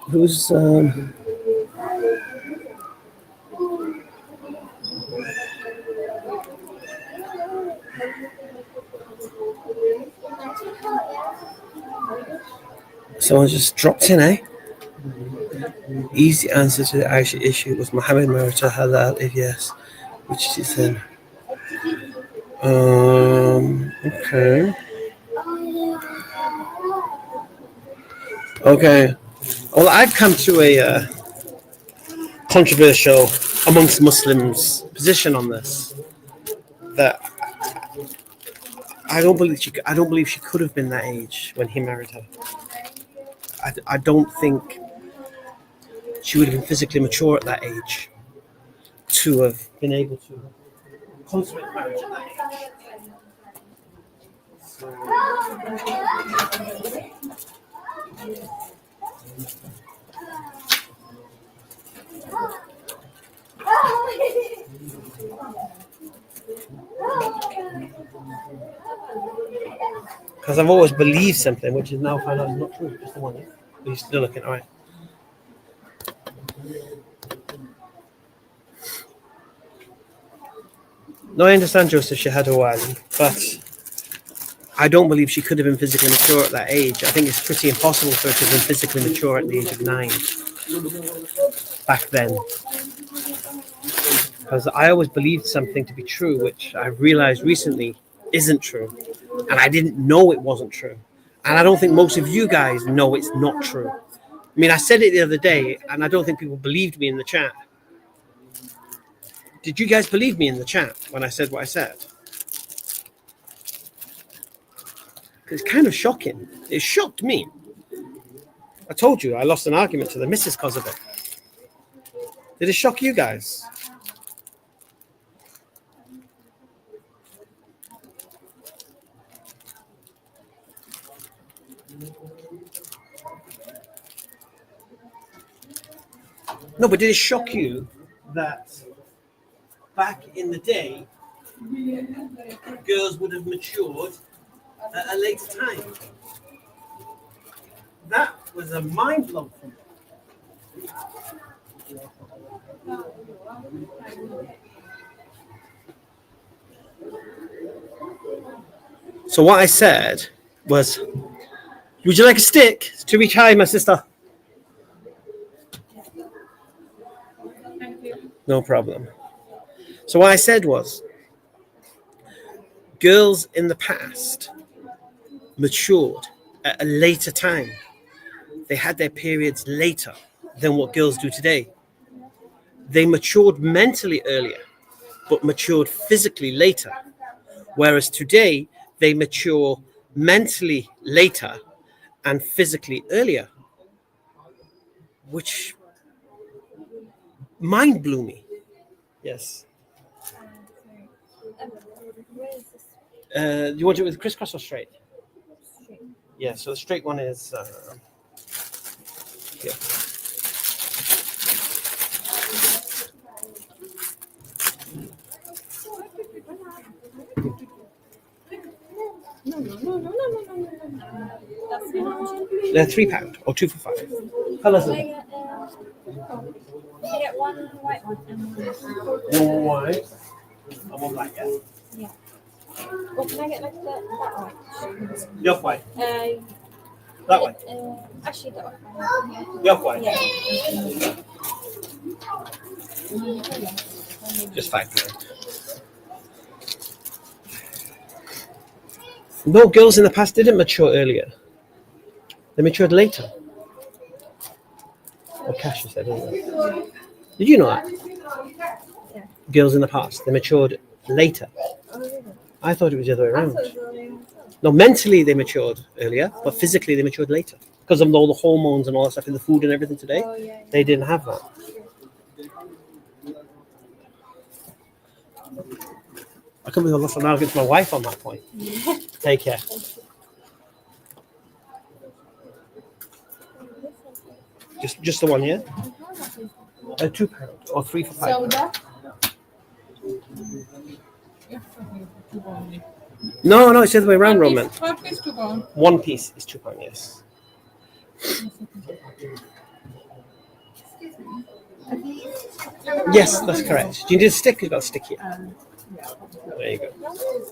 Who's Someone just dropped in, eh? Easy answer to the Aisha issue was Muhammad Marita Halal, if yes, which she said. Okay. Okay. Well, I've come to a controversial amongst Muslims position on this. That I don't believe she could have been that age when he married her. I don't think she would have been physically mature at that age to have been able to consummate marriage at that age. Because I've always believed something, which is now found out is not true. Just the one. But you're still looking all right. No, I understand, Joseph. She had a while, but I don't believe she could have been physically mature at that age. I think it's pretty impossible for her to have been physically mature at the age of 9 back then. Because I always believed something to be true, which I realized recently isn't true. And I didn't know it wasn't true. And I don't think most of you guys know it's not true. I mean, I said it the other day, and I don't think people believed me in the chat. Did you guys believe me in the chat when I said what I said? It's kind of shocking. It shocked me. I told you I lost an argument to the missus because of it. Did it shock you guys? No, but did it shock you that back in the day, girls would have matured at a later time? That was a mind blow for me. So what I said was, would you like a stick to reach high, my sister? No problem. So what I said was, girls in the past matured at a later time. They had their periods later than what girls do today. They matured mentally earlier, but matured physically later. Whereas today, they mature mentally later and physically earlier, which mind blew me. Yes. You want it with crisscross or straight? Straight. Yeah, so the straight one is here. They're £3 or 2 for £5. Colours are there. I get one white one and One white and one black, yeah? yeah. Well, can I get like that white? The off-white. That one. Actually, the off-white. The off-white. Yeah. Just £5. No, girls in the past didn't mature earlier. They matured later. Or cash, you said, didn't they? Did you know that? Yeah. Girls in the past, they matured later. Oh, really? I thought it was the other way I around. thought it was the other way around. No, mentally they matured earlier, but physically they matured later. Because of all the hormones and all that stuff in the food and everything today, Oh, yeah. they didn't have that. I can't believe I lost an argument to my wife on that point. Take care. Just the one, yeah? £2 or 3 for £5. No, it's the other way around, Roman. One piece is £2, yes. Yes, that's correct. Do you need a stick? You've got a stick here. There you go.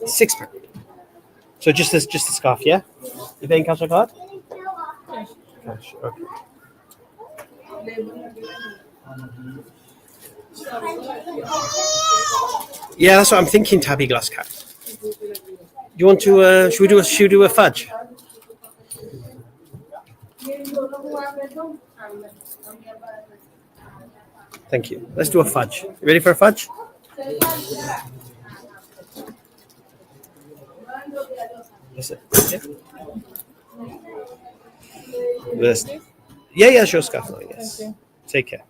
£6. So just the scarf, yeah? You paying cash or card? Cash. Okay. Yeah, that's what I'm thinking. Tabby glass cat. You want to? Should we do a fudge? Thank you. Let's do a fudge. You ready for a fudge? That's it. Yeah. Yeah, sure, Scaffolding. Yes. Okay. Take care.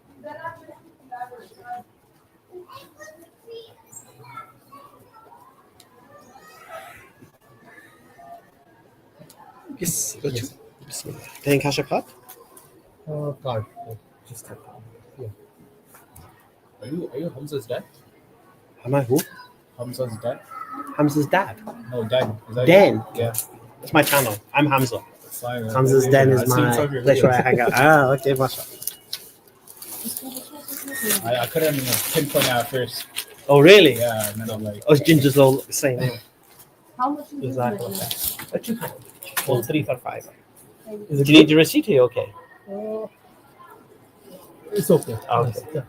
Yes. Bismillah. Paying cash or card? Card. Just that. Yeah. Are you Hamza's dad? Am I who? Hamza's dad? Hamza's dad. No, Dan. Is that Dan. you? Yeah. That's my channel. I'm Hamza. Fine. Hamza's den is I seen my some of your place where I videos. hang out. Ah, okay, mashallah. I couldn't pinpoint at first. Oh, really? Yeah, and then I'm like, Oh, gingers all look the same. Eh? How much is Exactly. this? £2. Well, 3 for 5. Do you need your receipt? Are you okay? it's okay. Okay. Yes.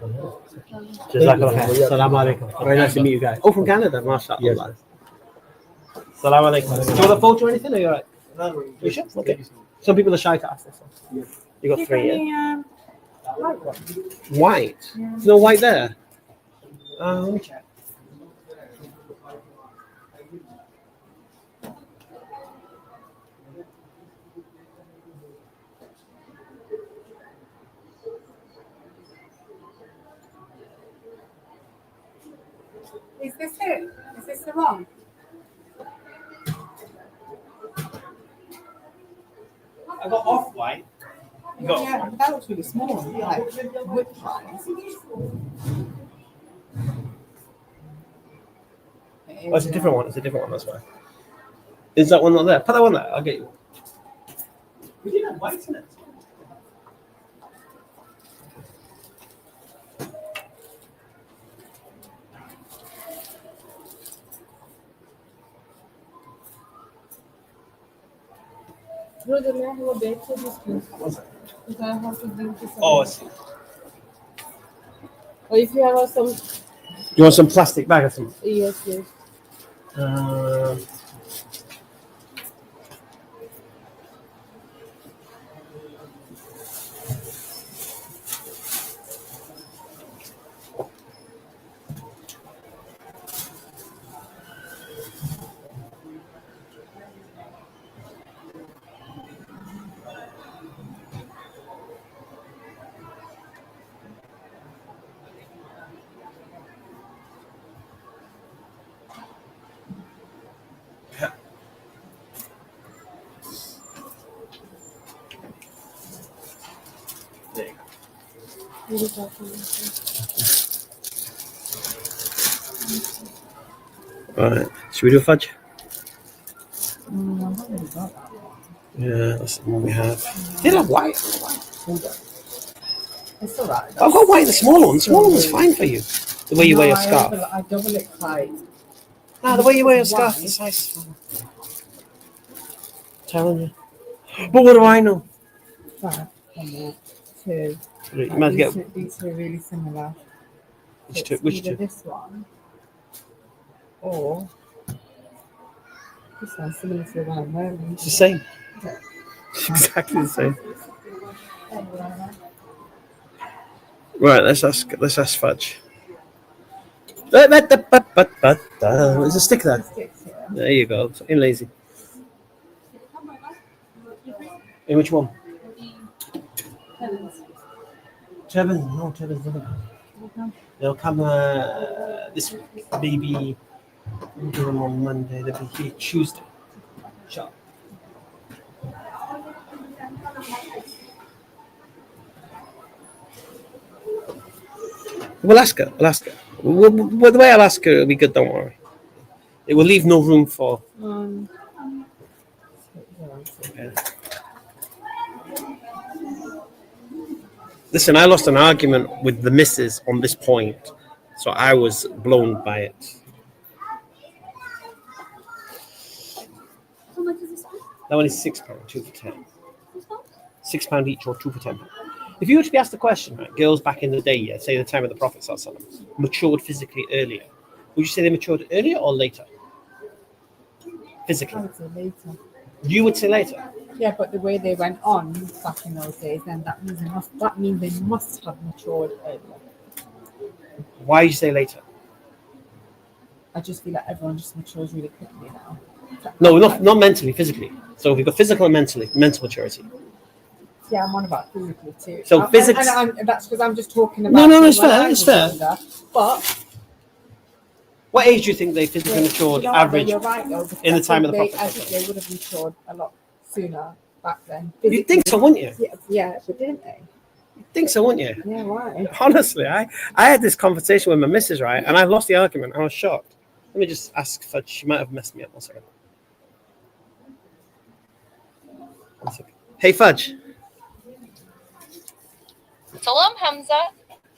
Jazakallah khair. Assalamu alaikum. Very nice to meet you guys. Oh, from Canada, mashallah. Yes. Assalamu alaikum. Do you want a photo or anything? Are you alright? You sure? Okay. Some people are shy to ask this one. You got 3, yeah? White? There's no white there? Let me check. Is this it? Is this the one? I got off-white. You got Yeah, that looks really small. Like whip size. Oh, it's a different one. It's a different one, that's why. Is that one not there? Put that one there. I'll get you. We did have white in it. Brother, may I have a bag for this, please? Because I have to bring this. Oh, I see. Or if you have some, You want some plastic bag or something? yes, yes. There you go. Really talking. Alright. Should we do a fudge? I haven't got that. Yeah, that's the one we have. Did I have white? It's alright. I've got white in the small one. The small one's fine for you. The way you wear your scarf. I double it tight. Ah, the way you wear your scarf, the size is fine. Telling you. But what do I know? 5, 2. You might get These are really similar. which It's two? Which either two? this one or this one, similar to the one I'm wearing. It's the same. It's exactly the same. Right, let's ask Fudge. There's a stick there. Sticks here. There you go. Fucking lazy. In which one? Trevor? No, Trevor's never come. They'll come this week. Maybe we'll do them on Monday. They'll be here Tuesday. Sure. We'll ask her. We'll ask her. The way I'll ask her, it'll be good. Don't worry. It will leave no room for. Okay. Listen, I lost an argument with the missus on this point, so I was blown by it. How much is this one? That one is £6, 2 for 10. £6 each or 2 for £10. If you were to be asked the question, right, girls back in the day, yeah, say the time of the Prophet ﷺ, matured physically earlier, would you say they matured earlier or later? I Physically. would say later. You would say later. Yeah, but the way they went on back in those days, then that means they must have matured earlier. Why do you say later? I just feel like everyone just matures really quickly now. No, not mentally, physically. So we've got physical and mental maturity. Yeah, I'm on about physically too. So physics. And that's because I'm just talking about. No, it's when fair. I It's was fair. younger. But What age do you think they physically matured, you know, average, you're right, though, because in the time of the I Prophet? think they would have matured a lot sooner back then. You'd think so, wouldn't you? Yeah, but didn't they? You'd think so, wouldn't you? Yeah, right. Honestly, I had this conversation with my missus, right, and I lost the argument. I was shocked. Let me just ask Fudge. She might have messed me up. 1 second. 1 second. Hey, Fudge. Salam, Hamza.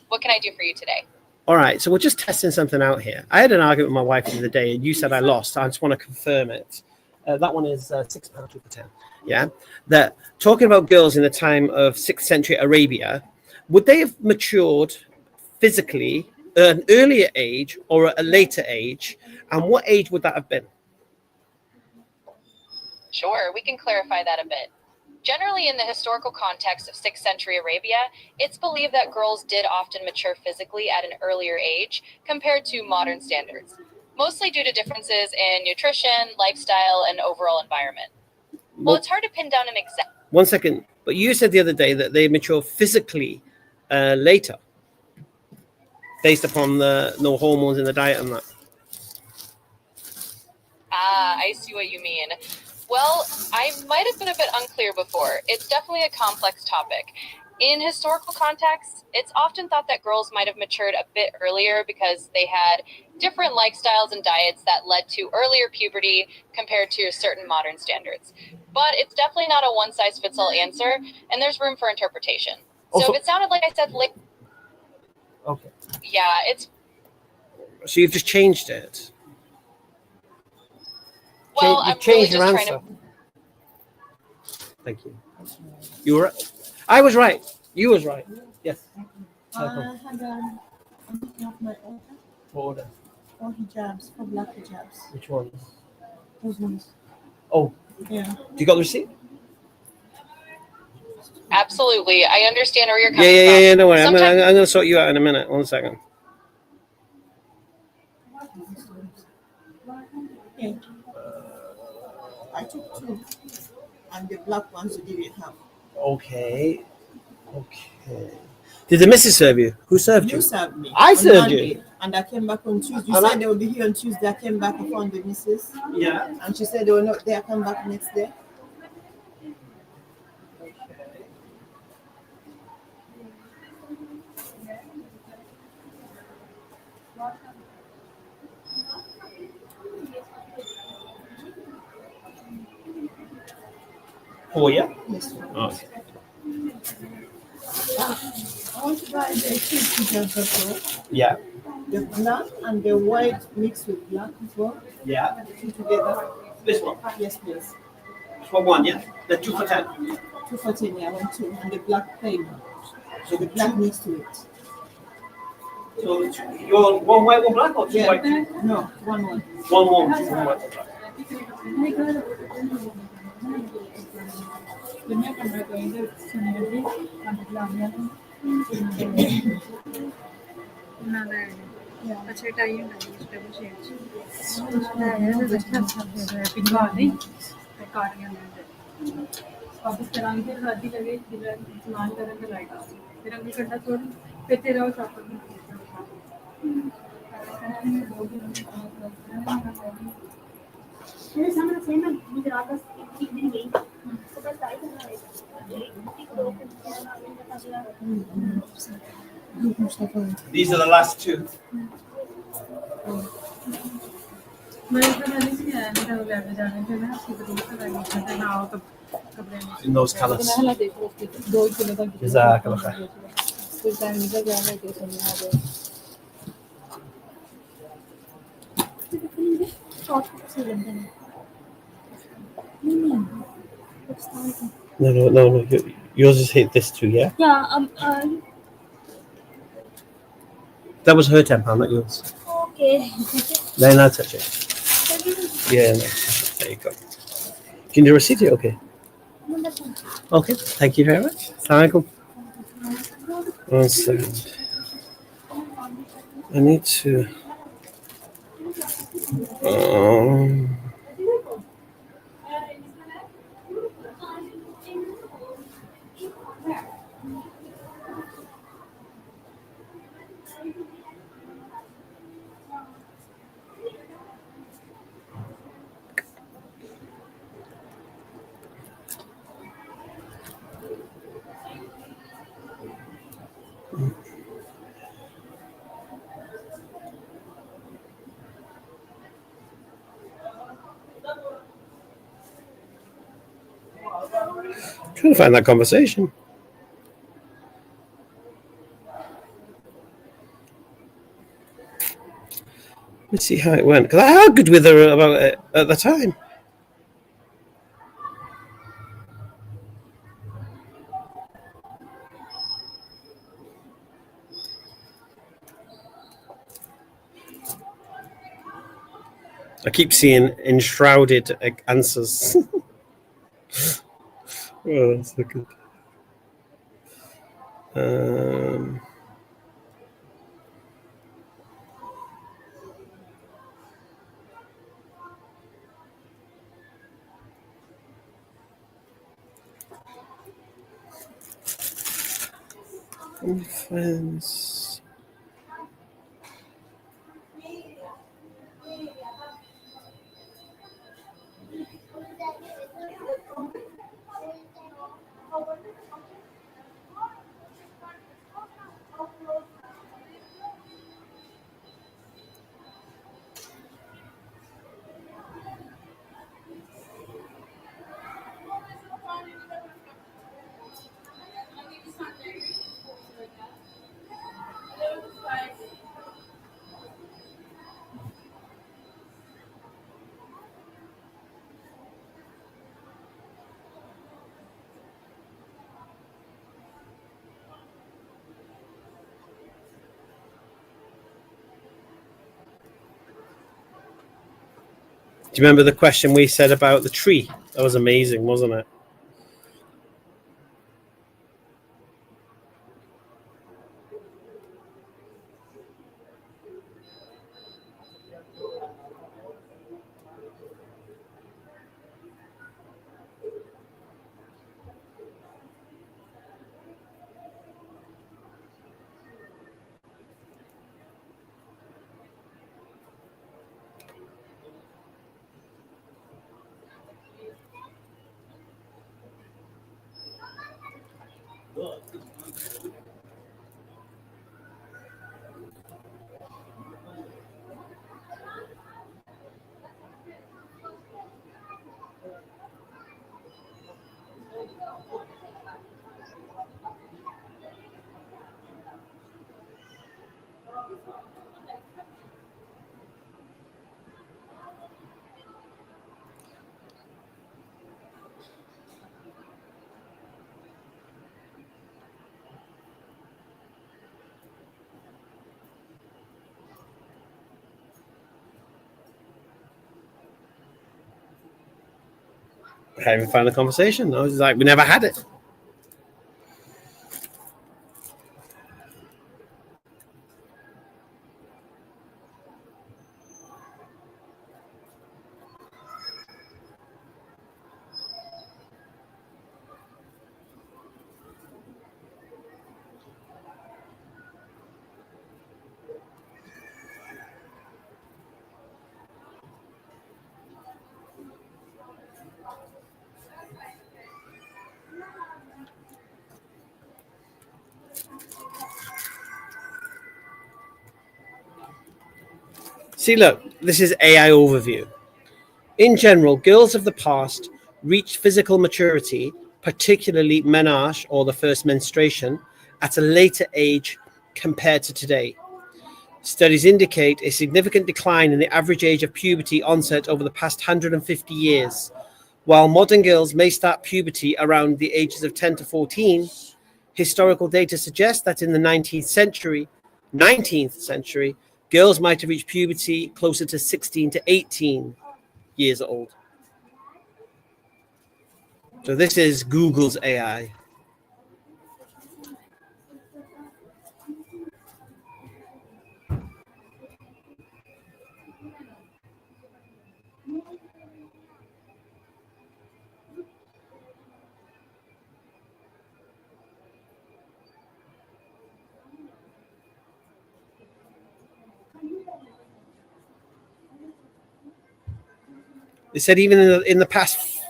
What can I do for you today? All right, so we're just testing something out here. I had an argument with my wife the other day, and you said I lost. I just want to confirm it. That one is £6 2 for 10. Yeah, that talking about girls in the time of 6th century Arabia, would they have matured physically at an earlier age or at a later age? And what age would that have been? Sure, we can clarify that a bit. Generally, in the historical context of 6th century Arabia, it's believed that girls did often mature physically at an earlier age compared to modern standards, mostly due to differences in nutrition, lifestyle, and overall environment. Well, it's hard to pin down an exact. 1 second, but you said the other day that they mature physically later, based upon the no hormones in the diet and that. I see what you mean. Well, I might have been a bit unclear before. It's definitely a complex topic. In historical contexts, it's often thought that girls might have matured a bit earlier because they had different lifestyles and diets that led to earlier puberty compared to certain modern standards. But it's definitely not a one-size-fits-all answer, and there's room for interpretation. So if it sounded like I said Okay. yeah, it's... So you've just changed it. Well, You've I'm changed really your just answer. trying to... Thank you. You were right. I was right. You was right. Yes. I had I'm looking at my order. What order? Or hijabs, for black hijabs. Which ones? Those ones. Oh, Yeah. you got the receipt? Absolutely. I understand where you're coming Yeah. from. No worry. I'm Sometimes- going to sort you out in a minute. 1 second. Yeah. I took 2, and the black ones you didn't have. Okay. Did the missus serve you? Who served you? You served me. I on served you? Monday, and I came back on Tuesday. You And said they would be here on Tuesday. I came back, I found the missus, Yeah. and she said they were not there. I come back next day. Oh, yeah? Yes. Okay. I want to buy the kids hijabs as well. Yeah. The black and the white mixed with black as well. Yeah. 2 together. This one. Yes, please. For 1, yeah? The 2 for 10. 2 for 10, yeah, I want 2. And the black plain. So the black next to it. So you're 1 white, 1 black, or 2 Yeah. white? No, 1. 1 white, 1 black. These are the last 2. In those colors. Jazakallah khair. No. Yours is hit this too, yeah? Yeah. That was her temper, not yours. Okay. No, now touch it. Yeah, no. There you go. Can you receipt it? Okay. Okay, thank you very much. Assalamualaikum. 1 second. I need to. Trying to find that conversation. Let's see how it went. Because I argued with her about it at the time. I keep seeing enshrouded answers. Oh, that's so good. Friends. Do you remember the question we said about the tree? That was amazing, wasn't it? I haven't found the conversation. I was like, we never had it. See, look, this is AI overview. In general, girls of the past reached physical maturity, particularly menarche or the first menstruation, at a later age compared to today. Studies indicate a significant decline in the average age of puberty onset over the past 150 years. While modern girls may start puberty around the ages of 10 to 14, historical data suggests that in the 19th century, girls might have reached puberty closer to 16 to 18 years old. So this is Google's AI. They said even in the past,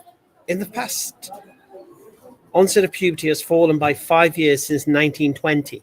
onset of puberty has fallen by 5 years since 1920.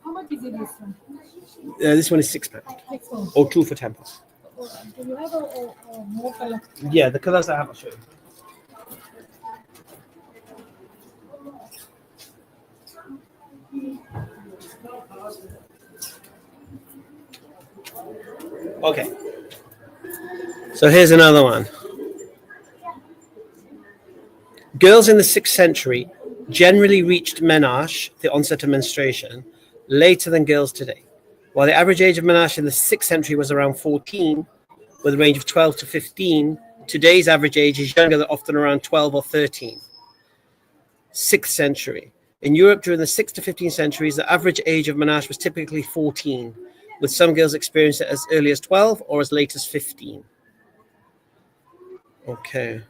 How much is it this one? This one is £6 Next one. or 2 for £10. Do you have a more color? Yeah, the colours I have, I'll show you. Okay. So here's another one. Girls in the 6th century generally reached menarche, the onset of menstruation, later than girls today. While the average age of menarche in the 6th century was around 14, with a range of 12 to 15, today's average age is younger, often around 12 or 13. 6th century. In Europe during the 6th to 15th centuries, the average age of menarche was typically 14, with some girls experiencing it as early as 12 or as late as 15. Okay.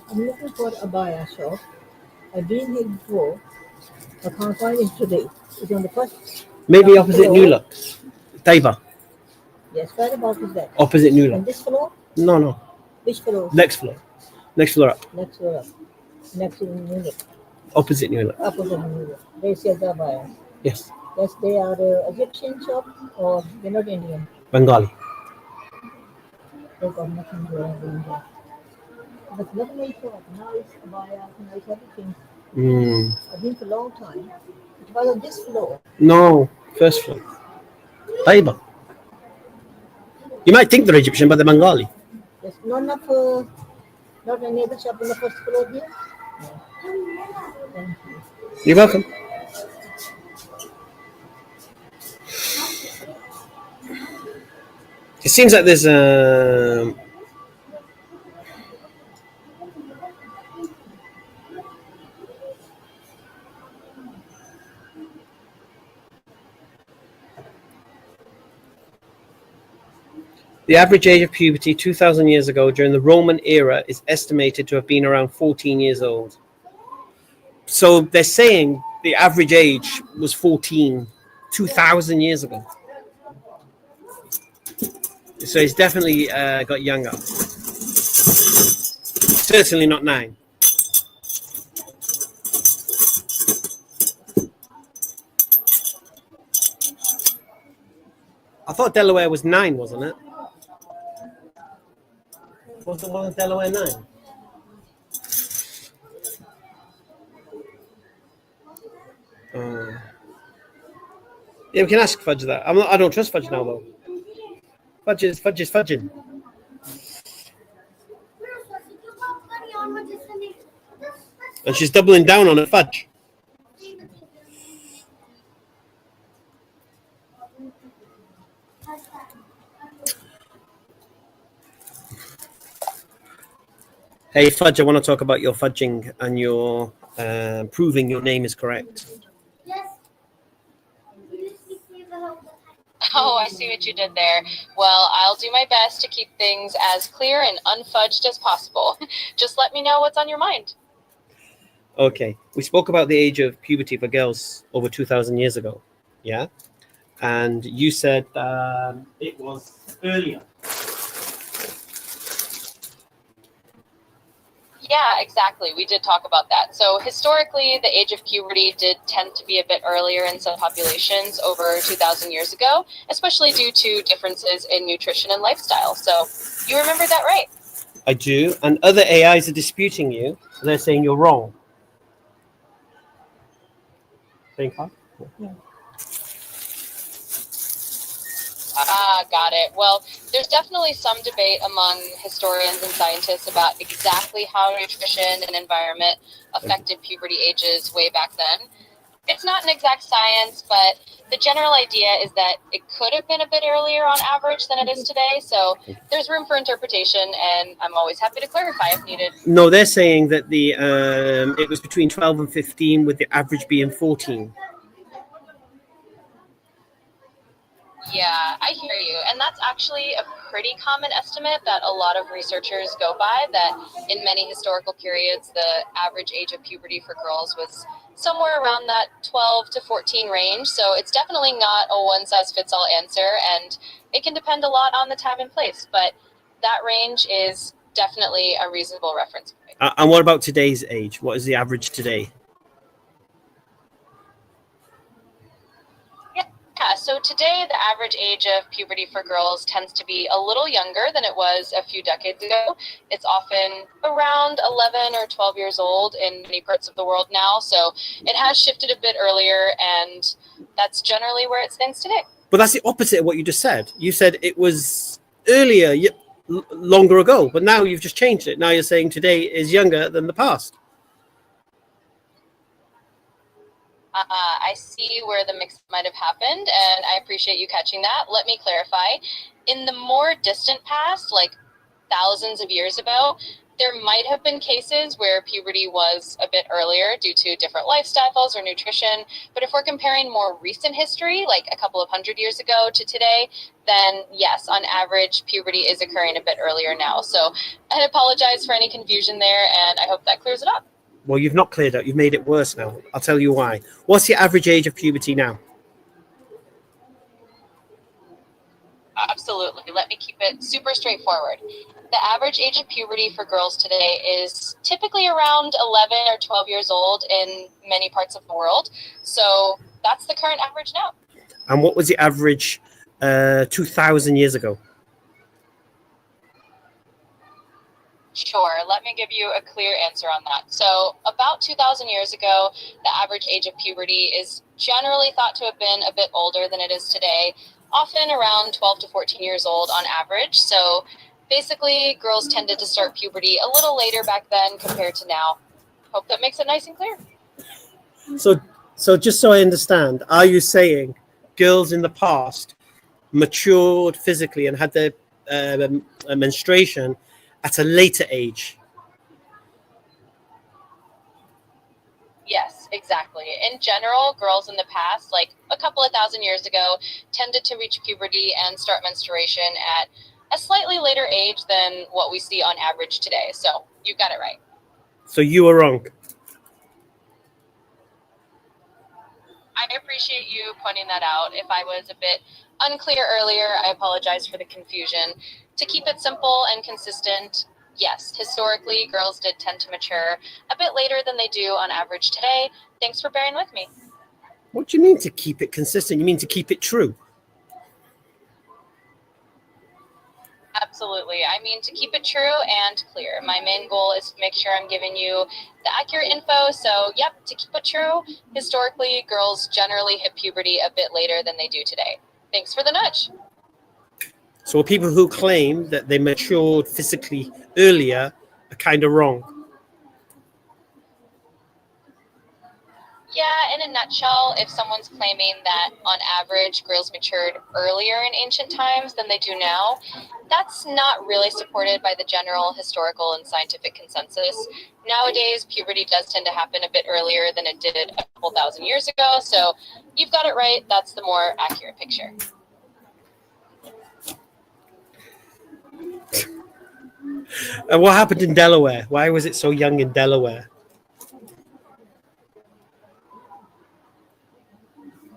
I'm looking for a abaya shop. I've been here before. I can't find it today. It's on the first. Maybe opposite Nula. Taiba. Yes, right about is that? Opposite On Nula. this floor? No. Which floor? Next floor. Next floor up. Next floor up. Next to the unit. Opposite Nula. Opposite the unit. They sell the abaya. Yes. Yes, they are Egyptian shop or they're not Indian. Bengali. They've got nothing to do. But not my shop. Now it's abaya, now it's everything. I've been for a long time. It was on this floor. No. First floor. Taiba. You might think they're Egyptian, but they're Bengali. There's not any other shop in the first floor here? No. Thank you. You're welcome. It seems like there's the average age of puberty 2,000 years ago during the Roman era is estimated to have been around 14 years old. So they're saying the average age was 14 2,000 years ago. So it's definitely got younger. Certainly not 9. I thought Delaware was 9, wasn't it? Wasn't one of Delaware 9? Yeah, we can ask Fudge that. I don't trust Fudge now, though. Fudge is fudging. And she's doubling down on her Fudge. Hey, Fudge, I want to talk about your fudging and your proving your name is correct. Oh, I see what you did there. Well, I'll do my best to keep things as clear and unfudged as possible. Just let me know what's on your mind. Okay, we spoke about the age of puberty for girls over 2,000 years ago, yeah? And you said it was earlier. Yeah, exactly. We did talk about that. So historically, the age of puberty did tend to be a bit earlier in some populations over 2,000 years ago, especially due to differences in nutrition and lifestyle. So you remembered that right. I do, and other AIs are disputing you. They're saying you're wrong. Think hard? Yeah. Got it. Well, there's definitely some debate among historians and scientists about exactly how nutrition and environment affected puberty ages way back then. It's not an exact science, but the general idea is that it could have been a bit earlier on average than it is today. So there's room for interpretation, and I'm always happy to clarify if needed. No, they're saying that the it was between 12 and 15, with the average being 14. Yeah, I hear you. And that's actually a pretty common estimate that a lot of researchers go by, that in many historical periods, the average age of puberty for girls was somewhere around that 12 to 14 range. So it's definitely not a one-size-fits-all answer, and it can depend a lot on the time and place. But that range is definitely a reasonable reference point. And what about today's age? What is the average today? Yeah, so today the average age of puberty for girls tends to be a little younger than it was a few decades ago. It's often around 11 or 12 years old in many parts of the world now. So it has shifted a bit earlier, and that's generally where it stands today. But that's the opposite of what you just said. You said it was earlier, longer ago, but now you've just changed it. Now you're saying today is younger than the past. I see where the mix might have happened, and I appreciate you catching that. Let me clarify. In the more distant past, like thousands of years ago, there might have been cases where puberty was a bit earlier due to different lifestyles or nutrition. But if we're comparing more recent history, like a couple of hundred years ago to today, then yes, on average, puberty is occurring a bit earlier now. So I apologize for any confusion there, and I hope that clears it up. Well, you've not cleared up. You've made it worse now. I'll tell you why. What's your average age of puberty now? Absolutely. Let me keep it super straightforward. The average age of puberty for girls today is typically around 11 or 12 years old in many parts of the world. So that's the current average now. And what was the average 2,000 years ago? Sure. Let me give you a clear answer on that. So about 2,000 years ago, the average age of puberty is generally thought to have been a bit older than it is today, often around 12 to 14 years old on average. So basically, girls tended to start puberty a little later back then compared to now. Hope that makes it nice and clear. So just so I understand, are you saying girls in the past matured physically and had their menstruation at a later age? Yes, exactly. In general, girls in the past, like a couple of thousand years ago, tended to reach puberty and start menstruation at a slightly later age than what we see on average today. So you got it right. So you were wrong. I appreciate you pointing that out. If I was a bit unclear earlier, I apologize for the confusion. To keep it simple and consistent, yes, historically, girls did tend to mature a bit later than they do on average today. Thanks for bearing with me. What do you mean to keep it consistent? You mean to keep it true? Absolutely. I mean, to keep it true and clear. My main goal is to make sure I'm giving you the accurate info. So, yep, to keep it true, historically, girls generally hit puberty a bit later than they do today. Thanks for the nudge. So people who claim that they matured physically earlier are kind of wrong. Yeah, in a nutshell, if someone's claiming that on average girls matured earlier in ancient times than they do now, that's not really supported by the general historical and scientific consensus. Nowadays, puberty does tend to happen a bit earlier than it did a couple thousand years ago, so you've got it right. That's the more accurate picture. And what happened in Delaware? Why was it so young in Delaware?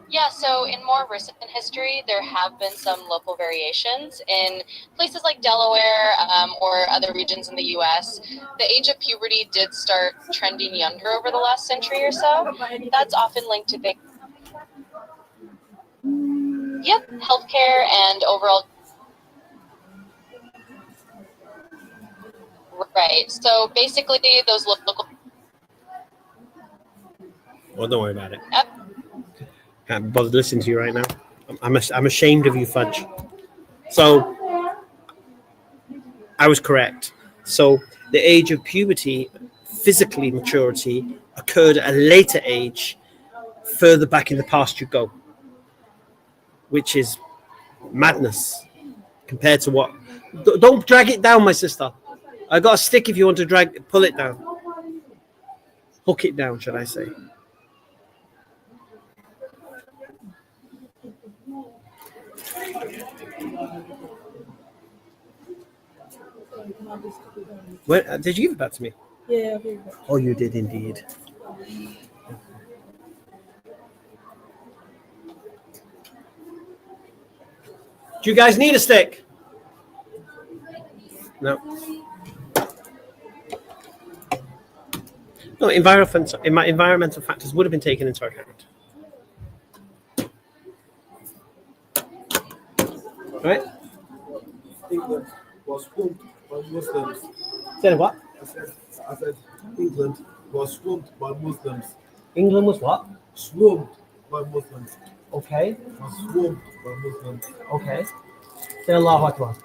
Yeah, so in more recent history, there have been some local variations. In places like Delaware or other regions in the U.S., the age of puberty did start trending younger over the last century or so. That's often linked to big, healthcare and overall. Right. So basically, those local. Well, don't worry about it. Can't bother listening to you right now. I'm ashamed of you, Fudge. So I was correct. So the age of puberty, physically maturity, occurred at a later age, further back in the past you go, which is madness compared to what. Don't drag it down, my sister. I got a stick if you want to pull it down. Hook it down, should I say. When, did you give it back to me? Yeah, okay. Oh, you did indeed. Do you guys need a stick? No. No, environmental factors would have been taken into account. Right? England was swamped by Muslims. Said what? I said England was swamped by Muslims. England was what? Swamped by Muslims. Okay. Was swamped by Muslims. Okay. Say Allahu Akbar.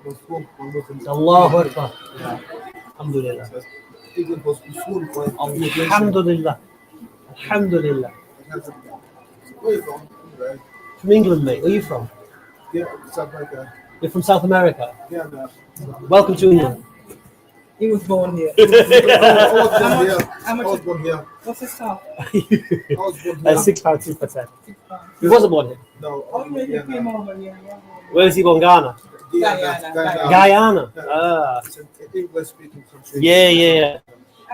Was swamped by Muslims. Allahu Akbar. Alhamdulillah. England was swamped by Muslims. Alhamdulillah. Alhamdulillah. Where are you from? Right. From England, mate. Where are you from? Yeah, South Africa. You're from South America. Yeah, man. Welcome to England. He was born here. I was born here. What's his top? I was born here. £6, 2%. He wasn't born here. No. Oh, you really came over, yeah. Where is he born? Ghana. Guyana. Guyana. Ah. It's an English-speaking country. Yeah.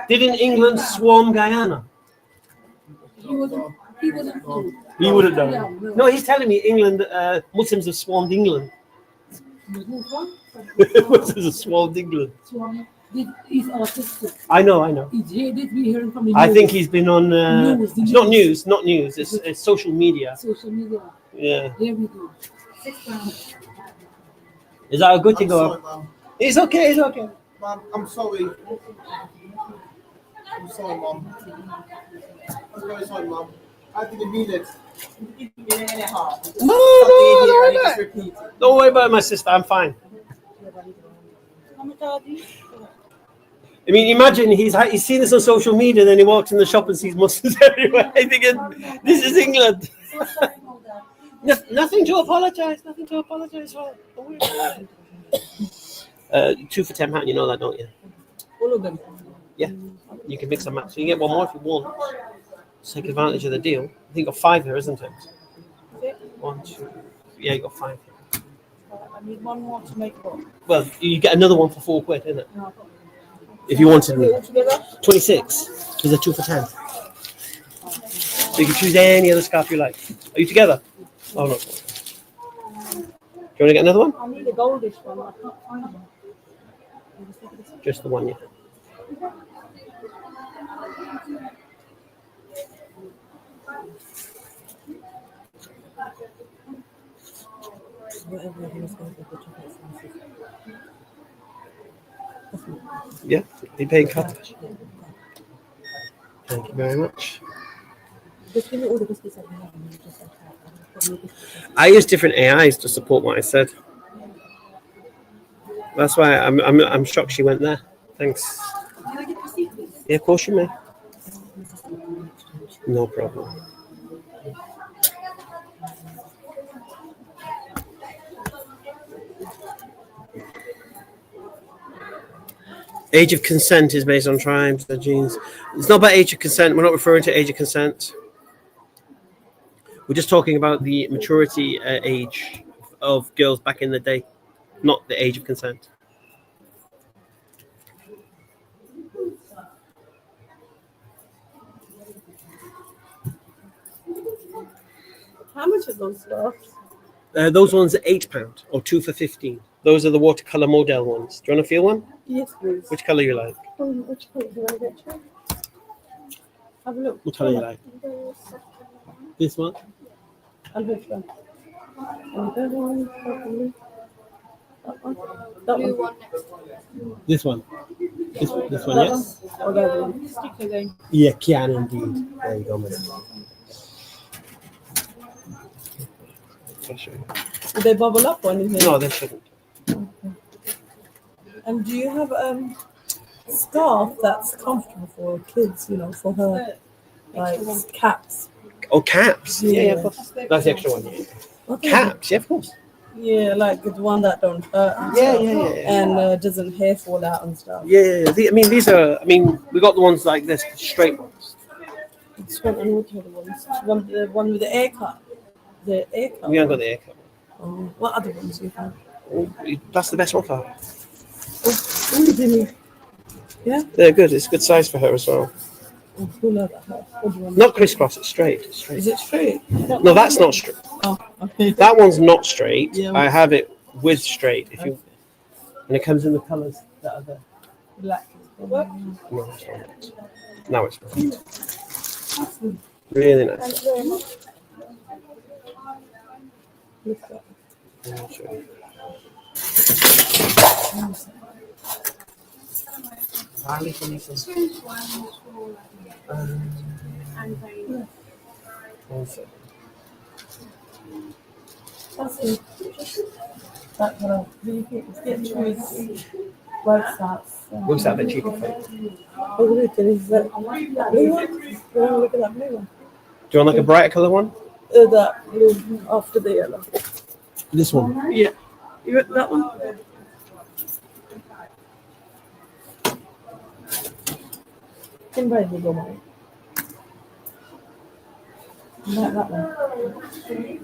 Didn't England swarm Guyana? He wasn't. He wouldn't know. No, he's telling me England, Muslims have swarmed England. Muslims have swarmed England. He's autistic. I know. He's hearing from the I news. think he's been on. News, the It's news. not news. It's social media. Social media. Yeah. There we go. £6. Is that a good thing? Sorry, Mom. It's okay. It's okay. Mom, I'm sorry. I'm sorry, Mom. I'm very sorry, Mom. I didn't mean it. No, don't worry about it, my sister. I'm fine. I mean, imagine he's seen this on social media, then he walks in the shop and sees Muslims everywhere. I think this is England. Nothing to apologize. Nothing to apologize for. Don't worry about it. 2 for £10, you know that, don't you? All of them. Yeah, you can mix and match. So you get one more if you want. Just take advantage of the deal. I think you got 5 here, isn't it? 1, 2. Yeah, you got 5 here. I need one more to make one. Well, you get another one for £4, isn't it? If you wanted me. 26. Because they're 2 for 10. So you can choose any other scarf you like. Are you together? Oh, no. Do you want to get another one? I need a goldish one. I can't find one. Just the one, yeah. Whatever it is, going to go to chocolate sauces. Yeah, be paying cash. Thank you very much. Just give me all the biscuits that you have and you just like that. I use different AIs to support what I said. That's why I'm shocked she went there. Thanks. Can I get the seat, please? Yeah, of course you may. No problem. Age of consent is based on tribes, the genes. It's not about age of consent. We're not referring to age of consent. We're just talking about the maturity age of girls back in the day, not the age of consent. How much are those stuff? Those ones are £8 or 2 for 15. Those are the watercolor model ones. Do you want to feel one? Yes, please. Which color you like? Which color do I get you? Have a look. What color you like? This one? And which one? And that one, probably. That one? That Blue one. one next to This one? This one, That yes? one? Or that one? Stick again. Yeah, can indeed. There you go, miss. I'll show you. Do they bubble up or anything? No, they shouldn't. And do you have scarf that's comfortable for kids, you know, for her, like caps? Oh, caps. Yeah, Yeah. of course. That's the extra one. Okay. Caps, yeah, of course. Yeah, like the one that don't hurt. And Yeah, stuff. yeah, yeah. And doesn't hair fall out and stuff. Yeah, these are. I mean, we got the ones like this, straight ones. This one and what other ones? The one with the air cut. The air cut. We haven't got the haircut. Oh, what other ones do you have? Oh, that's the best one for her. Oh, Jimmy. Yeah. They're good. It's a good size for her as well. Oh, who knows that? What do you want? Not crisscross. It's straight. It's straight. Is it straight? No, that's not straight. Oh, okay. That one's not straight. Yeah. I have it with straight. If you, and it comes in the colours that are there. Black. No, it's not. Now it's perfect. Really nice. Look at that. I'll show you. One second. That's good. That kind of really good. Get choice. Works out. Works out a bit cheaper for you. Oh, look, and is that blue one? Look at that blue one. Do you want like a brighter colour one? That blue after the yellow. This one. Yeah. You got that one? Can buy the one. Like that one.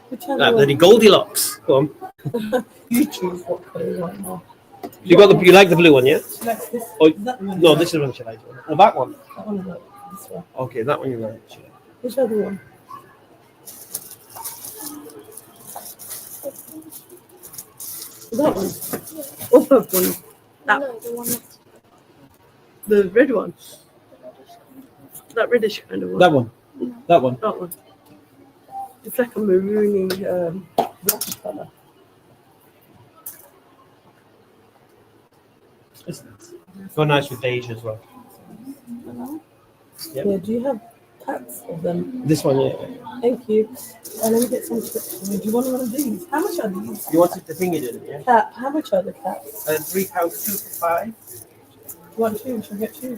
Which other That one? bloody Goldilocks. Go on. You choose what color you want now. You got the. You like the blue one, yeah? Like this. Oh, That one. no, this is one you like. Oh, that one. That one is like this one. Okay, that one you like. Yeah. Which other one? That one. Or that one. That No, the one next the red one. That reddish kind of one. That one. That one. That one. It's like a maroony black color. It's go nice with beige as well. Yep. Yeah, do you have packs of them? This one, yeah. Thank you. Let me get some tips. Do you want one of these? How much are these? You wanted the thing you did, yeah? Cap. How much are the caps? £3, 2 for 5. You want two? Should I get two?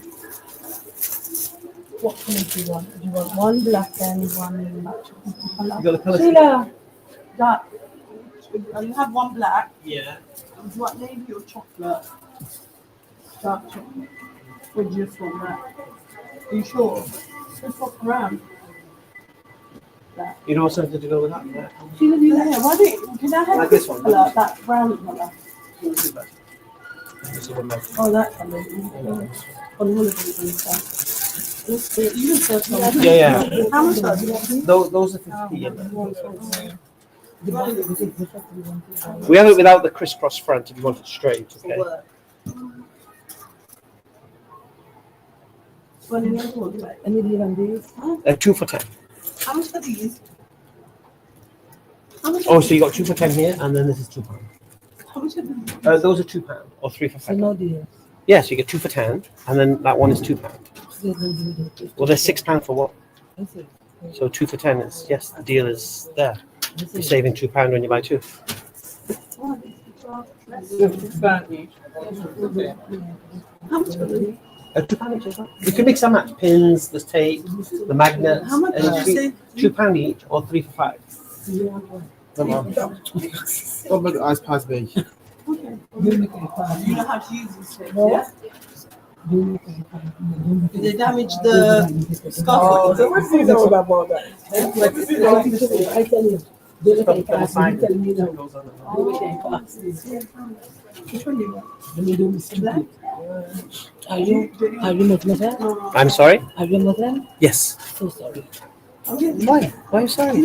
What color do you want? Do you want one black and one matching? You got the colours. Sheila, dark. You have one black. Yeah. Do you want navy or chocolate? Dark chocolate. Or just one black? Are you sure? Just walk around. You know something to go with that? Yeah. Sheila, do that. Why don't can I have Like this this one? color? That brown color. This is better. This is one better. Oh, that color. On holidays and stuff. You said something. Yeah. How much are these? Those are 50. Yeah. We have it without the crisscross front if you want it straight. Okay. Any deal on these? 2 for 10. How much are these? Oh, so you got 2 for 10 here, and then this is £2. How much are these? Those are £2 or 3 for So £5. no deal. Yes, you get 2 for 10, and then that one is £2. Well, there's £6 for what? So 2 for 10 is yes, the deal is there. You're saving £2 when you buy 2. How much are these? £2 each as well. You can mix and match pins, the tape, the magnets. How much and did you say? £2 each or 3 for £5. What about the ice pies be? Okay. You know how to use this tape, yeah? Did they damage the scaffold? So what do you know about that? I tell you. They look at us, you tell me no. They look at us. Which one do you want? When you do stupid. Are you Muslim? I'm sorry? Are you Muslim? Yes. So sorry. Why? Why are you sorry?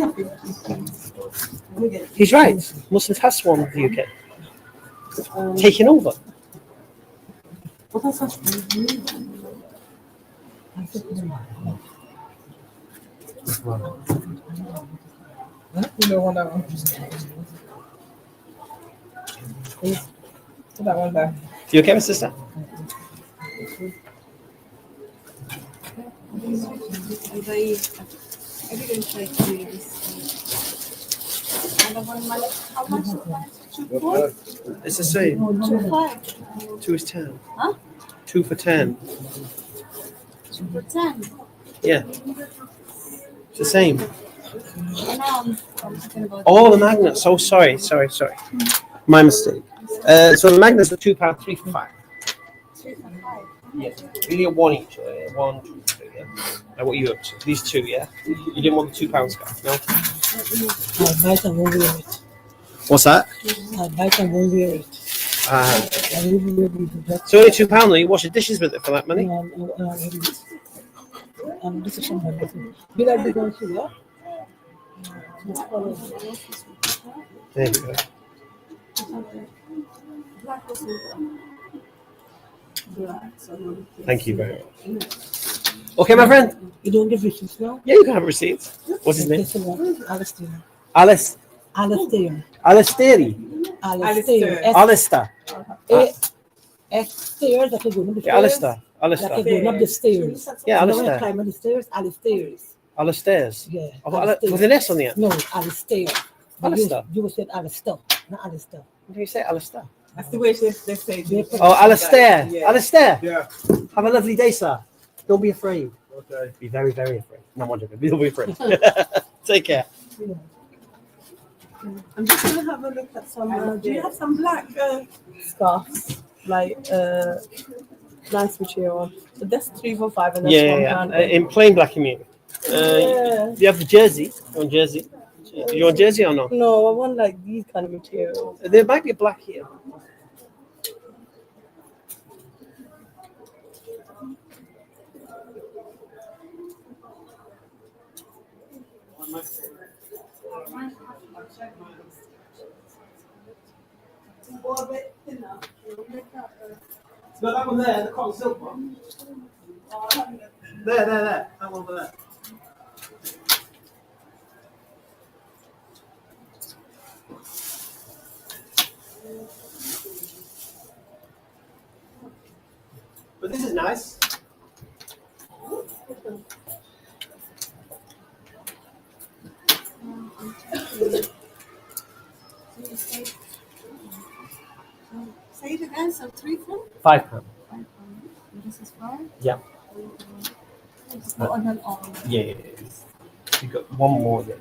He's right. Muslims have swarmed the UK. Taken over. What else has You don't want that one. Put that one back. You okay, my sister? It's the same. 2 is 10. Huh? 2 for 10. 2 for 10. Yeah. It's the same. And now I'm talking about Oh, the magnets. Oh, sorry. My mistake. So the magnets are £2, 3 for £5. 3 for 5. Yeah. You get 1 each. 1, 2, 3. Yeah. Now what are you up to? These 2, yeah. You didn't want the £2 guys, no? I'll buy some, won't wear it. What's that? I'll buy some, won't wear it. I will wear it. So only £2 though. You wash the dishes with it for that money. This is something. Be like the one too, yeah? There you go. Thank you very much. Okay, my friend. You don't give receipts now? Yeah, you can have receipts. What's his name? Alistair. Alice. Alistair. Alisteri. Alistair. Alistair. Stairs that are going up the Yeah, stairs. Alistair. That are Alistair. going up the stairs. Yeah, You know when I Alistair. climb on the stairs? Alistairs. Alistairs. Yeah. Oh, Alistair. with an S on the end. No, Alistair. Alistair. You said Alistair, not Alistair. What do you say, Alistair? That's the way they say it. Oh, Alistair. Yeah. Alistair. Yeah. Have a lovely day, sir. Don't be afraid. Okay. Be very, very afraid. No, I'm joking. Don't be afraid. Take care. I'm just gonna have a look at some. Do you have some black scarves? Like nice material. So that's 3 for 5 and that's £1. In plain black, you mean? Yeah. You have the jersey. You want jersey? You want jersey or no? No, I want like these kind of materials. There might be a black here. No, that one there, the cotton silk one. There. That one over there. But this is nice. Say it again. So 3 for £5. This is 5. Yeah. It's not on all. Yeah. You got one more there.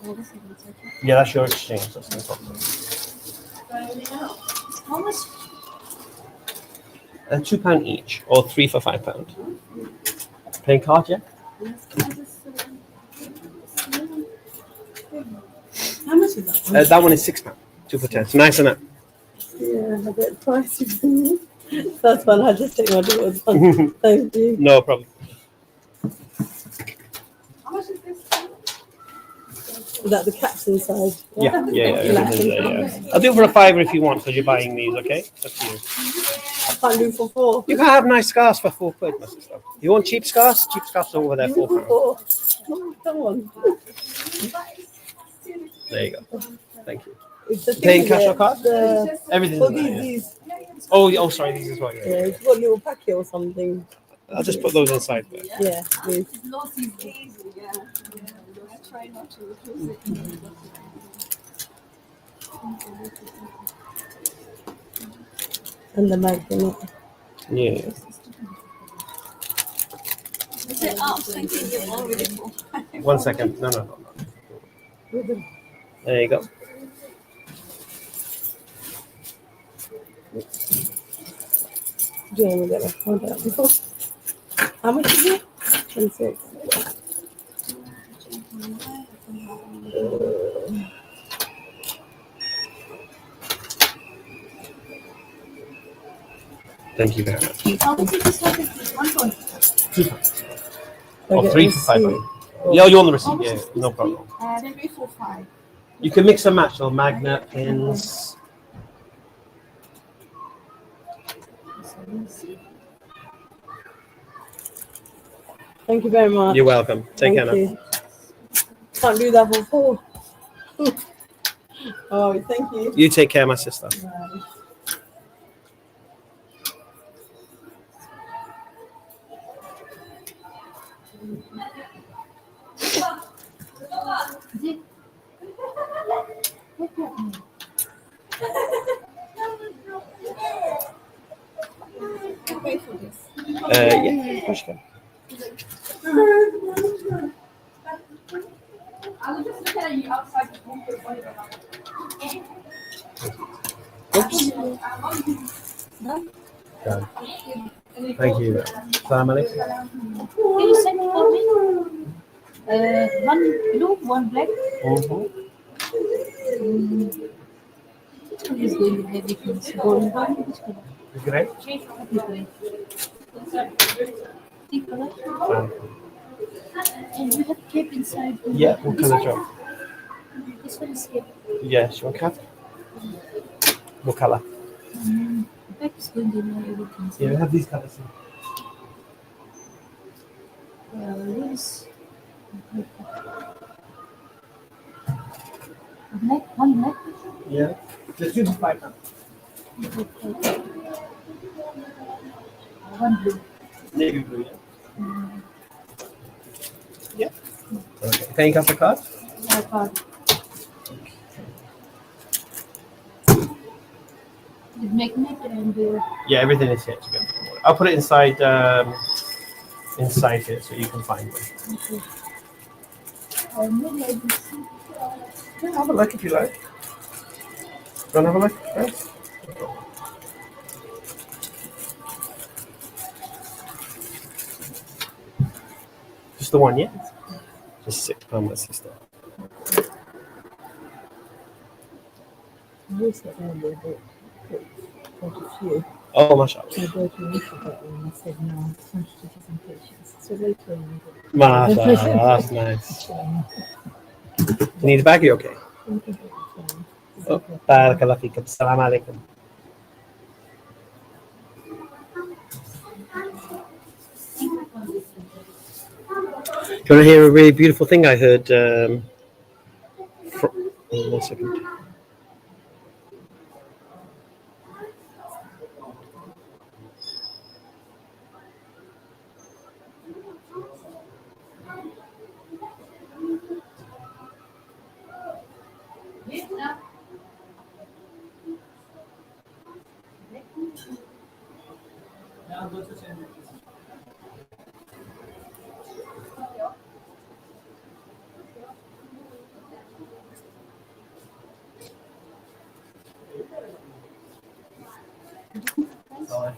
Oh, this is gonna take it. Yeah, that's your exchange. That's no problem. How much? £2 each, or 3 for £5. Playing card, yeah? How much is that? That one is £6. 2 for 10. It's nice, isn't it? Yeah, a bit pricey. That's fine. I'll just take my daughter's one. Thank you. No problem. How much is this? Is that the caps inside? Yeah. Everything's there, yeah. I'll do it for a £5 if you want, because you're buying these, okay? Up to you. I can't do for £4. You can have nice scarves for £4, my sister. You want cheap scarves? Cheap scarves are over there, £4. Oh, come on. There you go. Thank you. It's the Paying thing cash there, or card? Everything's Oh, in there, yeah. these. Oh, sorry, these as well. Yeah, Yeah. it's got a little packet or something. I'll just put those inside there. Yeah, please. Try not to And the magnet. Yeah. thinking you're already full. 1 second. No. There you go. Jamie, that I found out. How much is it? 26. Thank you very much. How much is this one? One Or 3 for £5. Yeah, you're on the receipt. Yeah, no problem. 3 for 5. You can mix and match. So magnet pins. Thank you very much. You're welcome. Take care now. you. Can't do that for £4. Oh, thank you. You take care, my sister. Pay for this. Yeah, of course you can. I was just looking at you outside the room. Oops. Done. Thank you. Assalamu alaikum. Can you send it for me? One blue, one black. Which is going to be different? Golden one, which color? Great. Pink color. And you have cape inside. Yeah, what This colour job? This one is cape. Yes, what colour? What colour? Back is going to be everything. Yeah, we have these colours. This black, one black. Yeah. Let's do the £5. One blue. Navy blue, yeah? Yeah. Okay. Paying cash or card? Card. With magnet and Yeah, everything is here together. I'll put it inside inside here so you can find it. maybe I will see. Yeah, have a look if you like. Want to have a look first? Just the one, yeah? Just £6, my sister. You said earlier that quite a few. Oh, mashallah. I go to Michigan and I said, no, it's 100 patients. So they told me that. Mashallah, that's nice. You need a bag? Are you okay? Oh, barakallah feekum. Assalamu alaikum. Do you want to hear a really beautiful thing I heard? 1 second.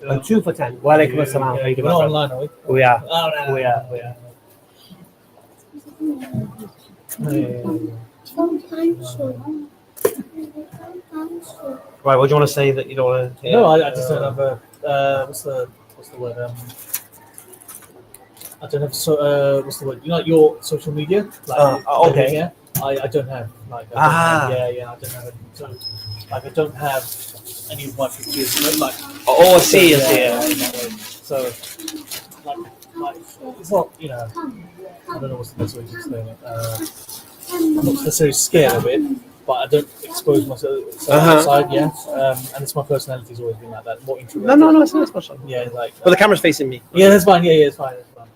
And 2 for 10. Wa alaikum assalam. How you doing, my friend? Online, are we? We are. Oh, We are. We are. Sometimes so. Right, what do you want to say that you don't want to hear? No, I just don't have a what's the word? I don't have what's the word? You know, like your social media. Like, okay. Yeah, I don't have like. I don't have it. So, like, I don't have any of my pictures. Like, I see. yeah. In that way. So, like, it's not, you know, I don't know what's the best way to explain it. I'm not necessarily scared of it, but I don't expose myself outside. Yeah, and it's my personality's always been like that. More introverted. No, it's not special. Yeah, like. But the camera's facing me. Yeah, that's fine. Yeah, it's fine. It's fine.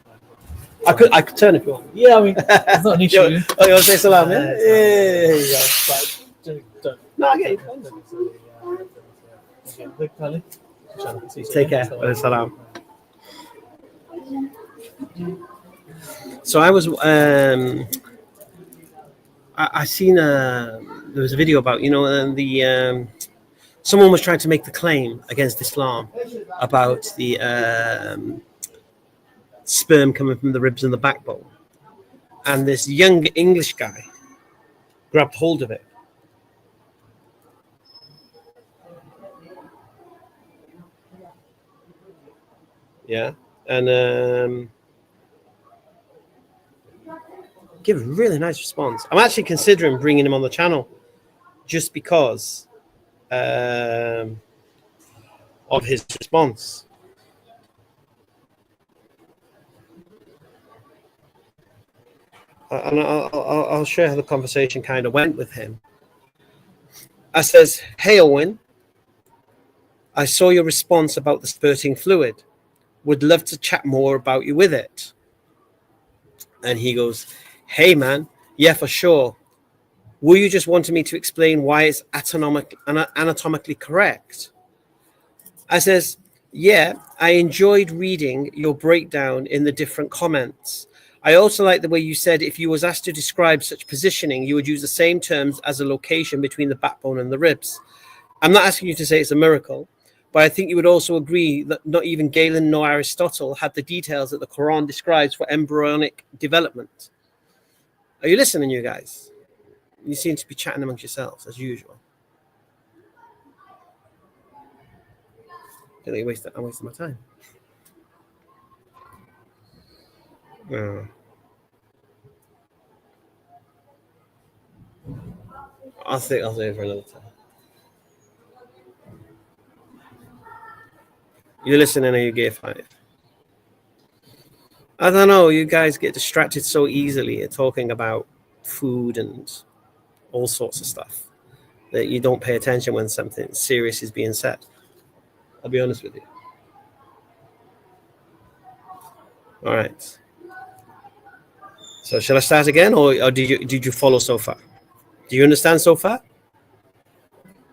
I could turn if you want. Yeah, I mean, it's not an issue. You want to say salam? Yeah. But don't. No, I get you. Take care. Salam. So I was I seen there was a video about, you know, the someone was trying to make the claim against Islam about the sperm coming from the ribs and the backbone, and this young English guy grabbed hold of it. Yeah, and give a really nice response. I'm actually considering bringing him on the channel just because of his response. And I'll share how the conversation kind of went with him. I says, "Hey Owen, I saw your response about the spurting fluid. Would love to chat more about you with it." And he goes, "Hey man, yeah, for sure. Were you just wanting me to explain why it's anatomically correct?" I says, "Yeah, I enjoyed reading your breakdown in the different comments. I also like the way you said if you was asked to describe such positioning, you would use the same terms as a location between the backbone and the ribs. I'm not asking you to say it's a miracle, but I think you would also agree that not even Galen nor Aristotle had the details that the Quran describes for embryonic development." Are you listening, you guys? You seem to be chatting amongst yourselves, as usual. I think I'm wasting my time. I'll say it for another time. You listening or you get fired? I don't know. You guys get distracted so easily at talking about food and all sorts of stuff that you don't pay attention when something serious is being said. I'll be honest with you. All right. So shall I start again, or did you follow so far? Do you understand so far?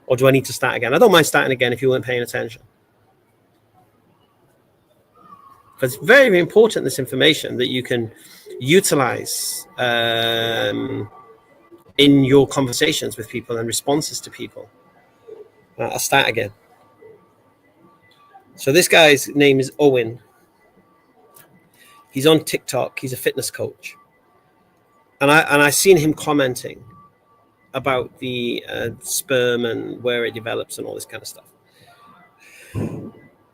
Or do I need to start again? I don't mind starting again if you weren't paying attention. It's very, very important, this information, that you can utilize in your conversations with people and responses to people. I'll start again. So this guy's name is Owen. He's on TikTok. He's a fitness coach. And I seen him commenting about the sperm and where it develops and all this kind of stuff.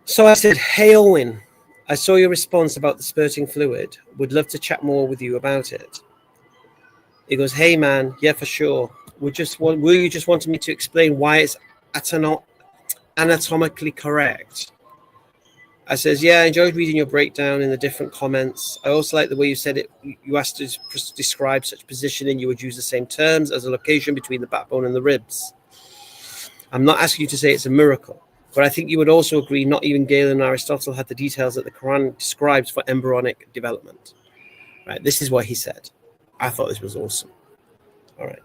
So I said, "Hey Owen, I saw your response about the spurting fluid. Would love to chat more with you about it." He goes, "Hey man, yeah, for sure. Were you just wanting me to explain why it's anatomically correct?" I says, "Yeah, I enjoyed reading your breakdown in the different comments. I also like the way you said it. You asked to describe such positioning, you would use the same terms as a location between the backbone and the ribs. I'm not asking you to say it's a miracle, but I think you would also agree not even Galen and Aristotle had the details that the Quran describes for embryonic development." Right, this is what he said. I thought this was awesome. All right.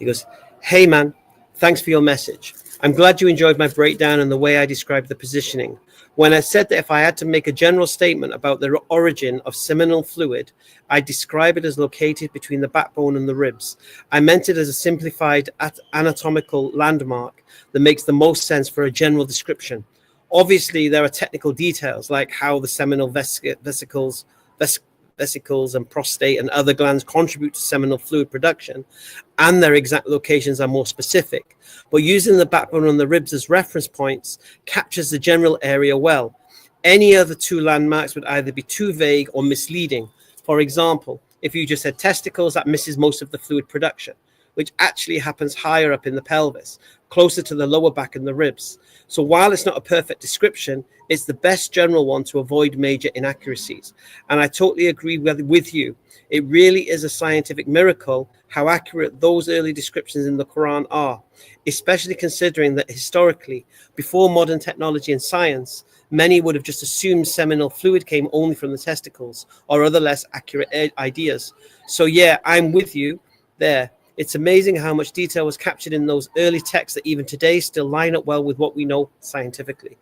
He goes, "Hey man, thanks for your message. I'm glad you enjoyed my breakdown and the way I described the positioning. When I said that if I had to make a general statement about the origin of seminal fluid, I describe it as located between the backbone and the ribs. I meant it as a simplified anatomical landmark that makes the most sense for a general description. Obviously, there are technical details like how the seminal vesicles vesicles and prostate and other glands contribute to seminal fluid production, and their exact locations are more specific. But using the backbone and the ribs as reference points captures the general area well. Any other two landmarks would either be too vague or misleading. For example, if you just said testicles, that misses most of the fluid production, which actually happens higher up in the pelvis, closer to the lower back and the ribs. So while it's not a perfect description, it's the best general one to avoid major inaccuracies. And I totally agree with you. It really is a scientific miracle how accurate those early descriptions in the Quran are, especially considering that historically, before modern technology and science, many would have just assumed seminal fluid came only from the testicles or other less accurate ideas. So yeah, I'm with you there. It's amazing how much detail was captured in those early texts that even today still line up well with what we know scientifically.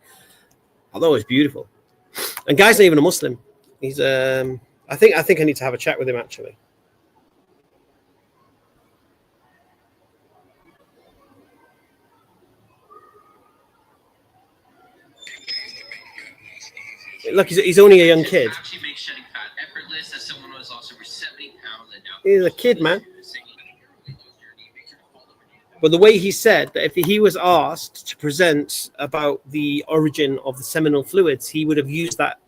Although it's beautiful. And Guy's not even a Muslim. He's I think I need to have a chat with him actually. Look, he's only a young kid. He's a kid, man. But the way he said that if he was asked to present about the origin of the seminal fluids, he would have used that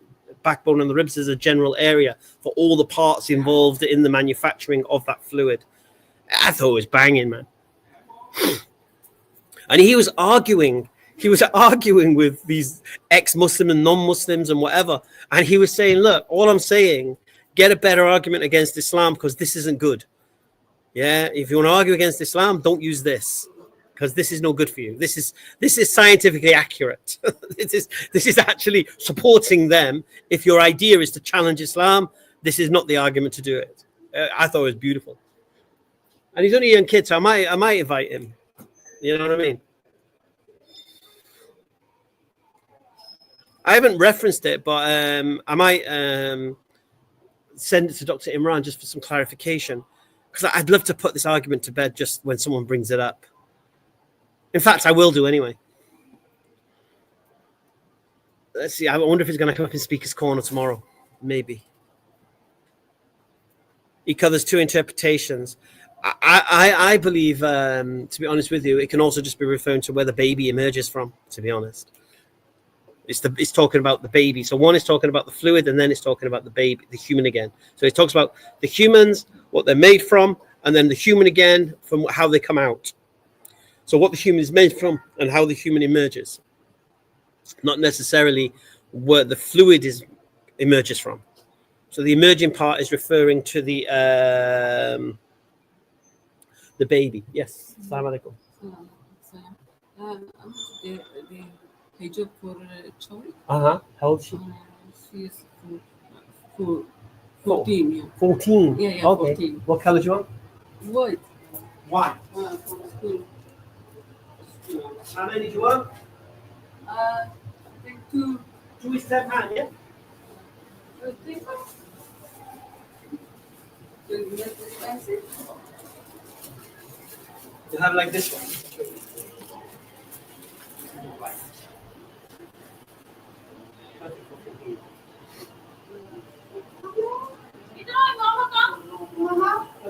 backbone and the ribs as a general area for all the parts involved in the manufacturing of that fluid. I thought it was banging, man. And he was arguing with these ex-Muslim and non-Muslims and whatever. And he was saying, look, all I'm saying, get a better argument against Islam because this isn't good. Yeah, if you want to argue against Islam, don't use this because this is no good for you. This is scientifically accurate. this is actually supporting them. If your idea is to challenge Islam, this is not the argument to do it. I thought it was beautiful. And he's only a young kid, so I might invite him. You know what I mean? I haven't referenced it, but I might send it to Dr. Imran just for some clarification. Because I'd love to put this argument to bed just when someone brings it up. In fact, I will do anyway. Let's see. I wonder if it's going to come up in Speaker's Corner tomorrow. Maybe. He covers two interpretations. I believe, to be honest with you, it can also just be referring to where the baby emerges from, to be honest. It's talking about the baby. So one is talking about the fluid, and then it's talking about the baby, the human again. So it talks about the humans, what they're made from, and then the human again from how they come out. So what the human is made from and how the human emerges. Not necessarily where the fluid emerges from. So the emerging part is referring to the baby. Yes. Assalamu alaikum. Hijab for child. How old is she? She is 14. Yeah. 14. Yeah, okay. 14. What color do you want? White. White. For school. How many do you want? I think 2. 2 is £10, yeah? I think. Is it expensive? You have like this one.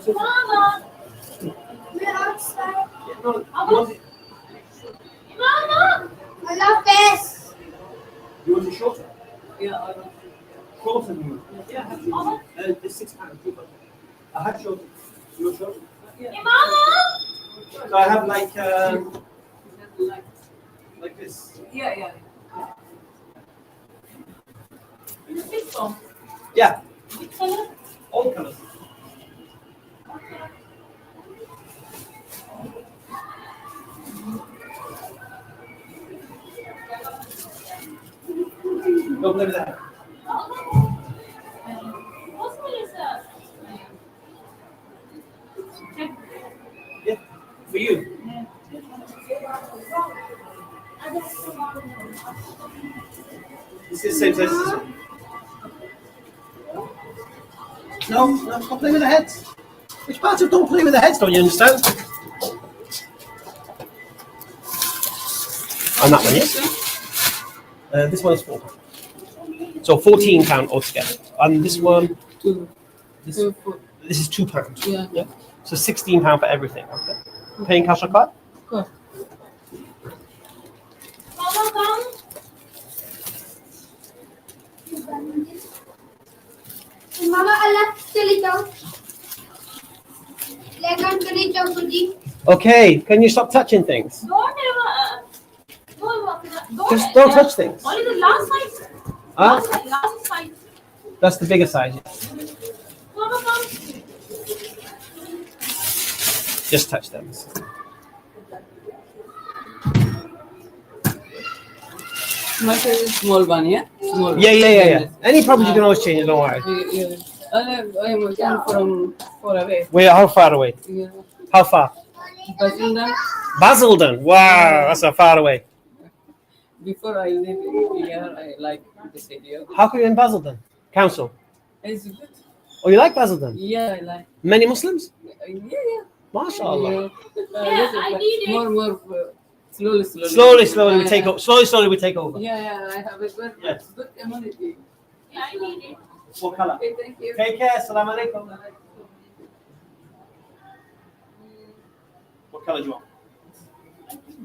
Mama, we're outside. Mama, I love this. You want it shorter? Yeah, I want Shorter than you? Yeah, it's £6. I have shorter. You want shorter? Yeah. Mama. So I have like this. Yeah. Is this one? Yeah, Which color? all colors. Don't play with that. What color is that? Yeah, for you. This is the same size as this one. No, don't play with the heads. Which part of don't play with the heads, don't you understand? And that one, yes? This one is £4. So £14 altogether. And this one, Two. This, Two foot. this is £2. Yeah. So £16 for everything. Okay. Paying cash or card? Good. Mama, come. Mama, Allah, चली जाओ. लेकर चली जाओ जी. Okay, can you stop touching things? Don't ever. Just don't touch things. Only the last size. Huh? Last size. That's the bigger size. Mama, come. Just touch them. My size is small one, yeah? Small. Yeah. Any problems you can always change it, don't worry. Yeah. I am again from far away. How far away? Yeah. How far? Basildon. Basildon. Wow, that's a far away. Before I live here, I like this area. How come you're in Basildon? Council. It's good. Oh, you like Basildon? Yeah, I like. Many Muslims? Yeah. MashaAllah. I need it. More. Slowly. Slowly we take over. Slowly we take over. Yeah, I have a good, Yes. good community. Yeah, I need it. What color? Okay, thank you. Take care. Assalamu alaikum. What color do you want?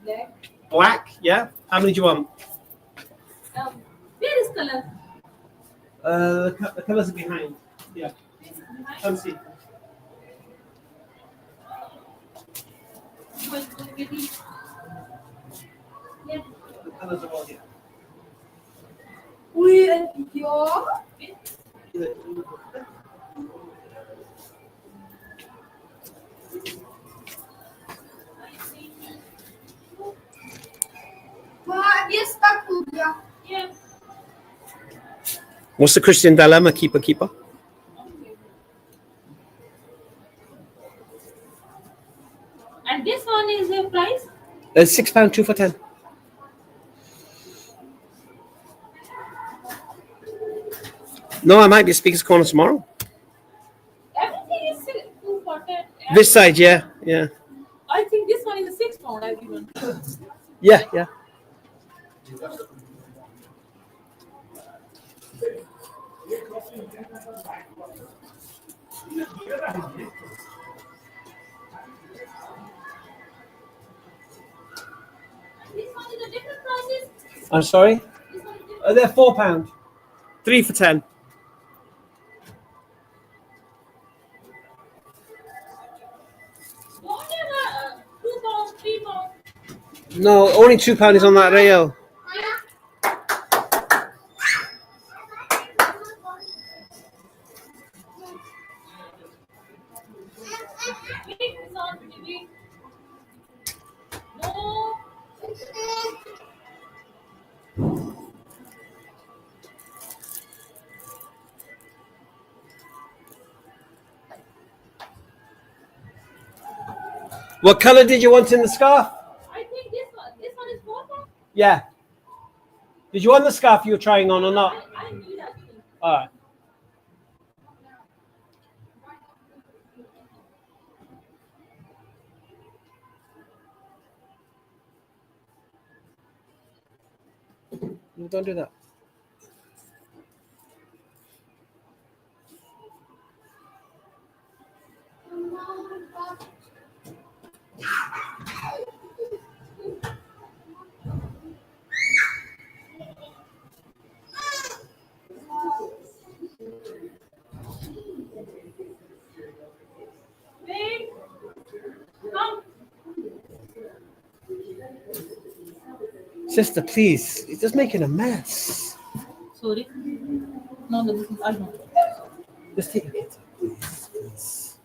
Black. Black, yeah. How many do you want? Where is color? The colors are behind. Yeah. Come see. Yeah. The colors are all here. Yeah. What's the Christian dilemma? Keeper. And this one is the price? £6, 2 for 10. No, I might be at Speaker's Corner tomorrow. Everything is 2 for 10. This side, yeah. I think this one is a 6 pound. I've given. Yeah. This one is a different prices. I'm sorry? This one is different. They're £4. 3 for 10. Don't ever 2 pounds, 3 pounds. No, only £2 is on that rail. Wait, it's on TV. No. What color did you want in the scarf? I think this one is 4 pounds. Yeah. Did you want the scarf you were trying on or not? I need actually. All right. No, don't do that. Wait. Come. Sister, please. It's just making a mess. Sorry. No, this is I don't. Just take it, please.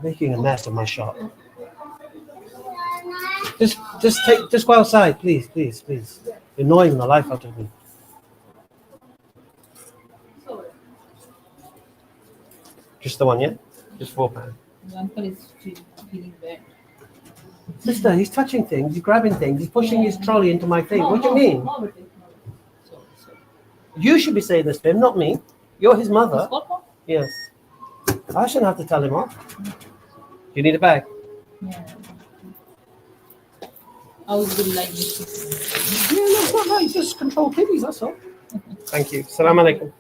Making a mess of my shop. Just go outside, please. You're annoying the life out of me. Sorry. Just the one, yeah? Just £4. The uncle is feeling bad. Sister, he's touching things, he's grabbing things, he's pushing his trolley into my thing. What do you mean? Sorry. You should be saying this to him, not me. You're his mother. Papa? Yes. I shouldn't have to tell him off. You need a bag? Yeah. I was good like this. Yeah, no, it's not right. Just control kiddies, that's all. Thank you. Salam alaikum.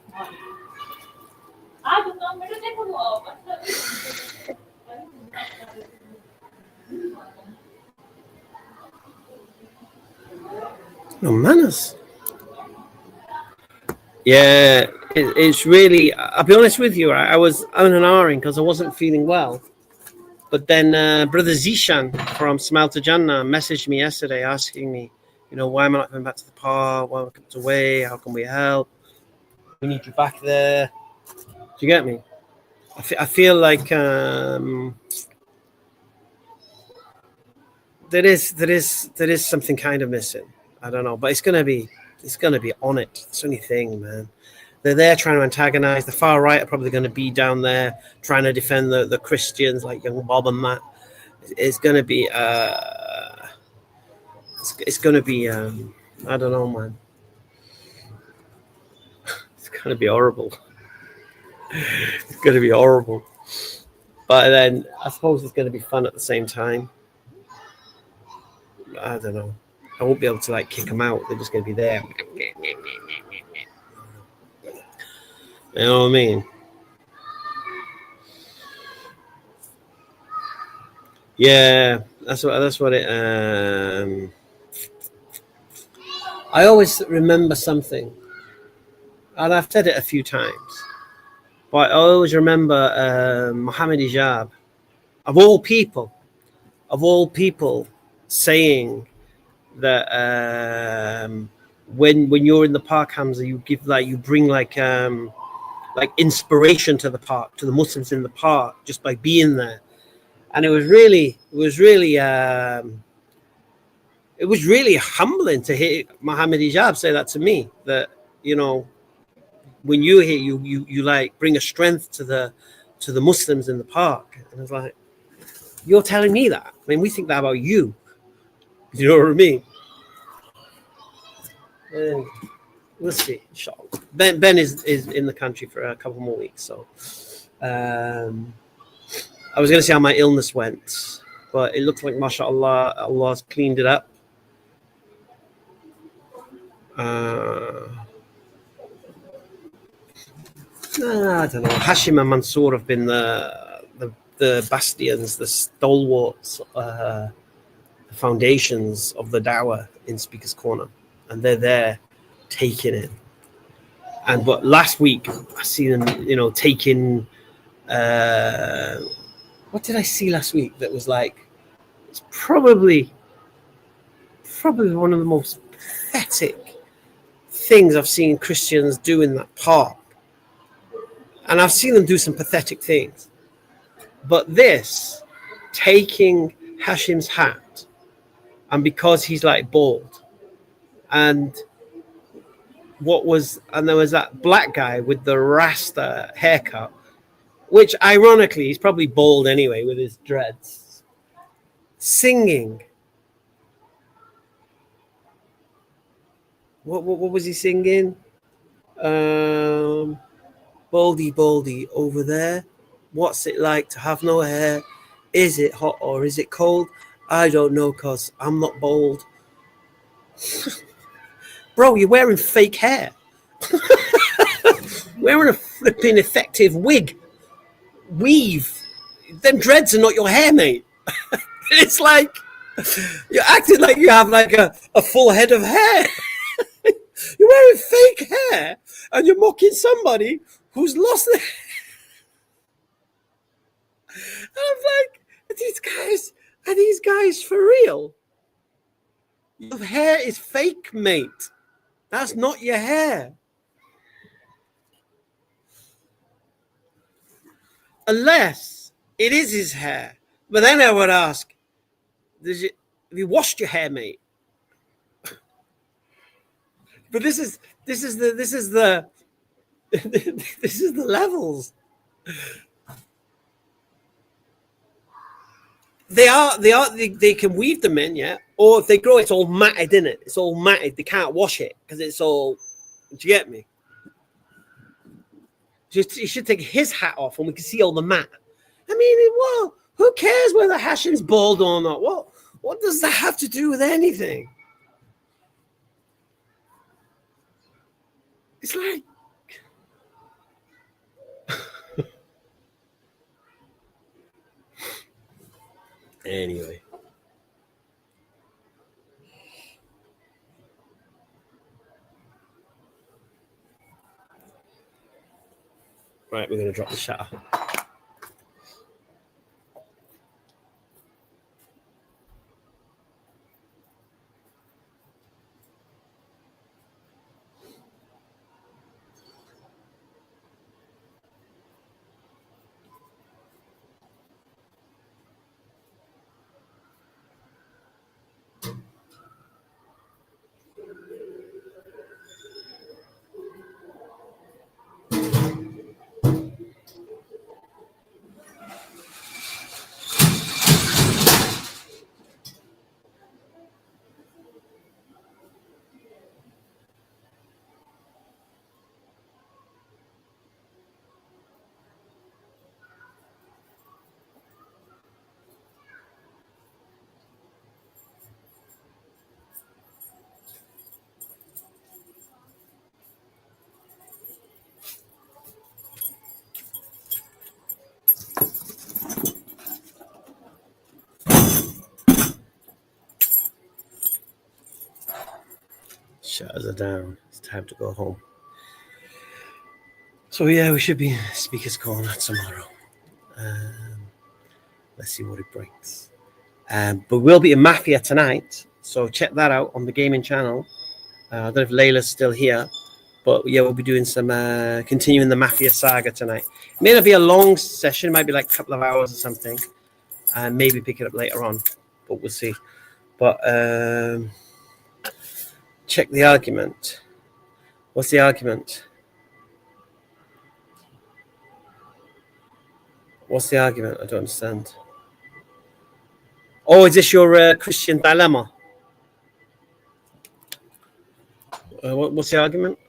I don't know. No manners. Yeah, it's really. I'll be honest with you. I was on and ahhing because I wasn't feeling well. But then Brother Zishan from Smile to Jannah messaged me yesterday asking me, why am I not coming back to the park? Why am I coming away? How can we help? We need you back there. Do you get me? I feel like there is something kind of missing. I don't know, but it's gonna be on it. It's the only thing, man. They're there trying to antagonize. The far right are probably going to be down there trying to defend the Christians like young Bob and Matt. It's going to be it's going to be I don't know, man. It's going to be horrible. It's going to be horrible. But then I suppose it's going to be fun at the same time. I don't know. I won't be able to kick them out. They're just going to be there. You know what I mean? Yeah, that's what it. I always remember something, and I've said it a few times, but I always remember Muhammad Ijab, of all people, saying that when you're in the park, Hamza, you give you bring inspiration to the park, to the Muslims in the park, just by being there. And it was really humbling to hear Muhammad Ijab say that to me. That when you're here, you bring a strength to the Muslims in the park. And I was like, you're telling me that? I mean, we think that about you. You know what I mean? And we'll see. Inshallah. Ben is in the country for a couple more weeks, so. I was going to see how my illness went, but it looks like, mashallah, Allah's cleaned it up. I don't know. Hashim and Mansour have been the bastions, the stalwarts, the foundations of the dawah in Speaker's Corner, and they're there taking it. But last week I seen them, taking. What did I see last week that was it's probably one of the most pathetic things I've seen Christians do in that park. And I've seen them do some pathetic things. But this, taking Hashim's hat, and because he's bald, and there was that black guy with the Rasta haircut, which ironically, he's probably bald anyway with his dreads, singing. What was he singing? Baldy, baldy, over there. What's it like to have no hair? Is it hot or is it cold? I don't know, cause I'm not bald. Bro, you're wearing fake hair. Wearing a flipping effective wig. Weave. Them dreads are not your hair, mate. It's you're acting like you have a full head of hair. You're wearing fake hair and you're mocking somebody who's lost their. And I'm are these guys for real? Your hair is fake, mate. That's not your hair. Unless it is his hair. But then I would ask, have you washed your hair, mate? But this is the levels. They can weave them in, yeah. Or if they grow, it's all matted, in it. It's all matted. They can't wash it because it's all. Do you get me? You should take his hat off and we can see all the mat. I mean, well, who cares whether Hashim's bald or not? What does that have to do with anything? It's anyway. Right, we're going to drop the shutter. Shutters are down. It's time to go home. So yeah, we should be in Speaker's Corner tomorrow. Let's see what it brings. But we'll be in Mafia tonight, so check that out on the gaming channel. I don't know if Layla's still here, but yeah, we'll be doing some continuing the Mafia saga tonight. It may not be a long session, it might be like a couple of hours or something, and maybe pick it up later on, but we'll see. But check the argument. What's the argument? What's the argument? I don't understand. Oh, is this your Christian dilemma? What's the argument?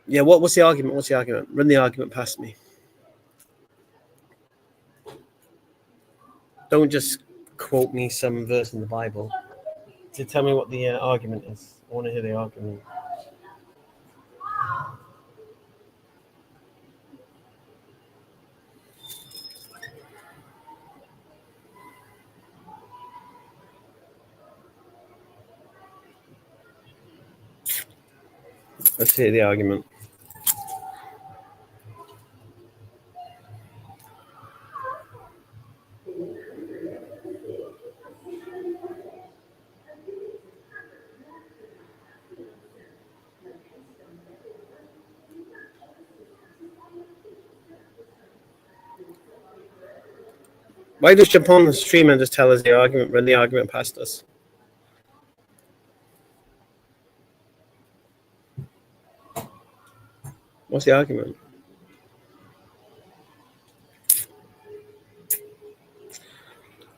Yeah, what's the argument? What's the argument? Run the argument past me. Don't just quote me some verse in the Bible. To tell me what the argument is. I want to hear the argument. Let's hear the argument. Why don't you jump on the stream and just tell us the argument, run the argument past us? What's the argument?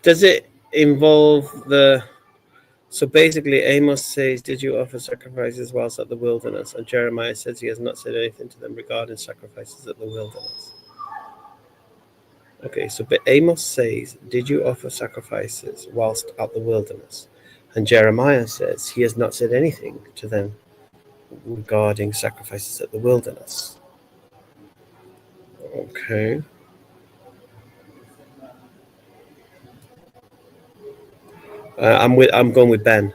Does it involve the... So basically, Amos says, did you offer sacrifices whilst at the wilderness? And Jeremiah says he has not said anything to them regarding sacrifices at the wilderness. Okay, so but Amos says, did you offer sacrifices whilst at the wilderness? And Jeremiah says he has not said anything to them regarding sacrifices at the wilderness. Okay. I'm going with Ben.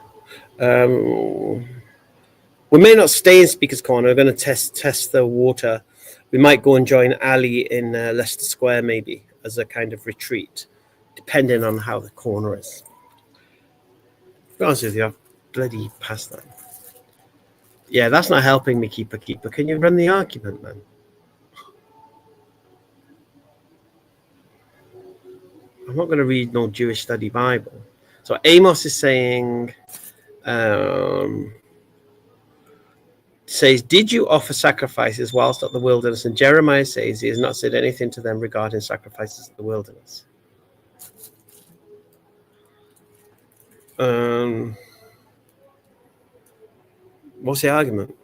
We may not stay in Speaker's Corner. We're going to test the water. We might go and join Ali in Leicester Square, maybe as a kind of retreat, depending on how the corner is. To be honest with you, I've bloody passed that. Yeah, that's not helping me, keeper. Can you run the argument, man? I'm not going to read no Jewish study Bible. So Amos is saying, says, did you offer sacrifices whilst at the wilderness? And Jeremiah says he has not said anything to them regarding sacrifices at the wilderness. What's the argument?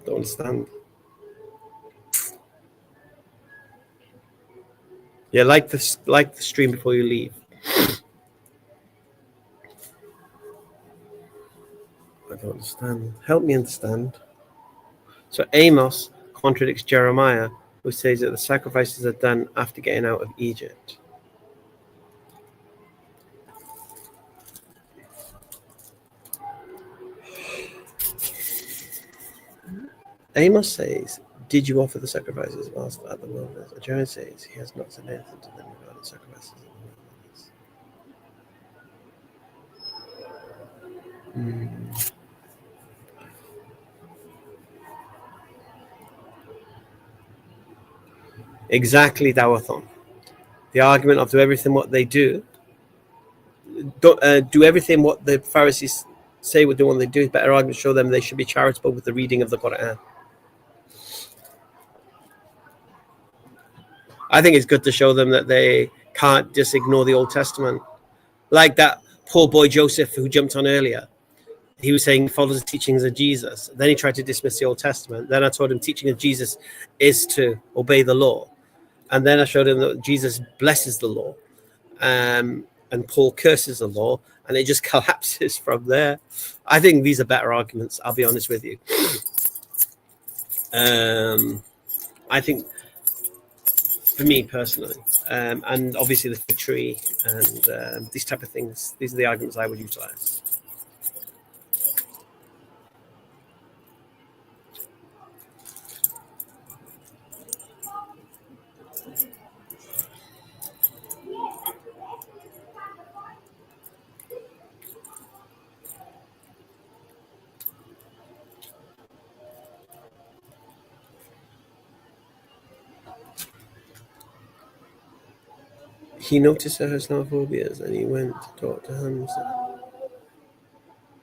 Don't understand. Yeah, like the stream before you leave. I don't understand. Help me understand. So Amos contradicts Jeremiah, who says that the sacrifices are done after getting out of Egypt. Amos says, "Did you offer the sacrifices whilst at the wilderness?" Jeremiah says, "He has not said anything to them regarding sacrifices in the wilderness." Exactly, Dawathon. The argument of do everything what they do, do everything what the Pharisees say would do when they do. Better argument show them they should be charitable with the reading of the Quran. I think it's good to show them that they can't just ignore the Old Testament. Like that poor boy Joseph who jumped on earlier. He was saying follow the teachings of Jesus. Then he tried to dismiss the Old Testament. Then I told him teaching of Jesus is to obey the law. And then I showed him that Jesus blesses the law. And Paul curses the law. And it just collapses from there. I think these are better arguments, I'll be honest with you. I think, for me personally, and obviously the fig tree and these type of things, these are the arguments I would utilize. He noticed her Islamophobias and he went to talk to Hamza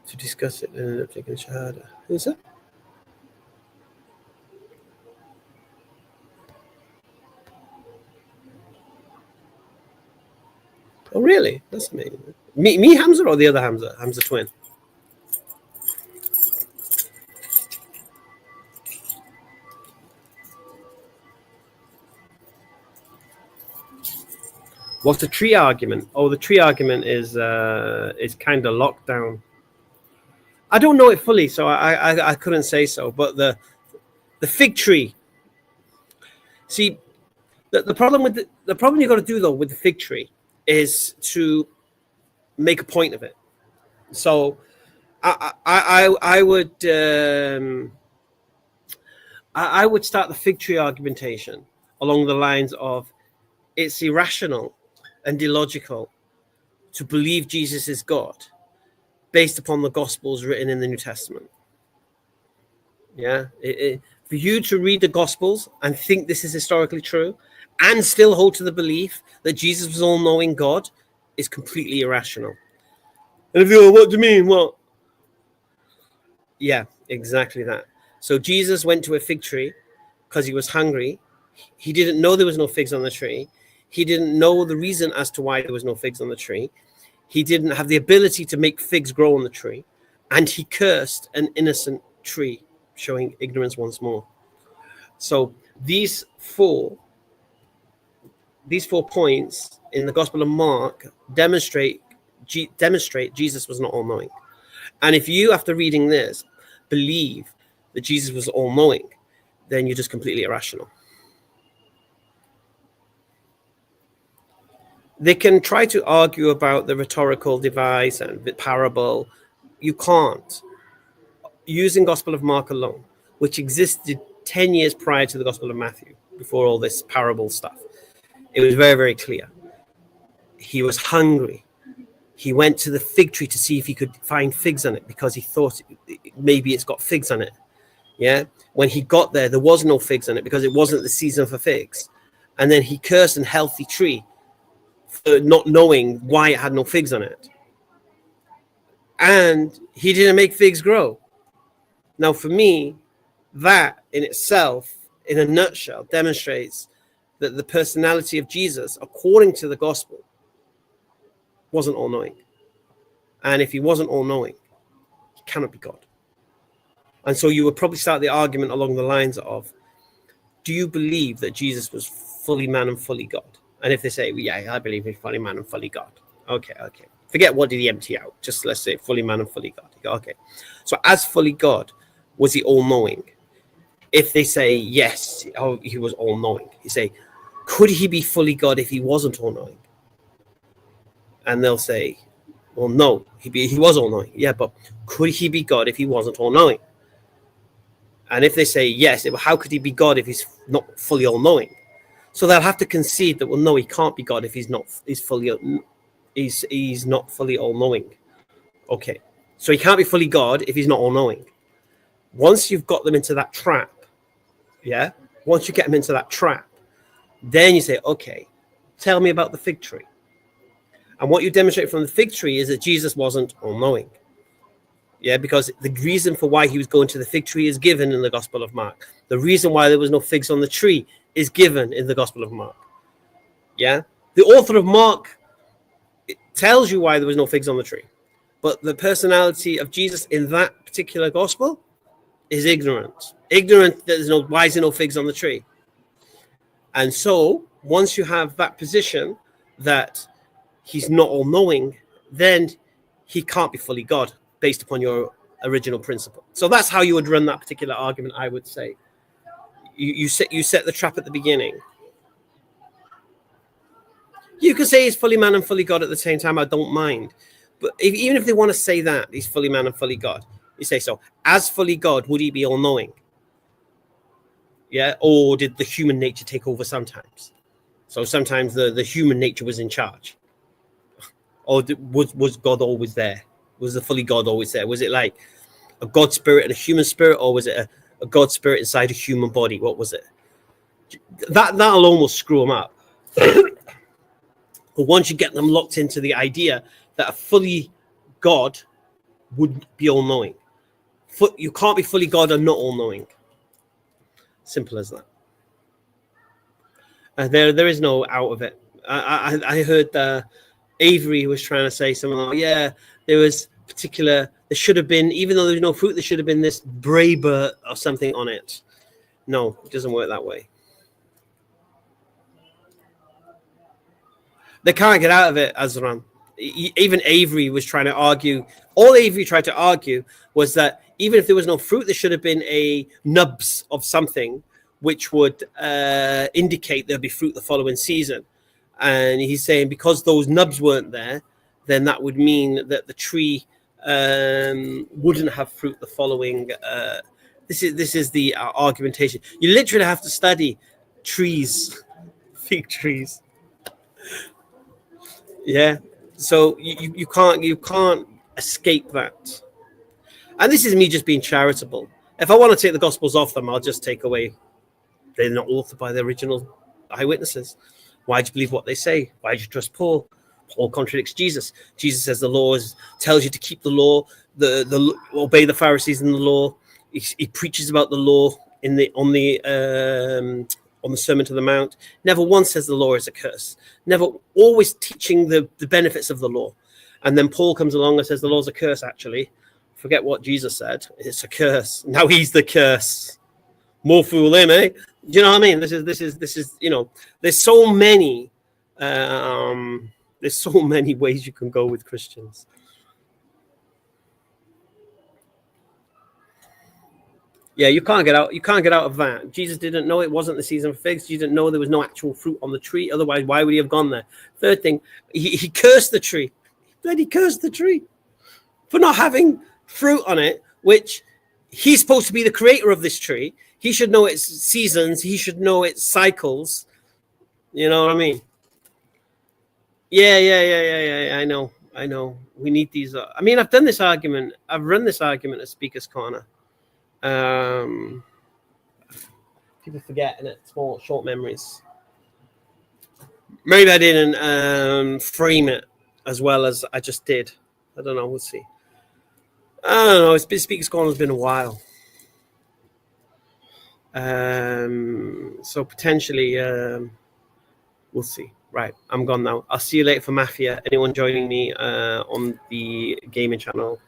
to discuss it and ended up taking Shahada. Who's that? Oh, really? That's amazing. Me, Hamza, or the other Hamza? Hamza twin? What's the tree argument? Oh, the tree argument is kind of locked down. I don't know it fully, so I couldn't say so. But the fig tree. See, the problem with the problem you got to do though with the fig tree is to make a point of it. So I would start the fig tree argumentation along the lines of it's irrational and illogical to believe Jesus is God based upon the Gospels written in the New Testament. Yeah, for you to read the Gospels and think this is historically true and still hold to the belief that Jesus was all-knowing God is completely irrational. And if you go, what do you mean? What? Yeah, exactly that. So Jesus went to a fig tree because he was hungry. He didn't know there was no figs on the tree. He didn't know the reason as to why there was no figs on the tree. He didn't have the ability to make figs grow on the tree. And he cursed an innocent tree, showing ignorance once more. So these four points in the Gospel of Mark demonstrate Jesus was not all-knowing. And if you, after reading this, believe that Jesus was all-knowing, then you're just completely irrational. They can try to argue about the rhetorical device and the parable. You can't. Using Gospel of Mark alone, which existed 10 years prior to the Gospel of Matthew, before all this parable stuff, it was very, very clear. He was hungry. He went to the fig tree to see if he could find figs on it because he thought maybe it's got figs on it. Yeah. When he got there was no figs on it because it wasn't the season for figs. And then he cursed an healthy tree for not knowing why it had no figs on it. And he didn't make figs grow. Now, for me, that in itself, in a nutshell, demonstrates that the personality of Jesus, according to the gospel, wasn't all-knowing. And if he wasn't all-knowing, he cannot be God. And so you would probably start the argument along the lines of, do you believe that Jesus was fully man and fully God? And if they say, well, yeah, I believe he's fully man and fully God. Okay. Forget what did he empty out. Just let's say fully man and fully God. You go, okay. So as fully God, was he all-knowing? If they say, yes, he was all-knowing. You say, could he be fully God if he wasn't all-knowing? And they'll say, well, no, he was all-knowing. Yeah, but could he be God if he wasn't all-knowing? And if they say yes, well, how could he be God if he's not fully all-knowing? So they'll have to concede that, well, no, he can't be God if he's not fully all-knowing. Okay, so he can't be fully God if he's not all-knowing. Once you've got them into that trap, yeah, once you get them into that trap, then you say, okay, tell me about the fig tree. And what you demonstrate from the fig tree is that Jesus wasn't all-knowing. Yeah, because the reason for why he was going to the fig tree is given in the Gospel of Mark. The reason why there was no figs on the tree is given in the Gospel of Mark. Yeah, the author of Mark tells you why there was no figs on the tree, but the personality of Jesus in that particular gospel is ignorant. Ignorant that there's no, why is there no figs on the tree? And so once you have that position that he's not all-knowing, then he can't be fully God based upon your original principle. So that's how you would run that particular argument, I would say. You set the trap at the beginning. You can say he's fully man and fully God at the same time. I don't mind. But even if they want to say that he's fully man and fully God, you say, so as fully God, would he be all-knowing? Yeah, or did the human nature take over sometimes? So sometimes the human nature was in charge. Or was God always there? Was the fully God always there? Was it like a God spirit and a human spirit, or was it a God spirit inside a human body? What was it? That alone will screw them up. But once you get them locked into the idea that a fully God would be all-knowing. You can't be fully God and not all-knowing. Simple as that. There is no out of it. I heard Avery was trying to say something like, yeah, there should have been, even though there's no fruit, there should have been this braber or something on it. No, it doesn't work that way. They can't get out of it, Azran. Even Avery was trying to argue. All Avery tried to argue was that even if there was no fruit, there should have been a nubs of something which would indicate there'll be fruit the following season. And he's saying because those nubs weren't there, then that would mean that the tree wouldn't have fruit the following. This is the argumentation. You literally have to study trees, fig trees. Yeah, so you can't escape that. And this is me just being charitable. If I want to take the Gospels off them, I'll just take away. They're not authored by the original eyewitnesses. Why do you believe what they say? Why do you trust Paul? Paul contradicts Jesus. Jesus says the law tells you to keep the law, the obey the Pharisees in the law. He preaches about the law on the Sermon to the Mount. Never once says the law is a curse. Never, always teaching the benefits of the law. And then Paul comes along and says the law's a curse, actually. Forget what Jesus said. It's a curse. Now he's the curse. More fool him, eh? Do you know what I mean? This is, you know, there's so many ways you can go with Christians. Yeah, you can't get out of that. Jesus didn't know it wasn't the season of figs. Jesus didn't know there was no actual fruit on the tree. Otherwise, why would he have gone there? Third thing, he cursed the tree. He cursed the tree for not having fruit on it, which he's supposed to be the creator of this tree. He should know its seasons. He should know its cycles. You know what I mean? Yeah. I know. We need these. I mean, I've done this argument. I've run this argument at Speaker's Corner. People forget, and it's short memories. Maybe I didn't frame it as well as I just did. I don't know. We'll see. I don't know. Speaker's Corner has been a while. So potentially, we'll see. Right, I'm gone now. I'll see you later for Mafia. Anyone joining me on the gaming channel?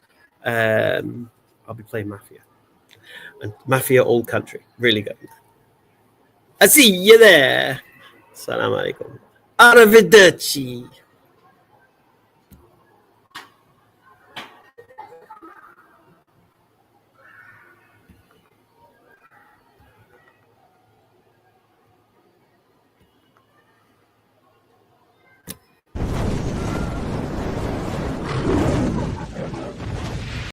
I'll be playing Mafia. And Mafia Old Country. Really good. I'll see you there. Assalamu alaikum. Arrivederci.